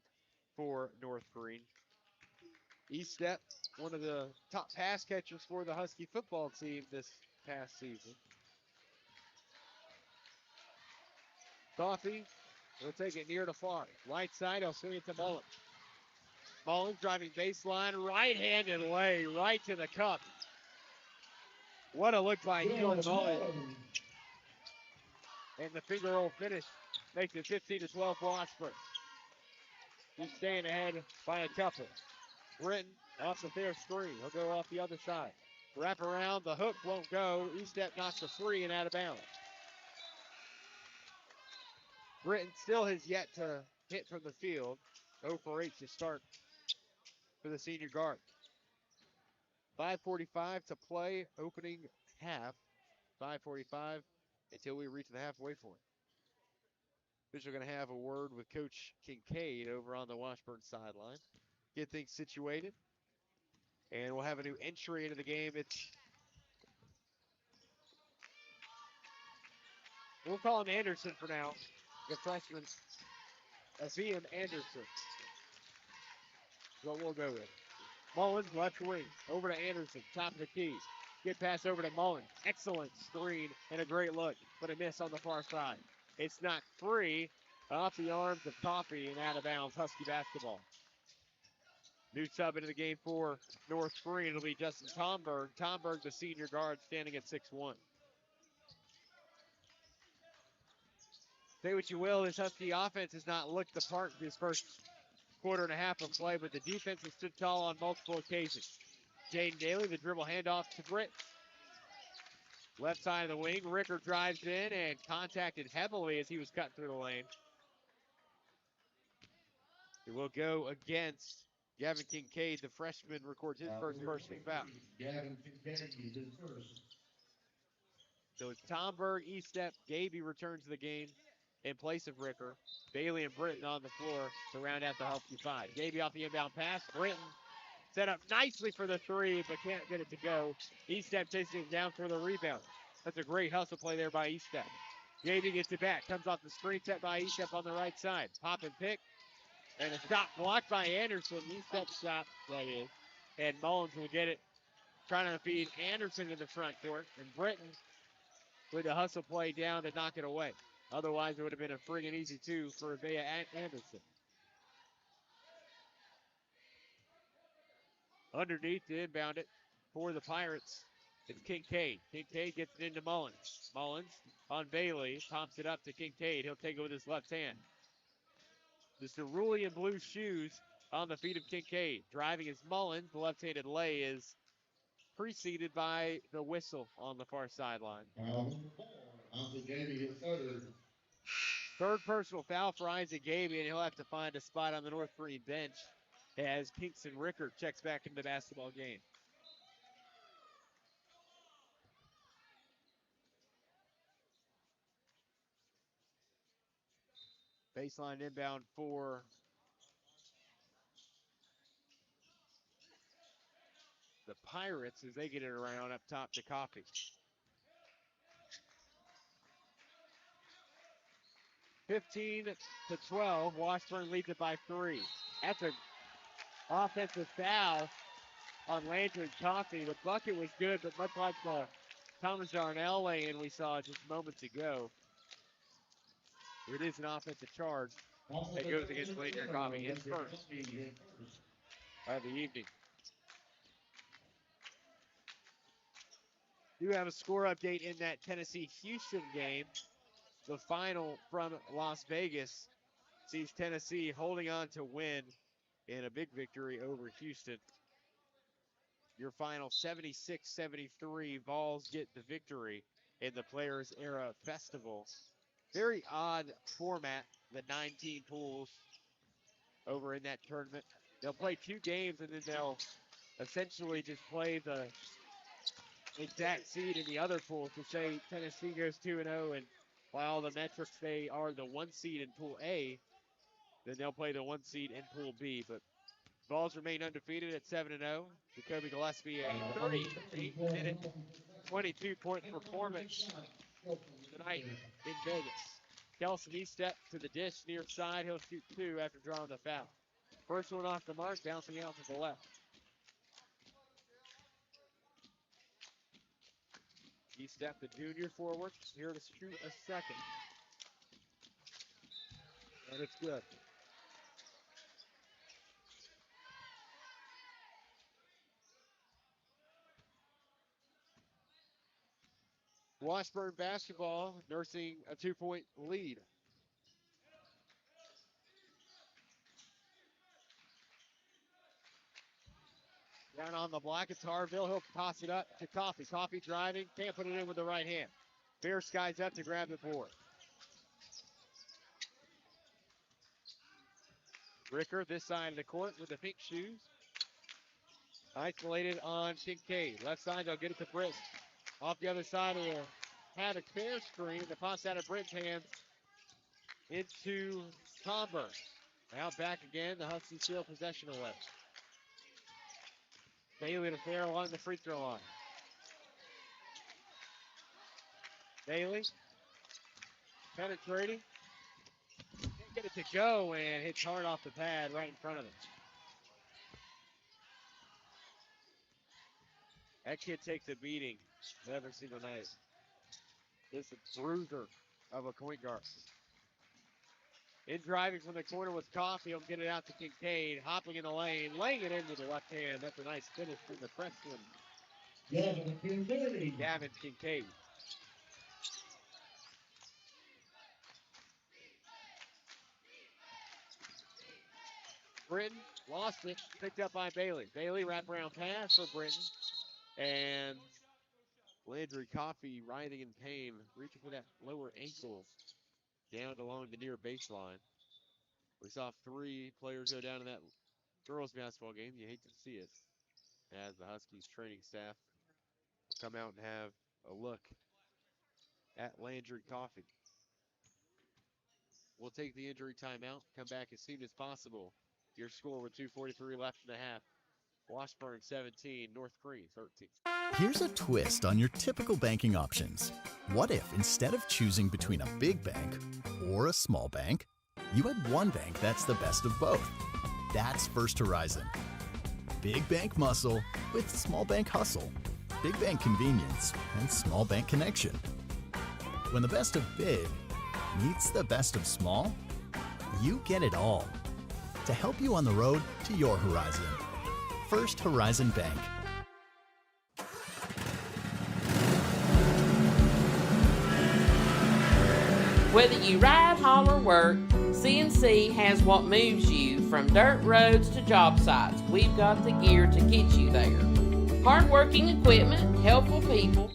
for North Greene. Eastep, one of the top pass catchers for the Husky football team this past season. Coffey will take it near to far. Right side, he'll swing it to Mullins. Mullins driving baseline, right-handed lay, right to the cup. What a look by Dylan Mullins. And the finger roll finish makes it 15-12 Washburn. Just staying ahead by a couple. Britton off the fair screen. He'll go off the other side. Wrap around, the hook won't go. Eastep knocks the free and out of bounds. Britton still has yet to hit from the field. 0 for 8 to start for the senior guard. 5:45 to play, opening half. 5:45 until we reach the halfway point. Official going to have a word with Coach Kincaid over on the Washburn sideline. Get things situated. And we'll have a new entry into the game. We'll call him Anderson for now. The freshman, Azeem Anderson. What we'll go with. Mullins, left wing. Over to Anderson, top of the key. Good pass over to Mullins. Excellent screen and a great look, but a miss on the far side. It's not free. Off the arms of Tommie and out of bounds, Husky basketball. New sub into the game for North Greene. It'll be Justin Tomberg. Tomberg, the senior guard, standing at 6'1". Say what you will, this Husky offense has not looked the part in this first quarter and a half of play, but the defense has stood tall on multiple occasions. Jaden Daly, the dribble handoff to Britt. Left side of the wing, Ricker drives in and contacted heavily as he was cutting through the lane. It will go against Gavin Kincaid. The freshman records his first personal foul. Gavin Kincaid, his first. So it's Tomberg, Estep, Gaby returns to the game in place of Ricker. Bailey and Britton on the floor to round out the Husky five. Gaby off the inbound pass. Britton set up nicely for the three, but can't get it to go. Estep chasing it down for the rebound. That's a great hustle play there by Estep. Gaby gets it back. Comes off the screen set by Estep on the right side. Pop and pick. And a shot blocked by Anderson. Estep shot, that is. And Mullins will get it. Trying to feed Anderson in the front court. And Britton with a hustle play down to knock it away. Otherwise, it would have been a friggin' easy two for Avea Anderson. Underneath to inbound it for the Pirates. It's Kincaid. Kincaid gets it into Mullins. Mullins on Bailey. Pops it up to Kincaid. He'll take it with his left hand. The cerulean blue shoes on the feet of Kincaid. Driving is Mullins. The left-handed lay is preceded by the whistle on the far sideline. Foul number 4, Isaac Gaby, his third. Third personal foul for Isaac Gaby, and he'll have to find a spot on the North Greene bench as Kingston Ricker checks back into the basketball game. Baseline inbound for the Pirates as they get it around up top to Coffee. 15-12, Washburn leads it by 3. That's an offensive foul on Landry Coffee. The bucket was good, but much like the Thomas Darnell lane we saw just moments ago, it is an offensive charge that goes against Landry Coffee. His first of the evening. Do have a score update in that Tennessee-Houston game. The final from Las Vegas sees Tennessee holding on to win in a big victory over Houston. Your final 76-73. Vols get the victory in the Players Era Festival. Very odd format, the 9-team pools over in that tournament. They'll play 2 games and then they'll essentially just play the exact seed in the other pool to say Tennessee goes 2-0, and by all the metrics they are the 1 seed in Pool A, then they'll play the 1 seed in Pool B. But Vols remain undefeated at 7-0. Jacoby Gillespie a 38-minute, 22-point performance tonight in Vegas. Kelson Estep to the dish near side. He'll shoot 2 after drawing the foul. First one off the mark, bouncing out to the left. Estep, the junior forward, here to shoot a second. And it's good. Washburn basketball nursing a 2-point lead. Down on the block, it's Harville. He'll toss it up to Coffee. Coffee driving, can't put it in with the right hand. Bear skies up to grab the board. Ricker, this side of the court with the pink shoes. Isolated on Kincaid. Left side, they'll get it to Britt. Off the other side of the Havoc fair screen. The pass out of Britt's hands into Tomberg. Now back again, the Huskies steal possession away. Bailey to fair along the free throw line. Bailey penetrating. Can't get it to go, and hits hard off the pad right in front of him. That kid takes a beating every single night. This is a bruiser of a point guard. In driving from the corner with Coffee. He'll get it out to Kincaid. Hopping in the lane, laying it into the left hand. That's a nice finish from the freshman. Gavin Kincaid. Britton lost it, picked up by Bailey. Bailey wraparound pass for Britton. And Landry Coffee writhing in pain, reaching for that lower ankle down along the near baseline. We saw 3 players go down in that girls basketball game. You hate to see it, as the Huskies training staff will come out and have a look at Landry Coffee. We'll take the injury timeout, come back as soon as possible. Your score with 2:43 left in the half. Washburn 17, North Greene 13. Here's a twist on your typical banking options. What if instead of choosing between a big bank or a small bank, you had one bank that's the best of both? That's First Horizon. Big bank muscle with small bank hustle. Big bank convenience and small bank connection. When the best of big meets the best of small, you get it all. To help you on the road to your horizon. First Horizon Bank. Whether you ride, haul, or work, CNC has what moves you from dirt roads to job sites. We've got the gear to get you there. Hardworking equipment, helpful people.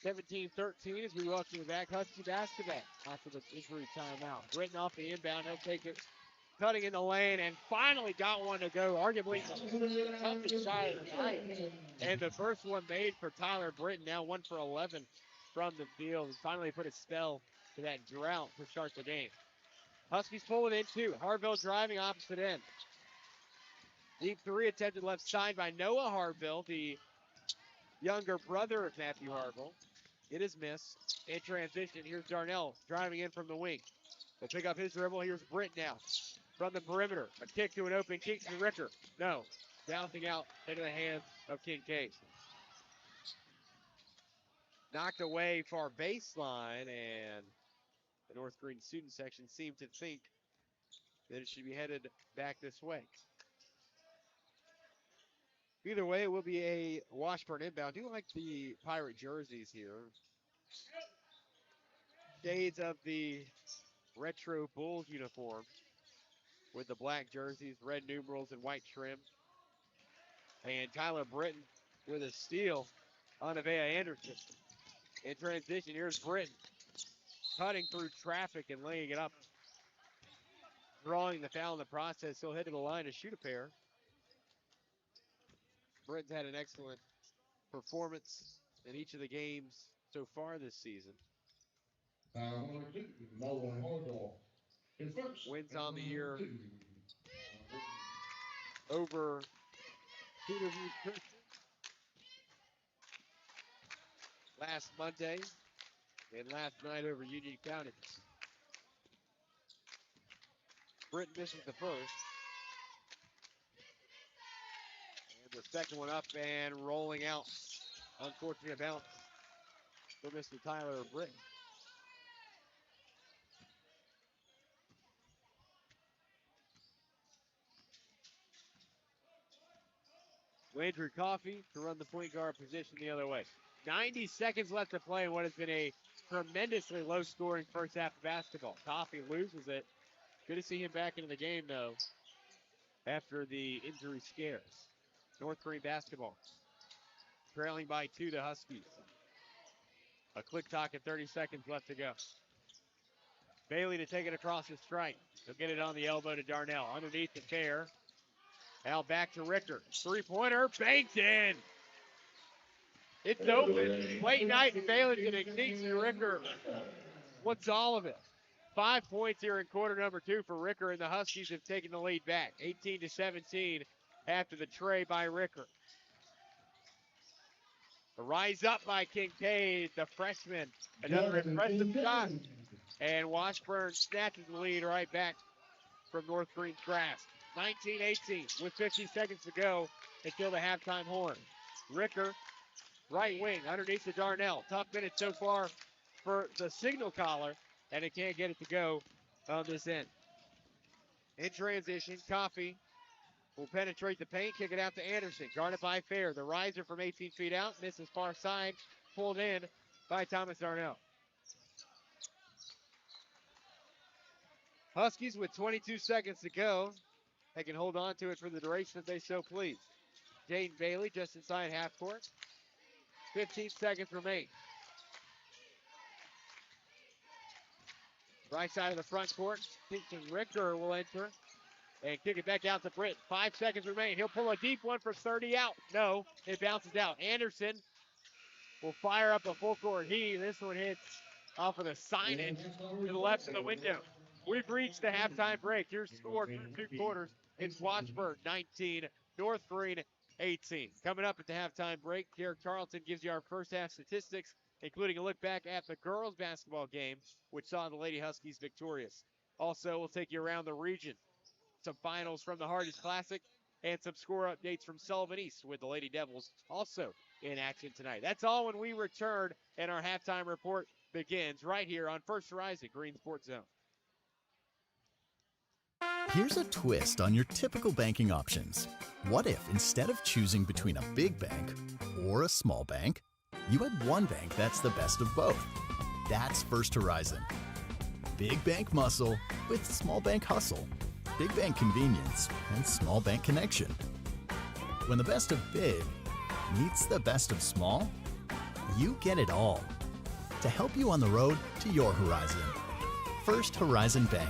17-13 as we welcome you back. Husky basketball after the injury timeout. Britton off the inbound. He'll take it, cutting in the lane, and finally got one to go. Arguably the toughest shot of the night. And the first one made for Tyler Britton. Now 1 for 11 from the field. And finally put a spell to that drought to start the game. Huskies pull it in two. Harville driving opposite end. Deep 3 attempted left side by Noah Harville, the younger brother of Matthew Harville. It is missed. In transition, here's Darnell driving in from the wing. They'll pick up his dribble. Here's Britt now from the perimeter. A kick to an open Kingston Ricker. No. Bouncing out into the hands of Kincaid. Knocked away far baseline, and the North Greene student section seemed to think that it should be headed back this way. Either way, it will be a Washburn inbound. I do like the Pirate jerseys here. Shades of the retro Bulls uniform with the black jerseys, red numerals, and white trim. And Tyler Britton with a steal on Avea Anderson. In transition, here's Britton cutting through traffic and laying it up. Drawing the foul in the process. He'll head to the line to shoot a pair. Britton's had an excellent performance in each of the games so far this season. Wins on the year over Peterview Christian last Monday and last night over Union County. Britton misses the first. And the second one up and rolling out. Unfortunate bounce for Mr. Tyler Britton. Landry Coffee to run the point guard position the other way. 90 seconds left to play in what has been a tremendously low-scoring first half of basketball. Coffee loses it. Good to see him back into the game, though, after the injury scares. North Greene basketball trailing by 2 to Huskies. A quick talk at 30 seconds left to go. Bailey to take it across the strike. He'll get it on the elbow to Darnell. Underneath the fair. Now back to Ricker. Three-pointer, banked in. It's open. Late night in Baileyton and Kingston Ricker. What's all of it? 5 points here in quarter number 2 for Ricker, and the Huskies have taken the lead back. 18-17 after the tray by Ricker. A rise up by Kincaid, the freshman. Another impressive shot. And Washburn snatches the lead right back from North Greene's grasp. 19-18 with 50 seconds to go until the halftime horn. Ricker, right wing, underneath to Darnell. Tough minute so far for the signal caller and it can't get it to go on this end. In transition, Coffee will penetrate the paint, kick it out to Anderson. Guarded by Fair. The riser from 18 feet out, misses far side, pulled in by Thomas Darnell. Huskies with 22 seconds to go. They can hold on to it for the duration if they so please. Jaden Bailey just inside half court. 15 seconds remain. Right side of the front court. Kingston Ricker will enter and kick it back out to Britt. 5 seconds remain. He'll pull a deep one for 30 out. No, it bounces out. Anderson will fire up a full court heave. This one hits off of the signage to the left of the window. We've reached the halftime break. Your score through 2 quarters. It's Washburn 19, North Greene 18. Coming up at the halftime break, Derek Charlton gives you our first half statistics, including a look back at the girls basketball game, which saw the Lady Huskies victorious. Also, we'll take you around the region. Some finals from the Hardest Classic and some score updates from Sullivan East with the Lady Devils also in action tonight. That's all when we return, and our halftime report begins right here on First Horizon Green Sports Zone. Here's a twist on your typical banking options. What if instead of choosing between a big bank or a small bank, you had one bank that's the best of both? That's First Horizon. Big bank muscle with small bank hustle. Big bank convenience and small bank connection. When the best of big meets the best of small, you get it all. To help you on the road to your horizon. First Horizon Bank.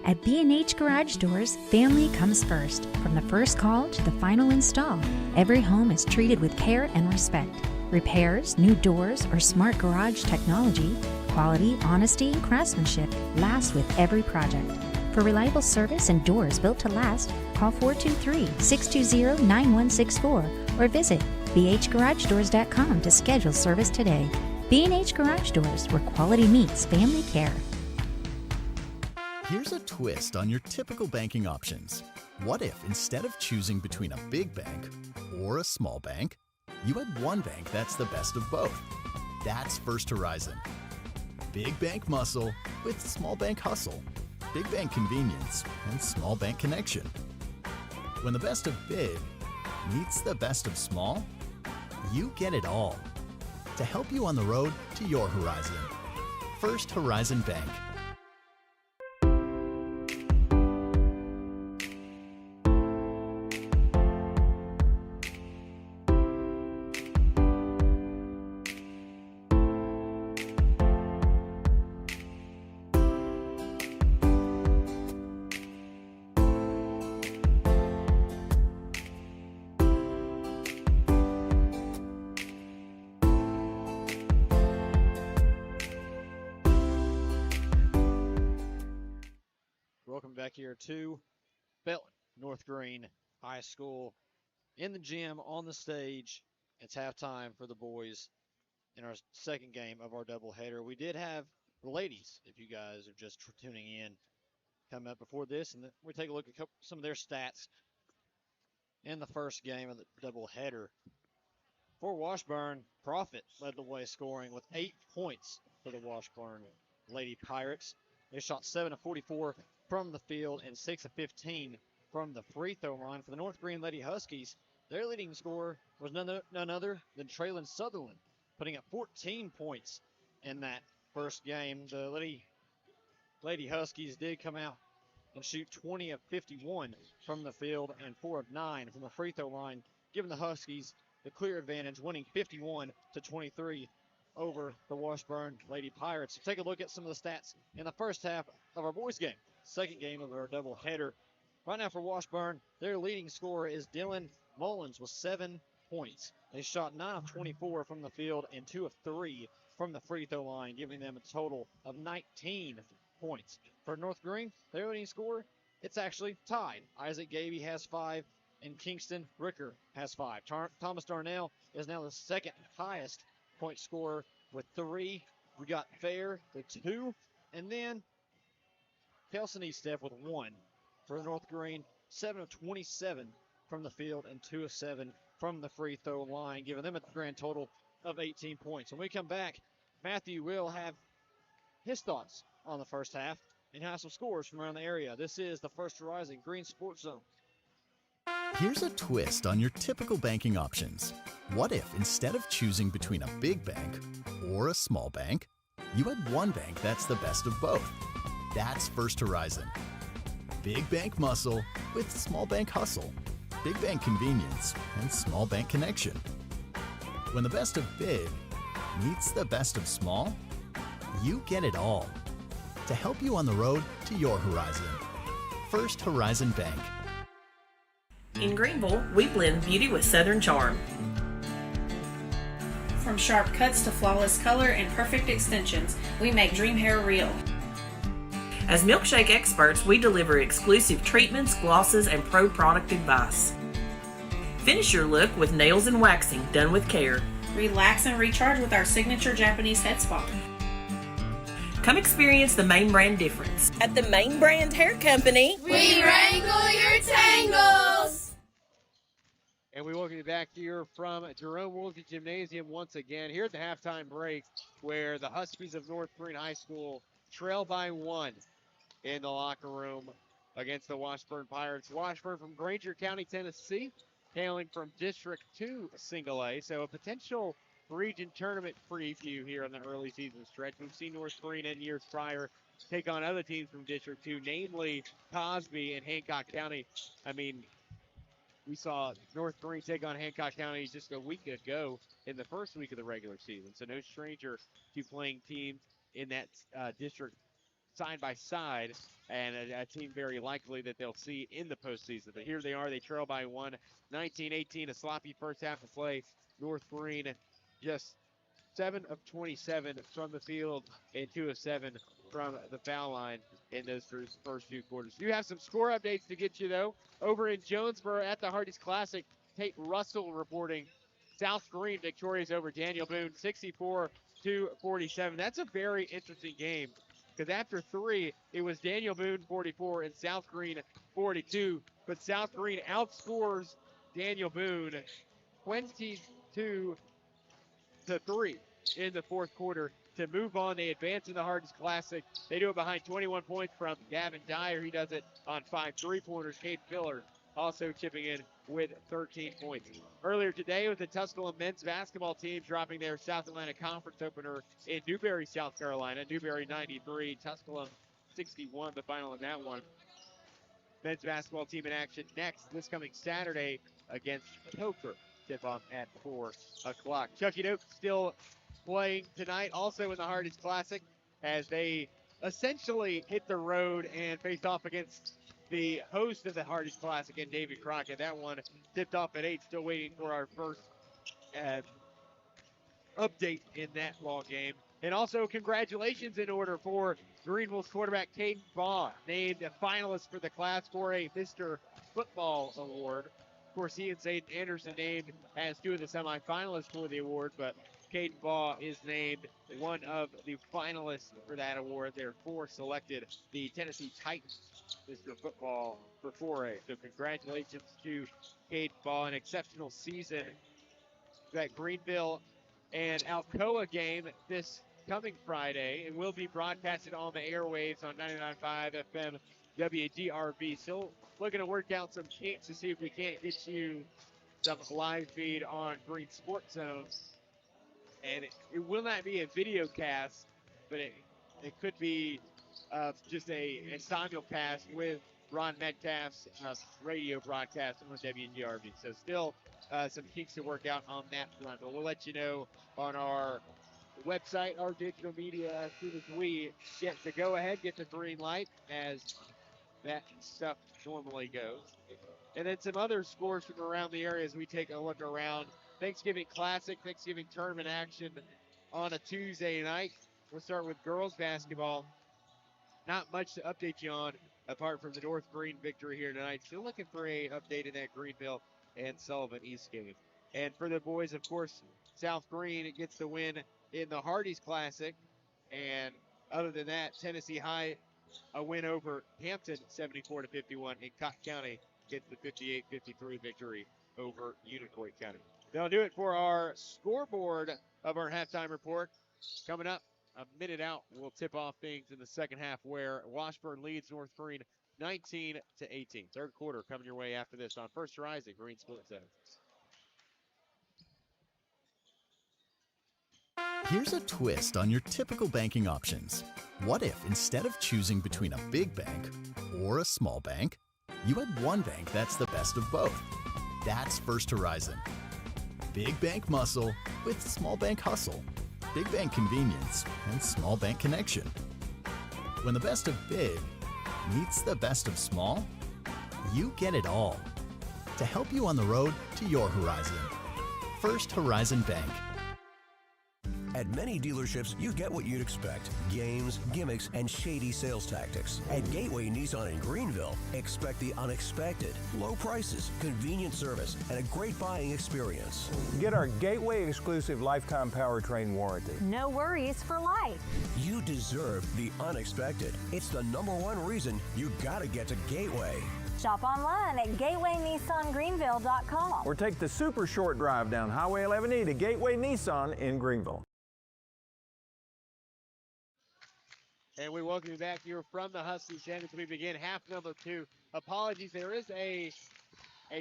At B&H Garage Doors, family comes first. From the first call to the final install, every home is treated with care and respect. Repairs, new doors, or smart garage technology, quality, honesty, and craftsmanship last with every project. For reliable service and doors built to last, call 423-620-9164 or visit bhgaragedoors.com to schedule service today. B&H Garage Doors, where quality meets family care. Here's a twist on your typical banking options. What if instead of choosing between a big bank or a small bank, you had one bank that's the best of both? That's First Horizon. Big bank muscle with small bank hustle. Big bank convenience and small bank connection. When the best of big meets the best of small, you get it all. To help you on the road to your horizon. First Horizon Bank. Welcome back here to Belton, North Greene High School. In the gym, on the stage, it's halftime for the boys in our second game of our doubleheader. We did have the ladies, if you guys are just tuning in, come up before this, and we take a look at some of their stats in the first game of the doubleheader. For Washburn, Profit led the way scoring with 8 points for the Washburn Lady Pirates. They shot 7 of 44 from the field and 6 of 15 from the free throw line. For the North Greene Lady Huskies, their leading scorer was none other than Traylon Sutherland, putting up 14 points in that first game. The Lady Huskies did come out and shoot 20 of 51 from the field and 4 of 9 from the free throw line, giving the Huskies the clear advantage, winning 51-23 over the Washburn Lady Pirates. So take a look at some of the stats in the first half of our boys game, second game of our doubleheader. Right now for Washburn, their leading scorer is Dylan Mullins with 7 points. They shot 9 of 24 from the field and 2 of 3 from the free throw line, giving them a total of 19 points. For North Greene, their leading scorer, it's actually tied. Isaac Gaby has 5, and Kingston Ricker has 5. Thomas Darnell is now the second highest point scorer with 3. We got Fair with 2, and then Kelson Estef with 1. For North Greene, 7 of 27 from the field and 2 of 7 from the free throw line, giving them a grand total of 18 points. When we come back, Matthew will have his thoughts on the first half and have some scores from around the area. This is the First Horizon Green Sports Zone. Here's a twist on your typical banking options. What if instead of choosing between a big bank or a small bank, you had one bank that's the best of both? That's First Horizon. Big bank muscle with small bank hustle. Big bank convenience and small bank connection. When the best of big meets the best of small, you get it all. To help you on the road to your horizon. First Horizon Bank. In Greenville, we blend beauty with Southern charm. From sharp cuts to flawless color and perfect extensions, we make dream hair real. As milkshake experts, we deliver exclusive treatments, glosses, and pro product advice. Finish your look with nails and waxing done with care. Relax and recharge with our signature Japanese head spa. Come experience the Main Brand difference. At the Main Brand Hair Company, We wrangle your tangles. And we welcome you back here from Jerome Woolsey Gymnasium once again, here at the halftime break, where the Huskies of North Greene High School trail by 1 in the locker room against the Washburn Pirates. Washburn from Granger County, Tennessee, hailing from District 2 Single A. So a potential region tournament preview here on the early season stretch. We've seen North Greene in years prior take on other teams from District 2, namely Cosby and Hancock County. I mean, we saw North Greene take on Hancock County just a week ago in the first week of the regular season. So no stranger to playing teams in that district side by side, and a team very likely that they'll see in the postseason. But here they are. They trail by 1, 19-18, a sloppy first half of play. North Greene just 7 of 27 from the field and 2 of 7 from the foul line in those first few quarters. You have some score updates to get you, though. Over in Jonesboro at the Hardee's Classic, Tate Russell reporting South Greene victorious over Daniel Boone, 64-47. That's a very interesting game because after 3, it was Daniel Boone 44 and South Greene 42. But South Greene outscores Daniel Boone 22-3 in the fourth quarter to move on. They advance in the Hardee's Classic. They do it behind 21 points from Gavin Dyer. He does it on 5 3-pointers. Cade Filler also chipping in with 13 points. Earlier today, with the Tusculum men's basketball team dropping their South Atlantic Conference opener in Newberry, South Carolina. Newberry 93, Tusculum 61, the final in that one. Men's basketball team in action next this coming Saturday against Coker. Tip-off at 4 o'clock. Chucky Doak still playing tonight, also in the Hardee's Classic, as they essentially hit the road and face off against the host of the Hardee's Classic in David Crockett. That one tipped off at 8, still waiting for our first update in that ball game. And also congratulations in order for Greenville's quarterback Caden Baugh, named a finalist for the class for a Mr. Football Award. Of course, he and Zayden Anderson named as 2 of the semifinalists for the award, but Caden Baugh is named one of the finalists for that award. There are 4 selected. The Tennessee Titans, Mr. Football for 4A. So congratulations to Caden Baugh, an exceptional season. That Greenville and Alcoa game this coming Friday. It will be broadcasted on the airwaves on 99.5 FM WDRB. Still looking to work out some kinks to see if we can't get you some live feed on Green Sports Zone. And it will not be a video cast, but it could be just a simulcast with Ron Metcalf's radio broadcast on WGRB. So still some kinks to work out on that front. But we'll let you know on our website, our digital media, as soon as we get the go-ahead, get the green light, as that stuff normally goes. And then some other scores from around the area as we take a look around. Thanksgiving Classic, Thanksgiving Tournament action on a Tuesday night. We'll start with girls basketball. Not much to update you on apart from the North Greene victory here tonight. Still looking for a update in that Greenville and Sullivan East game. And for the boys, of course, South Greene gets the win in the Hardee's Classic. And other than that, Tennessee High, a win over Hampton, 74-51. And Cotton County gets the 58-53 victory over Unicoi County. That'll do it for our scoreboard of our halftime report. Coming up, a minute out will tip off things in the second half, where Washburn leads North Greene 19-18. Third quarter coming your way after this on First Horizon Green Sports Center. Here's a twist on your typical banking options. What if instead of choosing between a big bank or a small bank, you had one bank that's the best of both? That's First Horizon. Big bank muscle with small bank hustle. Big bank convenience and small bank connection. When the best of big meets the best of small, you get it all. To help you on the road to your horizon. First Horizon Bank. At many dealerships, you get what you'd expect. Games, gimmicks, and shady sales tactics. At Gateway Nissan in Greenville, expect the unexpected. Low prices, convenient service, and a great buying experience. Get our Gateway exclusive lifetime powertrain warranty. No worries for life. You deserve the unexpected. It's the #1 reason you gotta get to Gateway. Shop online at GatewayNissanGreenville.com. Or take the super short drive down Highway 11E to Gateway Nissan in Greenville. And we welcome you back here from the Huskies Den as we begin half number 2. Apologies, there is a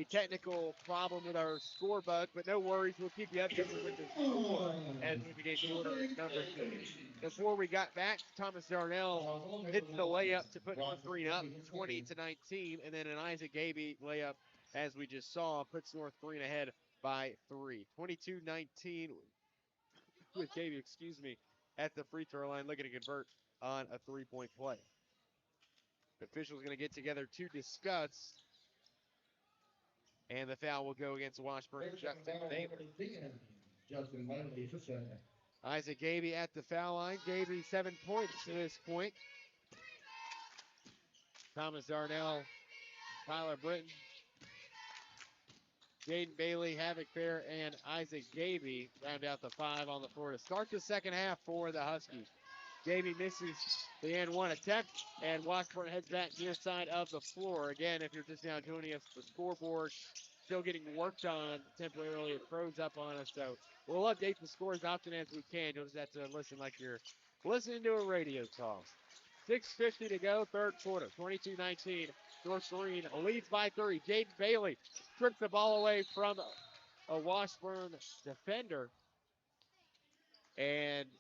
technical problem with our score bug, but no worries, we'll keep you updated with the score as we begin quarter number 2. Before we got back, Thomas Darnell hits the layup to put North Greene up 20-19, and then an Isaac Gaby layup, as we just saw, puts North Greene ahead by 3. 22-19 with Gaby, at the free throw line, looking to convert on a three-point play. The officials going to get together to discuss, and the foul will go against Washburn. Isaac Gaby at the foul line. Gaby 7 points to this point. Thomas Darnell, Tyler Britton, Jaden Bailey, Havoc Fair, and Isaac Gaby round out the 5 on the floor to start the second half for the Huskies. Gaby misses the N1 attempt, and Washburn heads back near side of the floor. Again, if you're just now joining us, the scoreboard still getting worked on temporarily. It froze up on us, so we'll update the score as often as we can. You'll just have to listen like you're listening to a radio call. 6:50 to go, third quarter, 22-19. North Greene leads by 3. Jaden Bailey strips the ball away from a Washburn defender, and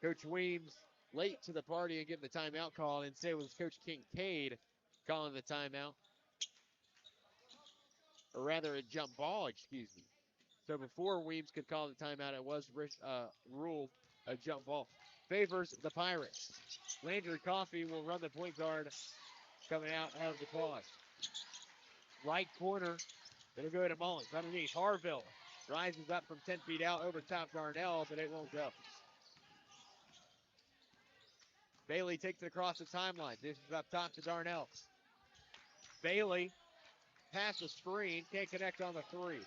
Coach Weems late to the party and getting the timeout call. Instead, it was Coach Kincaid calling the timeout. Or rather, a jump ball, So before Weems could call the timeout, it was ruled a jump ball. Favors the Pirates. Landry Coffey will run the point guard coming out of the pause. Right corner, it'll go to Mullins. Underneath, Harville rises up from 10 feet out over top Darnell, but it won't go. Bailey takes it across the timeline. This is up top to Darnell. Bailey past the screen, can't connect on the 3.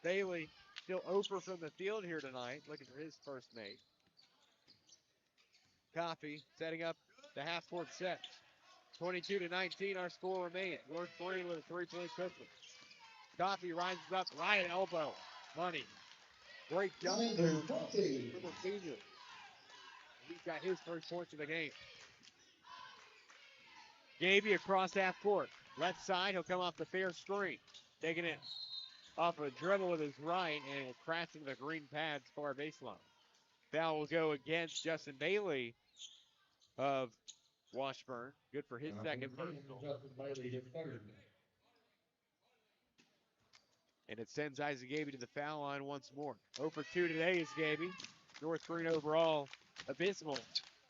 Bailey still 0 from the field here tonight, looking for his first make. Coffey setting up the half-court set. 22-19, our score remains. North Greene with a 3-point pistol. Coffey rises up, right elbow. Money. Great jump for the senior. He's got his first points of the game. Gaby across half court. Left side, he'll come off the fair screen. Taking it off a dribble with his right, and it will crash into the green pads far baseline. Foul will go against Justin Bailey of Washburn. Good for his second personal. And it sends Isaac Gaby to the foul line once more. 0 for 2 today is Gaby. North Greene overall abysmal.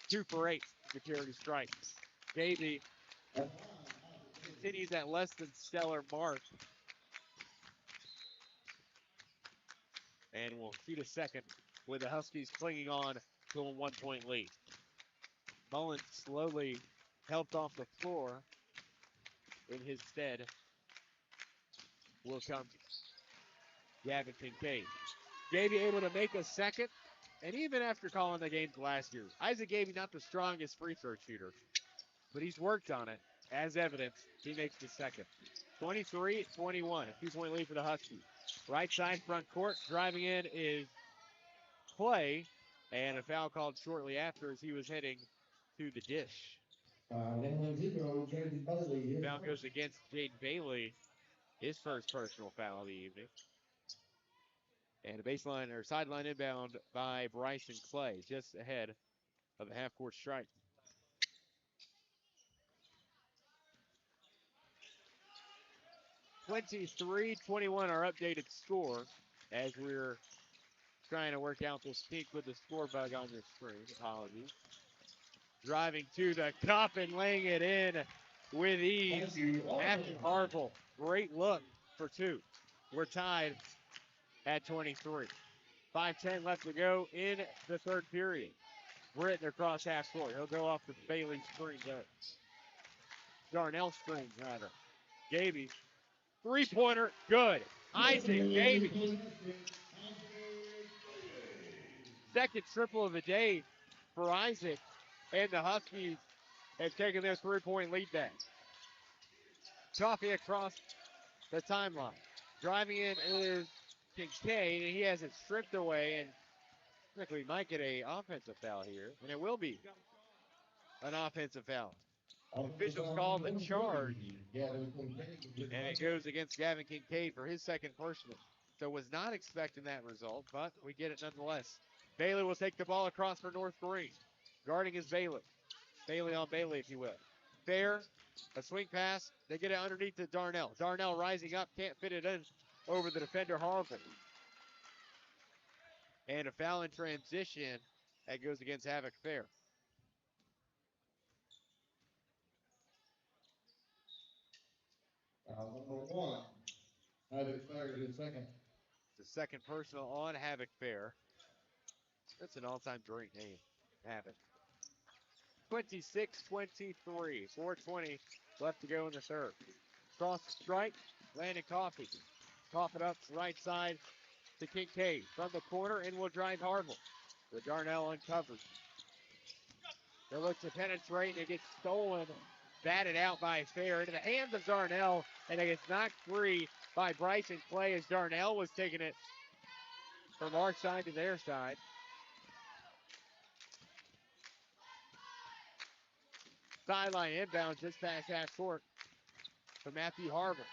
2 for 8 security strikes. Gaby continues that less than stellar mark. And we'll shoot a second with the Huskies clinging on to a 1-point lead. Mullins slowly helped off the floor. In his stead will come Gavin Kincaid. Gaby able to make a second, and even after calling the games last year, Isaac Gaby not the strongest free throw shooter, but he's worked on it. As evidence, he makes the second. 23-21, a 2-point lead for the Huskies. Right side front court, driving in is Clay. And a foul called shortly after as he was heading to the dish. 1-0, Jaden Bailey. Foul goes against Jaden Bailey, his first personal foul of the evening. And a baseline or sideline inbound by Bryson Clay, just ahead of the half-court stripe. (23-21) our updated score as we're trying to work out this peak with the score bug on your screen. Apologies. Driving to the cup and laying it in with ease. Matthew Harville, great look for two. We're tied at 23. 5:10 left to go in the third period. Britton across half court. He'll go off the Bailey screen. Darnell screen, rather. Gaby. Three-pointer, good. Isaac Gaby. Second triple of the day for Isaac. And the Huskies have taken their three-point lead back. Toffee across the timeline. Driving in is Kincaid, and he has it stripped away. And we might get an offensive foul here, and it will be an offensive foul. Officials call the charge, and it goes against Gavin Kincaid for his second personal. So was not expecting that result, but we get it nonetheless. Bailey will take the ball across for North Greene. Guarding is Bailey. Bailey on Bailey, if you will. Fair, a swing pass. They get it underneath to Darnell. Darnell rising up, can't fit it in over the defender Harville. And a foul in transition that goes against Havoc Fair. Number 1, Havoc Fair is second. The second personal on Havoc Fair. That's an all-time great name, Havoc. 26-23, 4:20 left to go in the third. Cross the strike, Landon Coffey. Cough it up right side to Kincaid from the corner and will drive Harville. The Darnell uncovered. They look to penetrate and it gets stolen, batted out by Fair into the hands of Darnell, and it gets knocked free by Bryson Clay as Darnell was taking it from our side to their side. Sideline inbound just past half court for Matthew Harville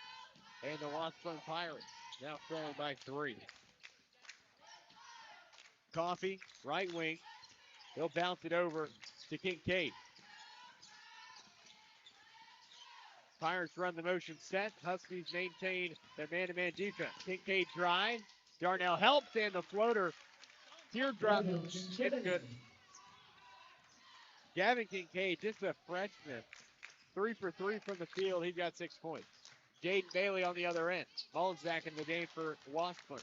and the Washburn Pirates. Now trailing by 3. Coffey, right wing. He'll bounce it over to Kincaid. Pirates run the motion set. Huskies maintain their man-to-man defense. Kincaid drives. Darnell helps, and the floater teardrop is good. Gavin Kincaid, just a freshman. 3 for 3 from the field. He got 6 points. Jaden Bailey on the other end. Mullins back in the game for Washburn.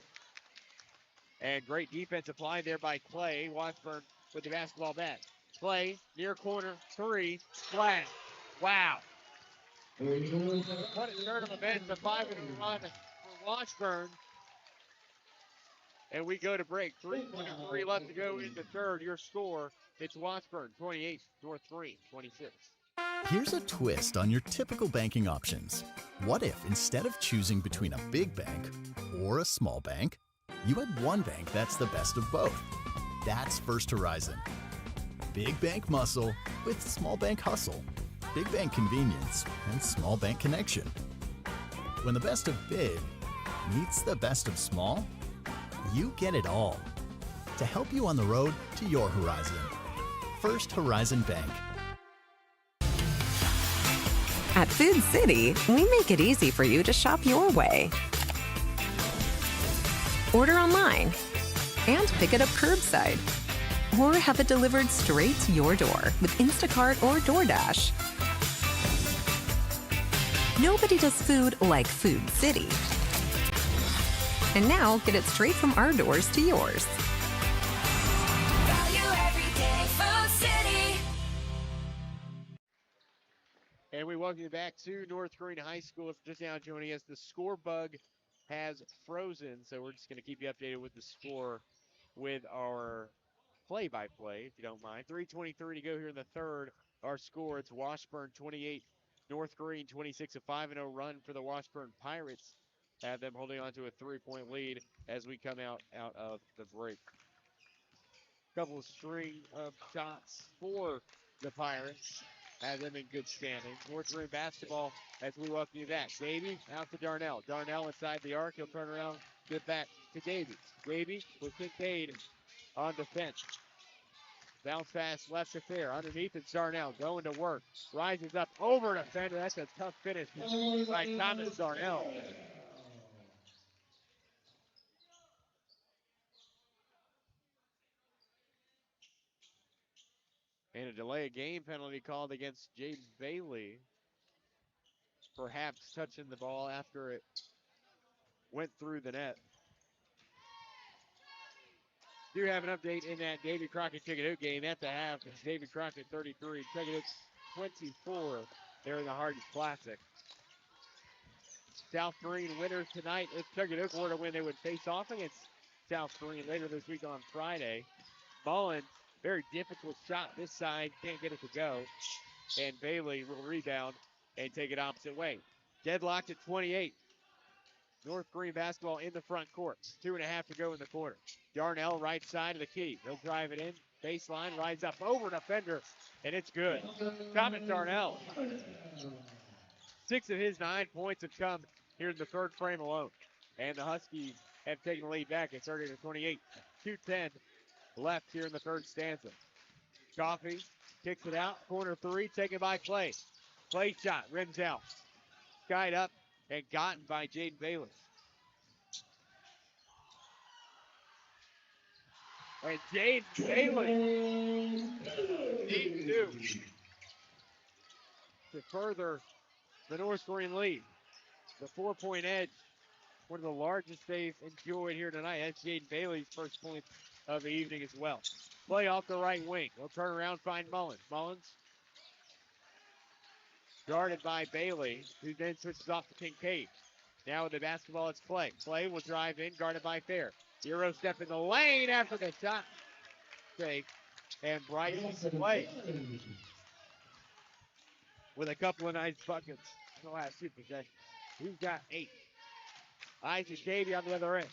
And great defense applied there by Clay. Washburn with the basketball back. Clay, near corner, 3, flat. Wow. What a turn of events, a 5-0 run for Washburn. And we go to break. 3:23 left to go in the third. Your score, it's Washburn 28, North Greene 26. Here's a twist on your typical banking options. What if instead of choosing between a big bank or a small bank, you had one bank that's the best of both? That's First Horizon. Big bank muscle with small bank hustle. Big bank convenience and small bank connection. When the best of big meets the best of small, you get it all. To help you on the road to your horizon. First Horizon Bank. At Food City, we make it easy for you to shop your way. Order online and pick it up curbside. Or have it delivered straight to your door with Instacart or DoorDash. Nobody does food like Food City. And now, get it straight from our doors to yours. Value every day, Food City. And we welcome you back to North Greene High School. If you're just now joining us, the score bug has frozen, so we're just going to keep you updated with the score with our play-by-play, if you don't mind. 3:23 to go here in the third. Our score, it's Washburn 28, North Greene 26, a 5-0 run for the Washburn Pirates. Have them holding on to a 3-point lead as we come out of the break. Couple string of shots for the Pirates. Have them in good standing. North Greene basketball as we welcome you back. Davey out to Darnell. Darnell inside the arc. He'll turn around, get back to Davey. Davey with Kincaid on defense. Bounce pass left to fair. Underneath it's Darnell going to work. Rises up over defender. That's a tough finish by Thomas Darnell. And a delay of game penalty called against Jaden Bailey. Perhaps touching the ball after it went through the net. Do have an update in that David Crockett-Chickadoo game at the half. It's David Crockett 33, Chickadoo 24 there in the Hardys Classic. South Greene winners tonight. If Chickadoo were to win, they would face off against South Greene later this week on Friday. Mullen, very difficult shot this side, can't get it to go. And Bailey will rebound and take it opposite way. Deadlocked at 28. North Greene basketball in the front court. 2.5 to go in the quarter. Darnell right side of the key. He'll drive it in. Baseline, rides up over defender, and it's good. Thomas Darnell. 6 of his 9 points have come here in the third frame alone. And the Huskies have taken the lead back at 30-28. 2:10 left here in the third stanza. Coffey kicks it out. Corner three taken by Clay. Clay shot, rims out. Skied up and gotten by Jaden Bailey. And Jaden Bailey deep two to further the North Greene lead. The 4-point edge, one of the largest they've enjoyed here tonight. That's Jaden Bailey's first point of the evening as well. Play off the right wing. He'll turn around, find Mullins. Mullins guarded by Bailey, who then switches off to Kincaid. Now with the basketball, it's Clay. Clay will drive in, guarded by Fair. Euro step in the lane after the shot fake. And Bryson Clay with a couple of nice buckets in the last 2 possessions. He's got 8. Isaac Davey on the other end.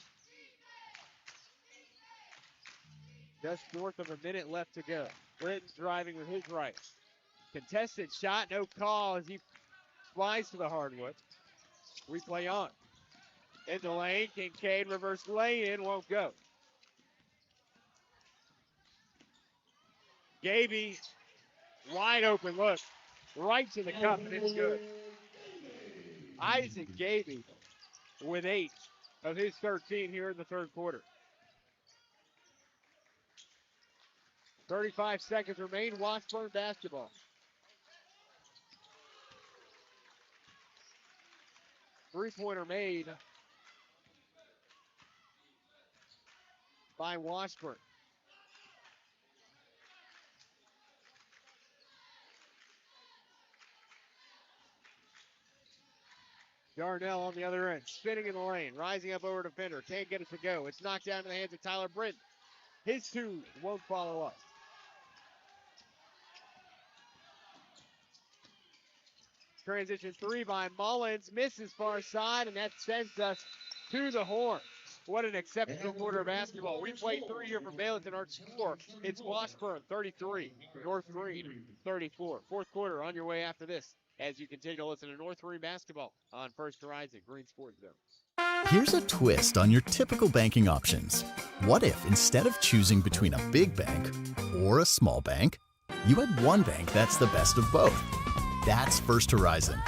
Just north of a minute left to go. Britton driving with his right. Contested shot, no call as he flies to the hardwood. Replay on. In the lane, Kincaid reverse lay-in, won't go. Gaby, wide open look. Right to the cup, and it's good. Isaac Gaby with 8 of his 13 here in the third quarter. 35 seconds remain. Washburn basketball. Three-pointer made by Washburn. Darnell on the other end, spinning in the lane, rising up over defender, can't get it to go. It's knocked down in the hands of Tyler Britton. His 2 won't follow up. Transition 3 by Mullins, misses far side, and that sends us to the horn. What an exceptional quarter of basketball. We played 3 here for Baileyton. Our score, it's Washburn 33, North Greene 34. Fourth quarter on your way after this as you continue to listen to North Greene basketball on First Horizon Green Sports Zone. Here's a twist on your typical banking options. What if instead of choosing between a big bank or a small bank, you had one bank that's the best of both? That's First Horizon.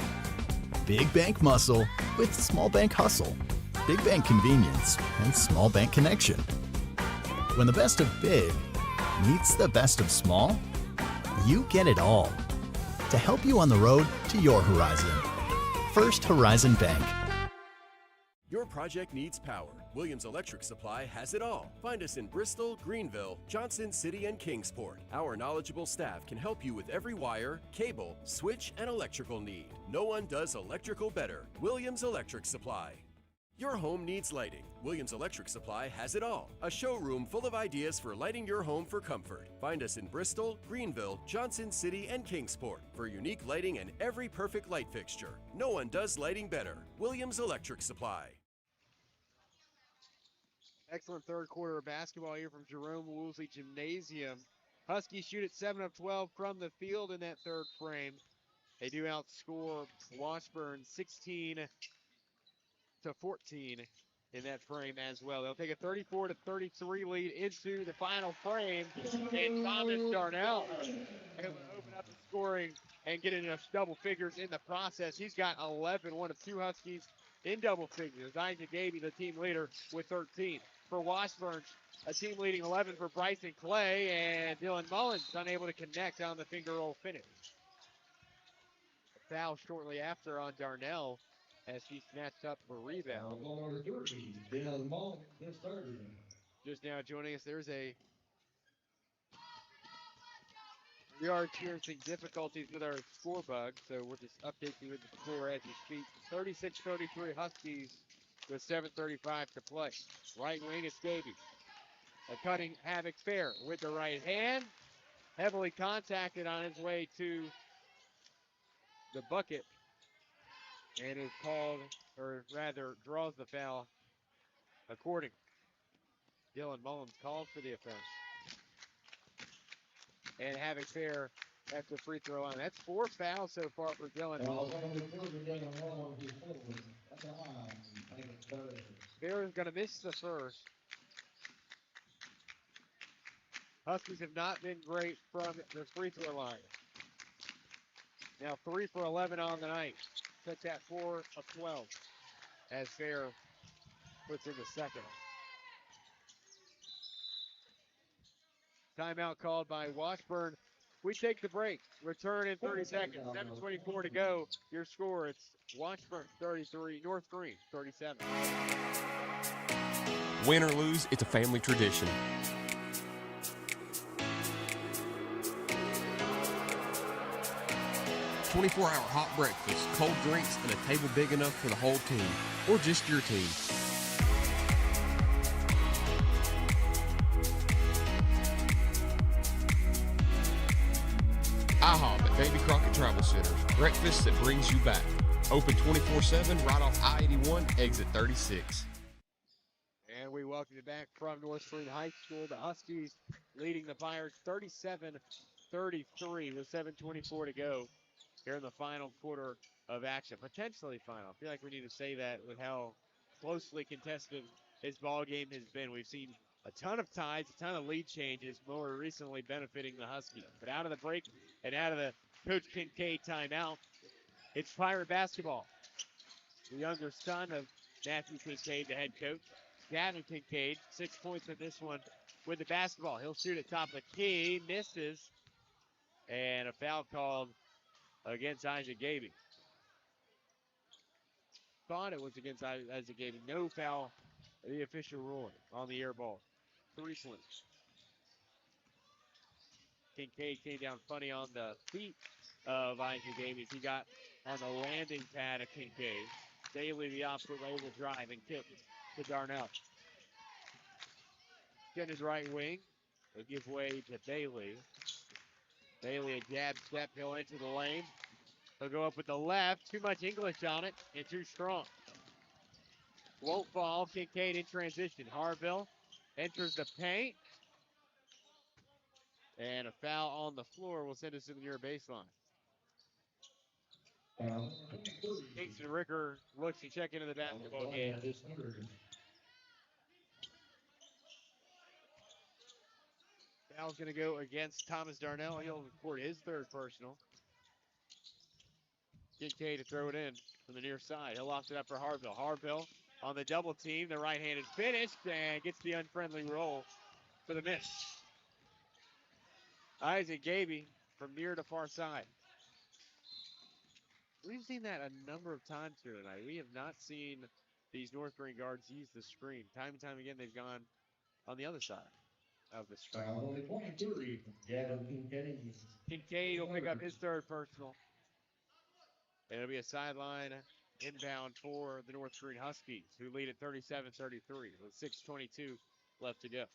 Big bank muscle with small bank hustle. Big bank convenience and small bank connection. When the best of big meets the best of small, you get it all. To help you on the road to your horizon. First Horizon Bank. Your project needs power. Williams Electric Supply has it all. Find us in Bristol, Greenville, Johnson City, and Kingsport. Our knowledgeable staff can help you with every wire, cable, switch, and electrical need. No one does electrical better. Williams Electric Supply. Your home needs lighting. Williams Electric Supply has it all. A showroom full of ideas for lighting your home for comfort. Find us in Bristol, Greenville, Johnson City, and Kingsport for unique lighting and every perfect light fixture. No one does lighting better. Williams Electric Supply. Excellent third quarter of basketball here from Jerome Woolsey Gymnasium. Huskies shoot at 7 of 12 from the field in that third frame. They do outscore Washburn 16 to 14 in that frame as well. They'll take a 34 to 33 lead into the final frame. And Thomas Darnell able to open up the scoring and get enough double figures in the process. He's got 11, one of two Huskies in double figures. Isaac Gaby, the team leader, with 13. For Washburn, a team leading 11 for Bryson Clay, and Dylan Mullins unable to connect on the finger roll finish. A foul shortly after on Darnell as he snatched up a rebound. Just now joining us, there's we are experiencing difficulties with our score bug, so we'll just update you with the score as we speak. 36-33 Huskies with 7:35 to play. Right wing is Gaby. A cutting Havoc Fair with the right hand. Heavily contacted on his way to the bucket. And is called, or rather draws the foul according. Dylan Mullins called for the offense. And Havoc Fair at the free throw line. That's 4 fouls so far for Dylan Mullins. Fair is going to miss the first. Huskies have not been great from the free throw line. Now 3 for 11 on the night. Took that 4 of 12 as Fair puts in the second. Timeout called by Washburn. We take the break. Return in 30 seconds. 7:24 to go. Your score, it's Washburn 33, North Greene 37. Win or lose, it's a family tradition. 24-hour hot breakfast, cold drinks, and a table big enough for the whole team, or just your team. IHOP at Davy Crockett Travel Centers. Breakfast that brings you back. Open 24/7 right off I-81, exit 36. And we welcome you back from North Greene High School. The Huskies leading the Pirates 37-33 with 7:24 to go here in the final quarter of action. Potentially final. I feel like we need to say that with how closely contested this ball game has been. We've seen a ton of ties, a ton of lead changes, more recently benefiting the Huskies. But out of the break and out of the Coach Kincaid timeout, it's Pirate basketball. The younger son of Matthew Kincaid, the head coach. Gavin Kincaid, 6 points in this one with the basketball. He'll shoot at top of the key, misses, and a foul called against Isaac Gaby. Thought it was against Isaac Gaby. No foul, the official ruling on the air ball. 3 swings. Kincaid came down funny on the feet of Isaac Gaby. He got on the landing pad of Kincaid. Daly the opposite way will drive and kick to Darnell. Getting his right wing. He'll give way to Bailey. Bailey a jab step. He'll into the lane. He'll go up with the left. Too much English on it and too strong. Won't fall. Kincaid in transition. Harville enters the paint. And a foul on the floor will send us to the near baseline. Kingston Ricker looks to check into the basketball game. Foul's going to go against Thomas Darnell. He'll record his third personal. Kincaid to throw it in from the near side. He'll loft it up for Harville. Harville on the double team. The right-handed finish and gets the unfriendly roll for the miss. Isaac Gaby from near to far side. We've seen that a number of times here tonight. We have not seen these North Greene guards use the screen. Time and time again, they've gone on the other side of the screen. Kincaid will pick up his third personal. It'll be a sideline inbound for the North Greene Huskies, who lead at 37-33 with 6:22 left to go.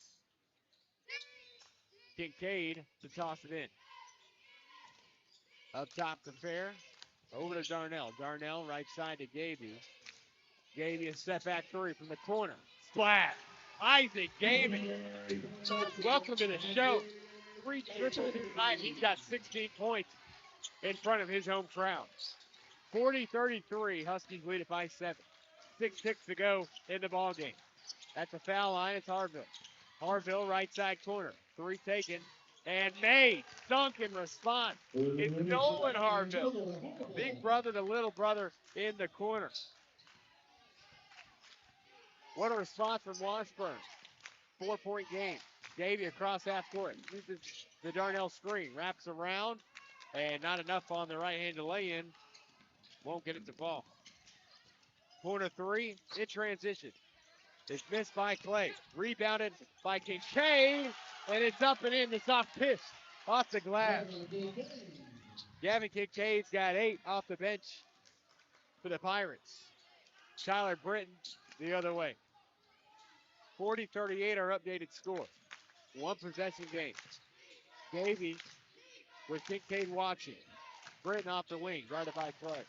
Kincaid to toss it in. Up top to Fair. Over to Darnell. Darnell right side to Gaby. Gaby a step back three from the corner. Splat. Isaac Gaming. Welcome to the show. 3 triples tonight. He's got 16 points in front of his home crowd. 40-33. Huskies lead it by 7. 6:6 to go in the ball game. At the foul line, it's Harville. Harville, right side corner. 3 taken and made. Sunk in response. It's Nolan Harville. Big brother to little brother in the corner. What a response from Washburn. 4-point game. Davey across half court. Uses the Darnell screen. Wraps around. And not enough on the right hand to lay in. Won't get it to fall. Corner 3 in transition. It's missed by Clay. Rebounded by Kincaid. And it's up and in. The soft pitch off the glass. Gavin Kincaid's got 8 off the bench for the Pirates. Tyler Britton the other way. 40-38 our updated score. 1 possession game. Davey with Kincaid watching. Britton off the wing, guarded by Clay.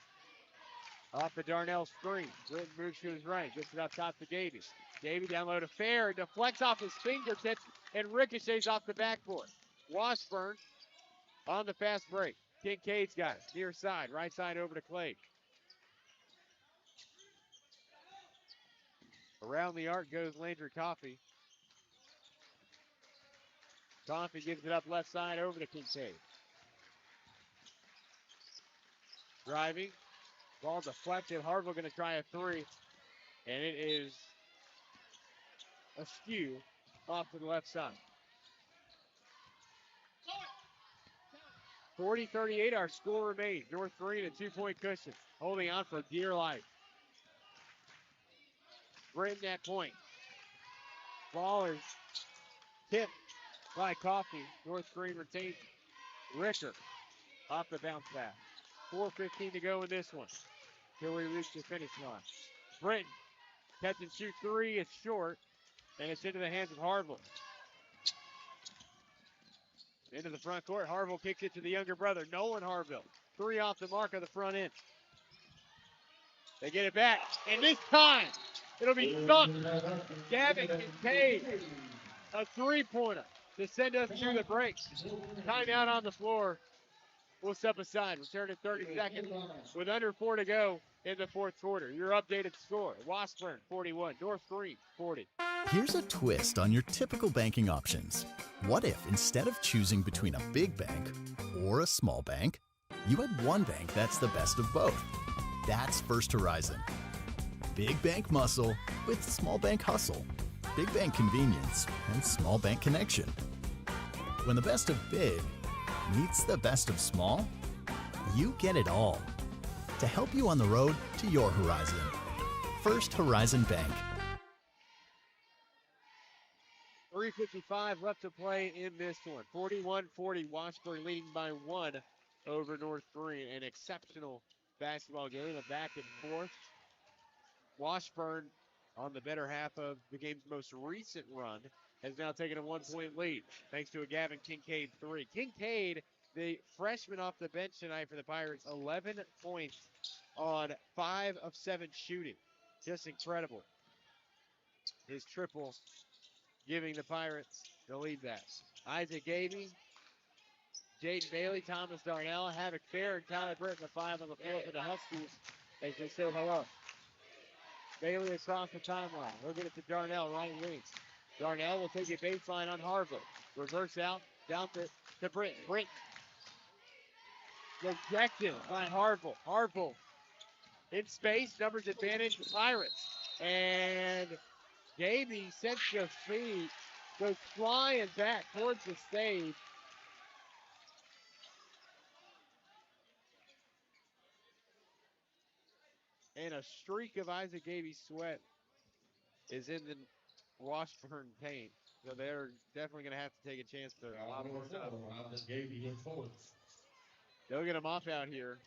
Off the Darnell screen. Britton moves to his right, gets it up top to Davey. Davey down low to Fair, deflects off his fingertips and ricochets off the backboard. Washburn on the fast break. Kincaid's got it, near side, right side over to Clay. Around the arc goes Landry Coffey. Coffey gives it up left side over to Kincaid. Driving. Ball deflected. Harville going to try a 3. And it is askew off to the left side. 40-38 our score remains. North Greene a 2-point cushion. Holding on for dear life. Britton at point. Ball is tipped by Coffey. North Greene retains Ricker off the bounce back. 4:15 to go in this one till we reach the finish line. Britton, catch and shoot 3. It's short, and it's into the hands of Harville. Into the front court. Harville kicks it to the younger brother, Nolan Harville. 3 off the mark of the front end. They get it back, and this time it'll be sunk. Gavin Kincaid, a 3-pointer to send us to the break. Timeout on the floor. We'll step aside. Return in 30 seconds with under 4 to go in the fourth quarter. Your updated score: Washburn 41, North Greene 40. Here's a twist on your typical banking options. What if instead of choosing between a big bank or a small bank, you had one bank that's the best of both? That's First Horizon. Big bank muscle with small bank hustle. Big bank convenience and small bank connection. When the best of big meets the best of small, you get it all. To help you on the road to your horizon. First Horizon Bank. 3:55 left to play in this one. 41-40, Washburn leading by 1 over North Greene. An exceptional basketball game, a back and forth. Washburn, on the better half of the game's most recent run, has now taken a 1-point lead thanks to a Gavin Kincaid 3. Kincaid, the freshman off the bench tonight for the Pirates, 11 points on 5 of 7 shooting. Just incredible. His triple giving the Pirates the lead back. Isaac Gavey, Jaden Bailey, Thomas Darnell, Havoc Fair, and Tyler Britton, the 5 on the floor for the Huskies as they say hello. Bailey across the timeline. We'll get it to Darnell, right wing. Darnell will take a baseline on Harville. Reverse out, down to Britton. Britton rejected by Harville. Harville in space, numbers advantage the Pirates. And Gavey sets the feet, goes flying back towards the stage. And a streak of Isaac Gavey sweat is in the Washburn paint. So they're definitely going to have to take a chance to lob more stuff. They'll get a mop out here.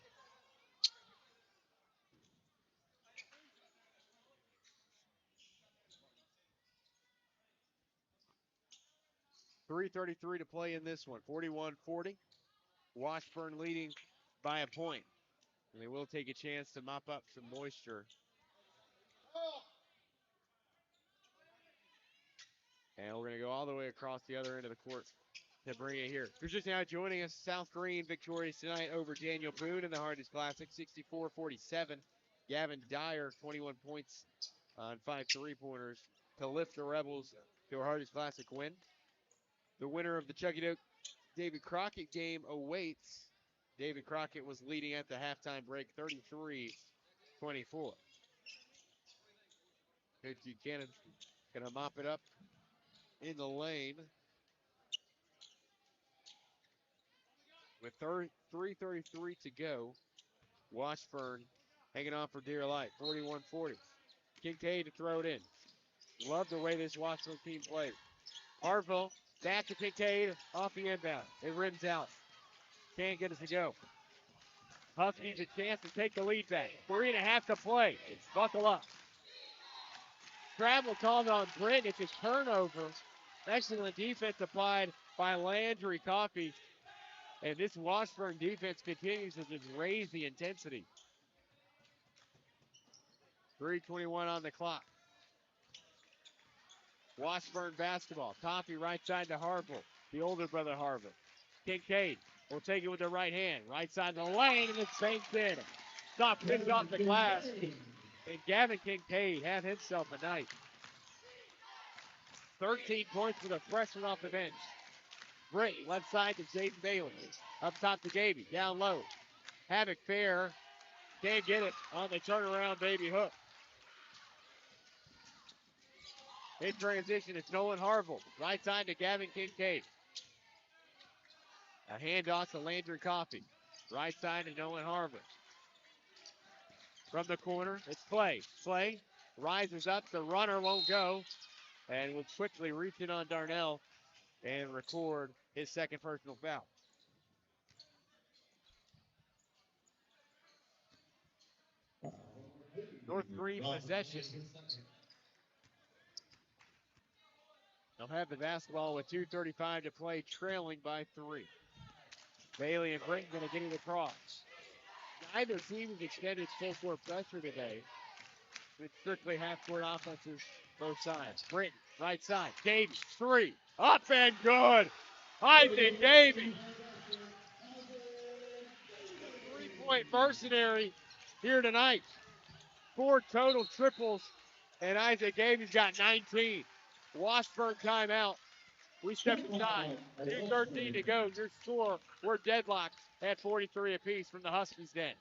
.333 to play in this one. 41-40. Washburn leading by a point. And they will take a chance to mop up some moisture. And we're going to go all the way across the other end of the court to bring it here. Who's just now joining us, South Greene victorious tonight over Daniel Boone in the Hardest Classic, 64-47. Gavin Dyer, 21 points on 5 3-pointers to lift the Rebels to a Hardest Classic win. The winner of the Chucky Doke David Crockett game awaits. David Crockett was leading at the halftime break, 33-24. Coach Buchanan going to mop it up in the lane. With 3:33 to go, Washburn hanging on for dear life, 41-40. Kincaid to throw it in. Love the way this Washburn team plays. Harville back to Kincaid off the inbound. It rims out. Can't get it to go. Huskies a chance to take the lead back. 3.5 to play. Buckle up. Travel called on Britt. It's a turnover. Excellent defense applied by Landry Coffey. And this Washburn defense continues to just raise the intensity. 3:21 on the clock. Washburn basketball. Coffey right side to Harville. The older brother Harville. Kincaid will take it with the right hand. Right side of the lane, and it's banked in. Stop picked off the glass. And Gavin Kincaid had himself a night. 13 points for the freshman off the bench. Britt left side to Jaden Bailey. Up top to Gaby. Down low. Havoc Fair. Can't get it on the turnaround baby hook. In transition, it's Nolan Harville. Right side to Gavin Kincaid. A handoff to Landry Coffey. Right side to Nolan Harville. From the corner, it's Clay. Clay rises up. The runner won't go. And will quickly reach it on Darnell and record his second personal foul. North Greene possession. They'll have the basketball with 2:35 to play, trailing by 3. Bailey and Britton going to get it across. Neither team has extended full-court pressure today. It's strictly half-court offenses, both sides. Britton, right side. Davies, 3. Up and good. Isaac Davies. Three-point mercenary here tonight. 4 total triples, and Isaac Davies got 19. Washburn timeout. We step aside. 2:13 to go. Your score, we're deadlocked at 43 apiece from the Huskies den.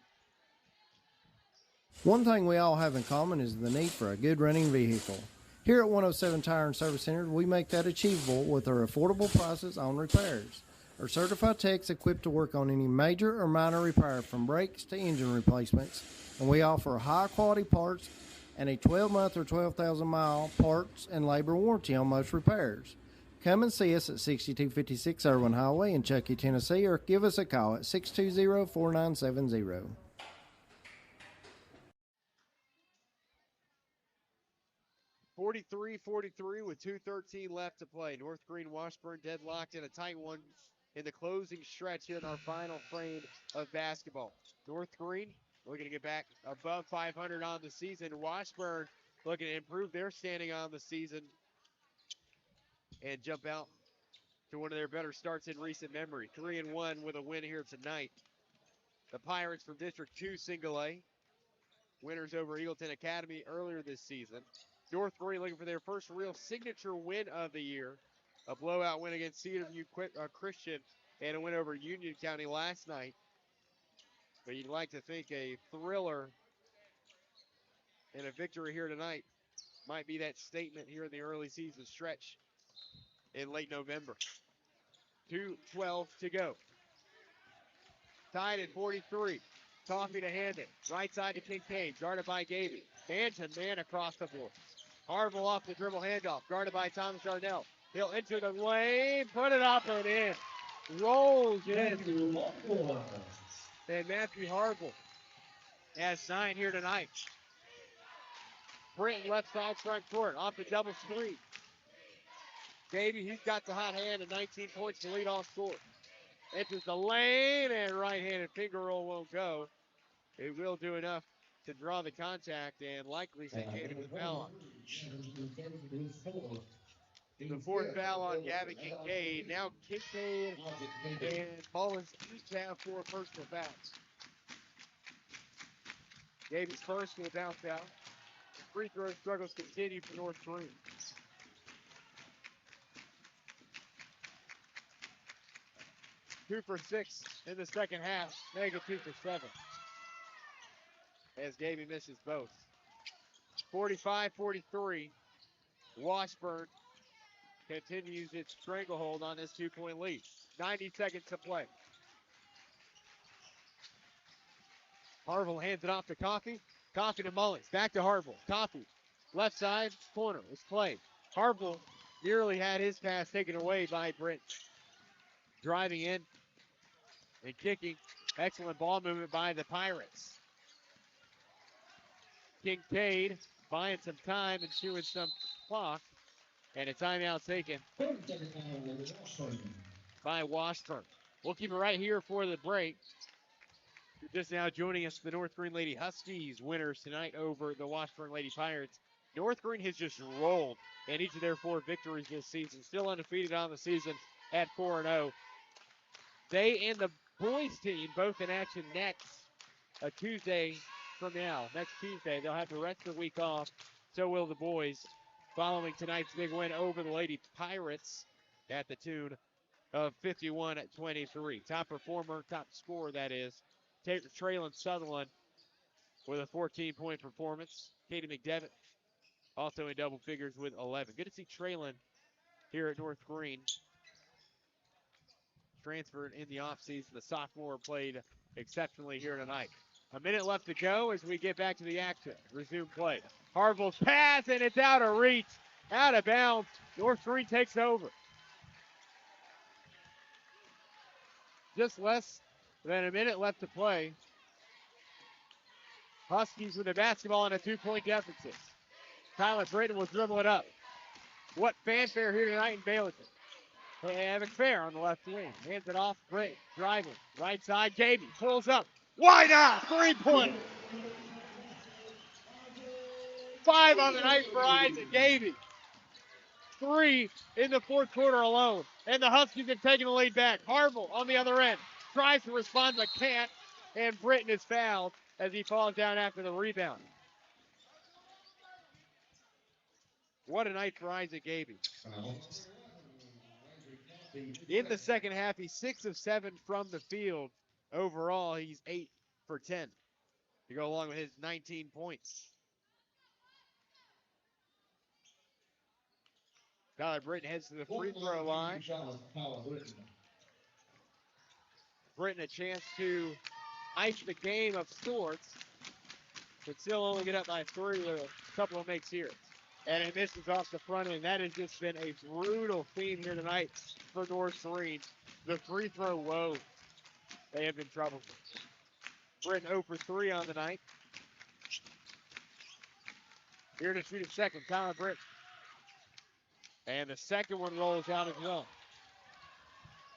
One thing we all have in common is the need for a good running vehicle. Here at 107 Tire and Service Center, we make that achievable with our affordable prices on repairs. Our certified techs equipped to work on any major or minor repair from brakes to engine replacements, and we offer high-quality parts and a 12-month or 12,000-mile parts and labor warranty on most repairs. Come and see us at 6256 Irwin Highway in Chuckey, Tennessee, or give us a call at 620-4970. 43-43 with 2:13 left to play. North Greene Washburn deadlocked in a tight one in the closing stretch here in our final frame of basketball. North Greene looking to get back above 500 on the season. Washburn looking to improve their standing on the season and jump out to one of their better starts in recent memory. 3-1 with a win here tonight. The Pirates from District 2 Single A. Winners over Eagleton Academy earlier this season. North Greene looking for their first real signature win of the year. A blowout win against Cedarview Christian and a win over Union County last night. But you'd like to think a thriller and a victory here tonight might be that statement here in the early season stretch in late November. 2:12 to go. Tied at 43. Toffee to hand it. Right side to Kincaid. Guarded by Gaby. Man to man across the board. Harville off the dribble handoff. Guarded by Thomas Darnell. He'll enter the lane. Put it up and in. Rolls in. And Matthew Harville has 9 here tonight. Britton left side front court. Off the double screen. Gaby, he's got the hot hand and 19 points to lead off score. Enters the lane and right-handed finger roll won't go. It will do enough to draw the contact and likely send Gaby to the foul line. The fourth foul on Gavin Kincaid. Now Kincaid and Mullins each have 4 personal fouls. Davies first will bounce out. Free throw struggles continue for North Greene. Two for 6 in the second half. Negative 2 for 7. As Davey misses both. 45-43. Washburn continues its stranglehold on this 2-point lead. 90 seconds to play. Harville hands it off to Coffey. Coffey to Mullins. Back to Harville. Coffey. Left side corner is played. Harville nearly had his pass taken away by Brent. Driving in and kicking. Excellent ball movement by the Pirates. Kincaid buying some time and chewing some clock. And a timeout taken by Washburn. We'll keep it right here for the break. You're just now joining us, the North Greene Lady Huskies winners tonight over the Washburn Lady Pirates. North Greene has just rolled in each of their 4 victories this season. Still undefeated on the season at 4-0. They and the boys team both in action next Tuesday from now. Next Tuesday, they'll have the rest of the week off. So will the boys, following tonight's big win over the Lady Pirates at the tune of 51-23. Top performer, top scorer, that is, Traylon Sutherland with a 14-point performance. Katie McDevitt also in double figures with 11. Good to see Traylon here at North Greene. Transferred in the offseason. The sophomore played exceptionally here tonight. A minute left to go as we get back to the action. Resume play. Harville's pass, and it's out of reach. Out of bounds. North Greene takes over. Just less than a minute left to play. Huskies with the basketball and a 2-point deficit. Tyler Britton will dribble it up. What fanfare here tonight in Baylorton. McFair on the left wing. Hands it off. Britton driving. Right side. Gaby pulls up. Why not? 3-point. 5 on the night for Isaac Gaby. 3 in the fourth quarter alone. And the Huskies have taken the lead back. Harville on the other end. Tries to respond but can't. And Britton is fouled as he falls down after the rebound. What a night for Isaac Gaby. In the second half, he's 6 of 7 from the field. Overall, he's 8 for 10 to go along with his 19 points. Tyler Britton heads to the free throw line. Britton a chance to ice the game of sorts, but still only get up by 3 with a couple of makes here. And it misses off the front end. That has just been a brutal theme here tonight for North Greene. The free throw woes. They have been troublesome. Britton 0 for 3 on the night. Here to shoot a second, Tyler Britton. And the second one rolls out as well.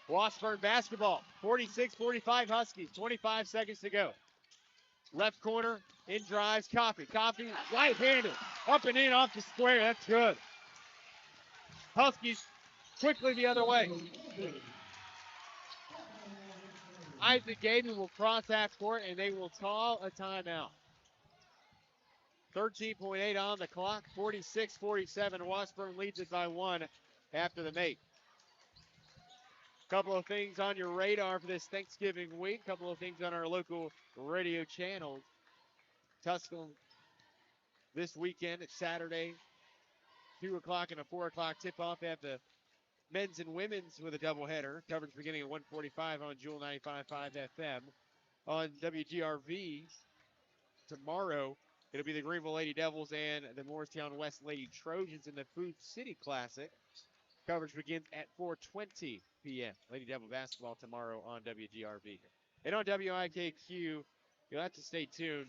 Washburn basketball, 46-45 Huskies, 25 seconds to go. Left corner, in drives, Coffey. Coffey, right-handed, up and in off the square, that's good. Huskies quickly the other way. Isaac Gaby will cross half court, and they will call a timeout. 13.8 on the clock, 46-47. Washburn leads it by 1 after the make. Couple of things on your radar for this Thanksgiving week. Couple of things on our local radio channels. Tusculum this weekend, it's Saturday, 2 o'clock and a 4 o'clock tip-off. They have the men's and women's with a doubleheader. Coverage beginning at 1:45 on Jewel 95.5 FM. On WGRV tomorrow, it'll be the Greenville Lady Devils and the Morristown West Lady Trojans in the Food City Classic. Coverage begins at 4:20 p.m. Lady Devil basketball tomorrow on WGRV. And on WIKQ, you'll have to stay tuned.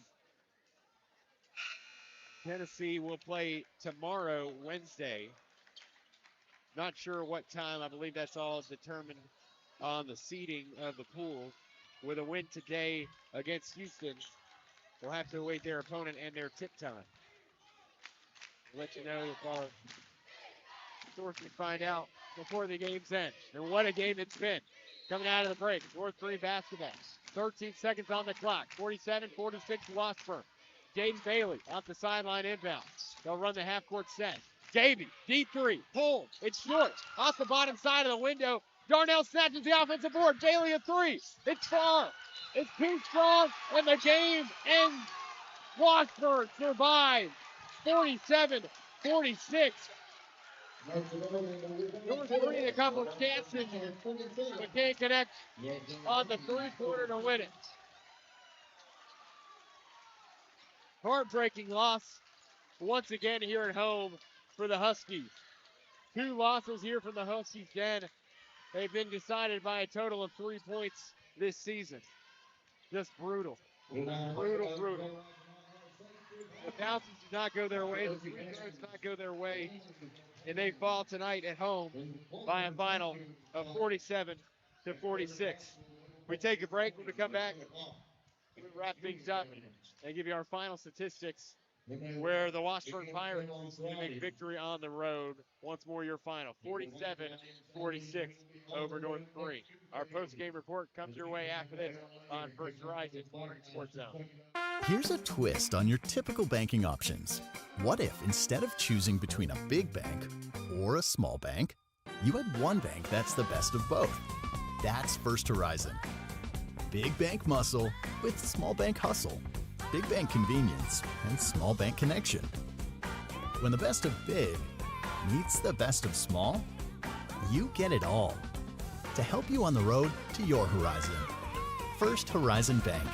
Tennessee will play tomorrow, Wednesday. Not sure what time. I believe that's all determined on the seeding of the pool. With a win today against Houston, we'll have to await their opponent and their tip time. We'll let you know if our sources find out before the game's end. And what a game it's been. Coming out of the break, North Greene basketball. 13 seconds on the clock. 47-46 Washburn. Jaden Bailey off the sideline inbound. They'll run the half-court set. Davey, D3, pull. It's short. Off the bottom side of the window. Darnell snatches the offensive board. Bailey a three. It's far. It's too strong, and the game ends. Washburn survives. 47-46. North Greene a couple of chances, but can't connect on the three-pointer to win it. Heartbreaking loss once again here at home for the Huskies. 2 losses here from the Huskies den. They've been decided by a total of 3 points this season. Just brutal. Brutal. The bounces did not go their way. The free throws did not go their way. And they fall tonight at home by a final of 47-46. We take a break. When we come back, we wrap things up and give you our final statistics, where the Washburn Pirates make victory on the road. Once more, your final, 47-46 over North Greene. Our post-game report comes your way after this on First Horizon Sports Zone. Here's a twist on your typical banking options. What if, instead of choosing between a big bank or a small bank, you had one bank that's the best of both? That's First Horizon. Big bank muscle with small bank hustle. Big bank convenience and small bank connection. When the best of big meets the best of small, you get it all. To help you on the road to your horizon. First Horizon Bank.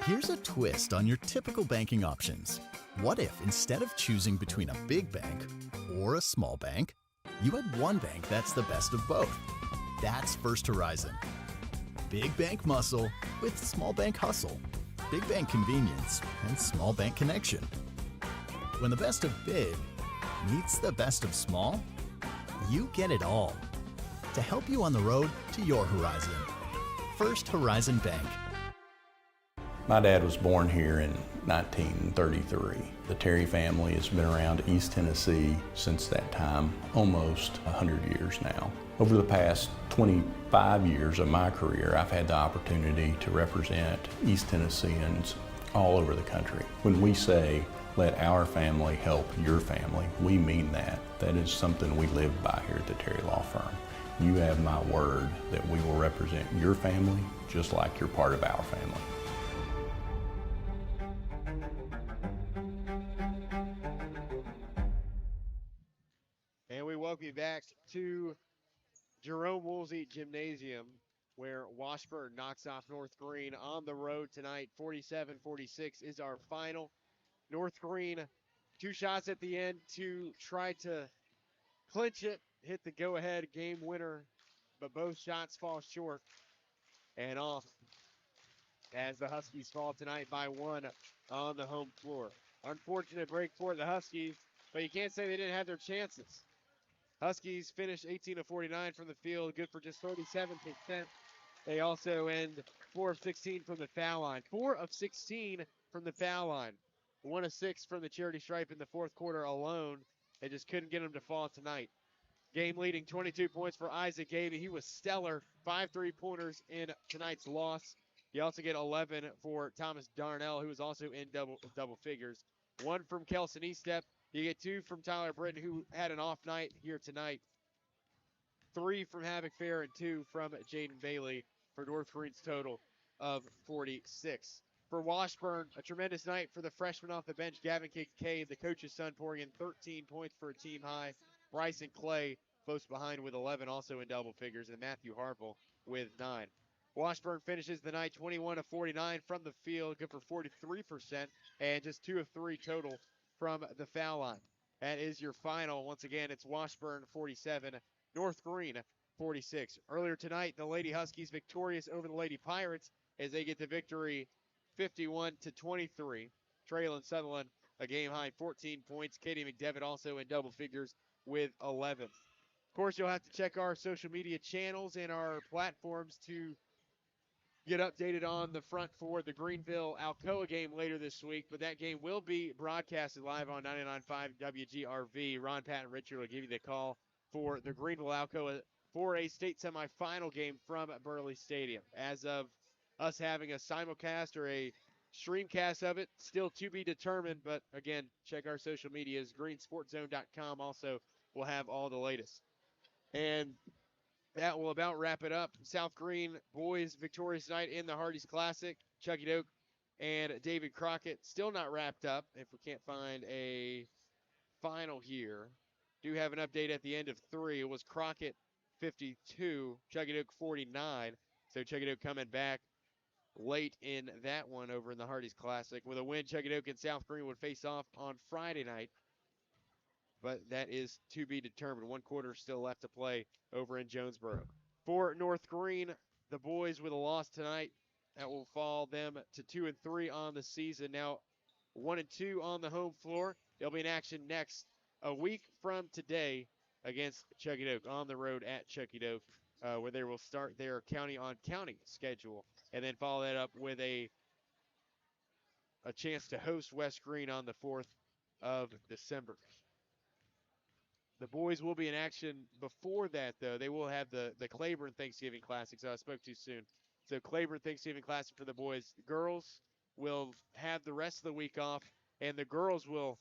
Here's a twist on your typical banking options. What if, instead of choosing between a big bank or a small bank, you had one bank that's the best of both? That's First Horizon. Big bank muscle with small bank hustle. Big bank convenience and small bank connection. When the best of big meets the best of small, you get it all. To help you on the road to your horizon. First Horizon Bank. My dad was born here in 1933. The Terry family has been around East Tennessee since that time, almost 100 years now. Over the past 25 years of my career, I've had the opportunity to represent East Tennesseans all over the country. When we say, let our family help your family, we mean that. That is something we live by here at the Terry Law Firm. You have my word that we will represent your family just like you're part of our family. And we welcome you back to Jerome Woolsey Gymnasium, where Washburn knocks off North Greene on the road tonight. 47-46 is our final. North Greene, 2 shots at the end to try to clinch it, hit the go-ahead game winner, but both shots fall short and off as the Huskies fall tonight by 1 on the home floor. Unfortunate break for the Huskies, but you can't say they didn't have their chances. Huskies finished 18 of 49 from the field, good for just 37%. They also end 4 of 16 from the foul line. 4 of 16 from the foul line. 1 of 6 from the charity stripe in the fourth quarter alone. They just couldn't get them to fall tonight. Game leading 22 points for Isaac Gavey. He was stellar. 5 3-pointers in tonight's loss. You also get 11 for Thomas Darnell, who was also in double figures. 1 from Kelson Estep. You get 2 from Tyler Britton, who had an off night here tonight. 3 from Havoc Fair and 2 from Jaden Bailey for North Greene's total of 46. For Washburn, a tremendous night for the freshman off the bench, Gavin Kincaid, the coach's son, pouring in 13 points for a team high. Bryson Clay close behind with 11, also in double figures, and Matthew Harville with 9. Washburn finishes the night 21 of 49 from the field, good for 43%, and just 2 of 3 total from the foul line. That is your final. Once again, it's Washburn 47, North Greene 46. Earlier tonight, the Lady Huskies victorious over the Lady Pirates as they get the victory 51-23. Traylon Sutherland, a game-high 14 points. Katie McDevitt also in double figures with 11. Of course, you'll have to check our social media channels and our platforms to get updated on the front for the Greenville-Alcoa game later this week, but that game will be broadcasted live on 99.5 WGRV. Ron, Pat, and Richard will give you the call for the Greenville-Alcoa 4A state semifinal game from Burley Stadium. As of us having a simulcast or a streamcast of it, still to be determined, but again, check our social medias. greensportzone.com also will have all the latest. And that will about wrap it up. South Greene boys victorious tonight in the Hardee's Classic. Chucky Doak and David Crockett still not wrapped up. If we can't find a final here, do have an update at the end of 3. It was Crockett 52, Chucky Doak 49. So Chucky Doak coming back late in that one over in the Hardee's Classic. With a win, Chucky Doak and South Greene would face off on Friday night. But that is to be determined. 1 quarter still left to play over in Jonesboro. For North Greene, the boys with a loss tonight, that will fall them to 2-3 on the season. Now 1-2 on the home floor. They'll be in action next a week from today against Chucky Doak on the road at Chucky Doak, where they will start their county-on-county schedule and then follow that up with a chance to host West Greene on the 4th of December. The boys will be in action before that, though. They will have the Claiborne Thanksgiving Classic, so I spoke too soon. So Claiborne Thanksgiving Classic for the boys. The girls will have the rest of the week off, and the girls will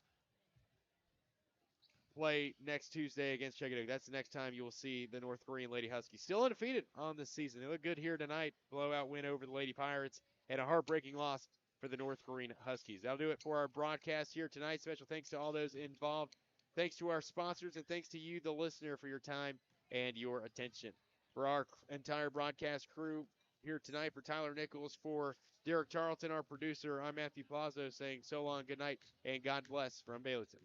play next Tuesday against Chucky Doak. That's the next time you will see the North Greene Lady Huskies. Still undefeated on this season. They look good here tonight. Blowout win over the Lady Pirates, and a heartbreaking loss for the North Greene Huskies. That'll do it for our broadcast here tonight. Special thanks to all those involved. Thanks to our sponsors, and thanks to you, the listener, for your time and your attention. For our entire broadcast crew here tonight, for Tyler Nichols, for Derek Charlton, our producer, I'm Matthew Plazo saying so long, good night, and God bless from Baileyton.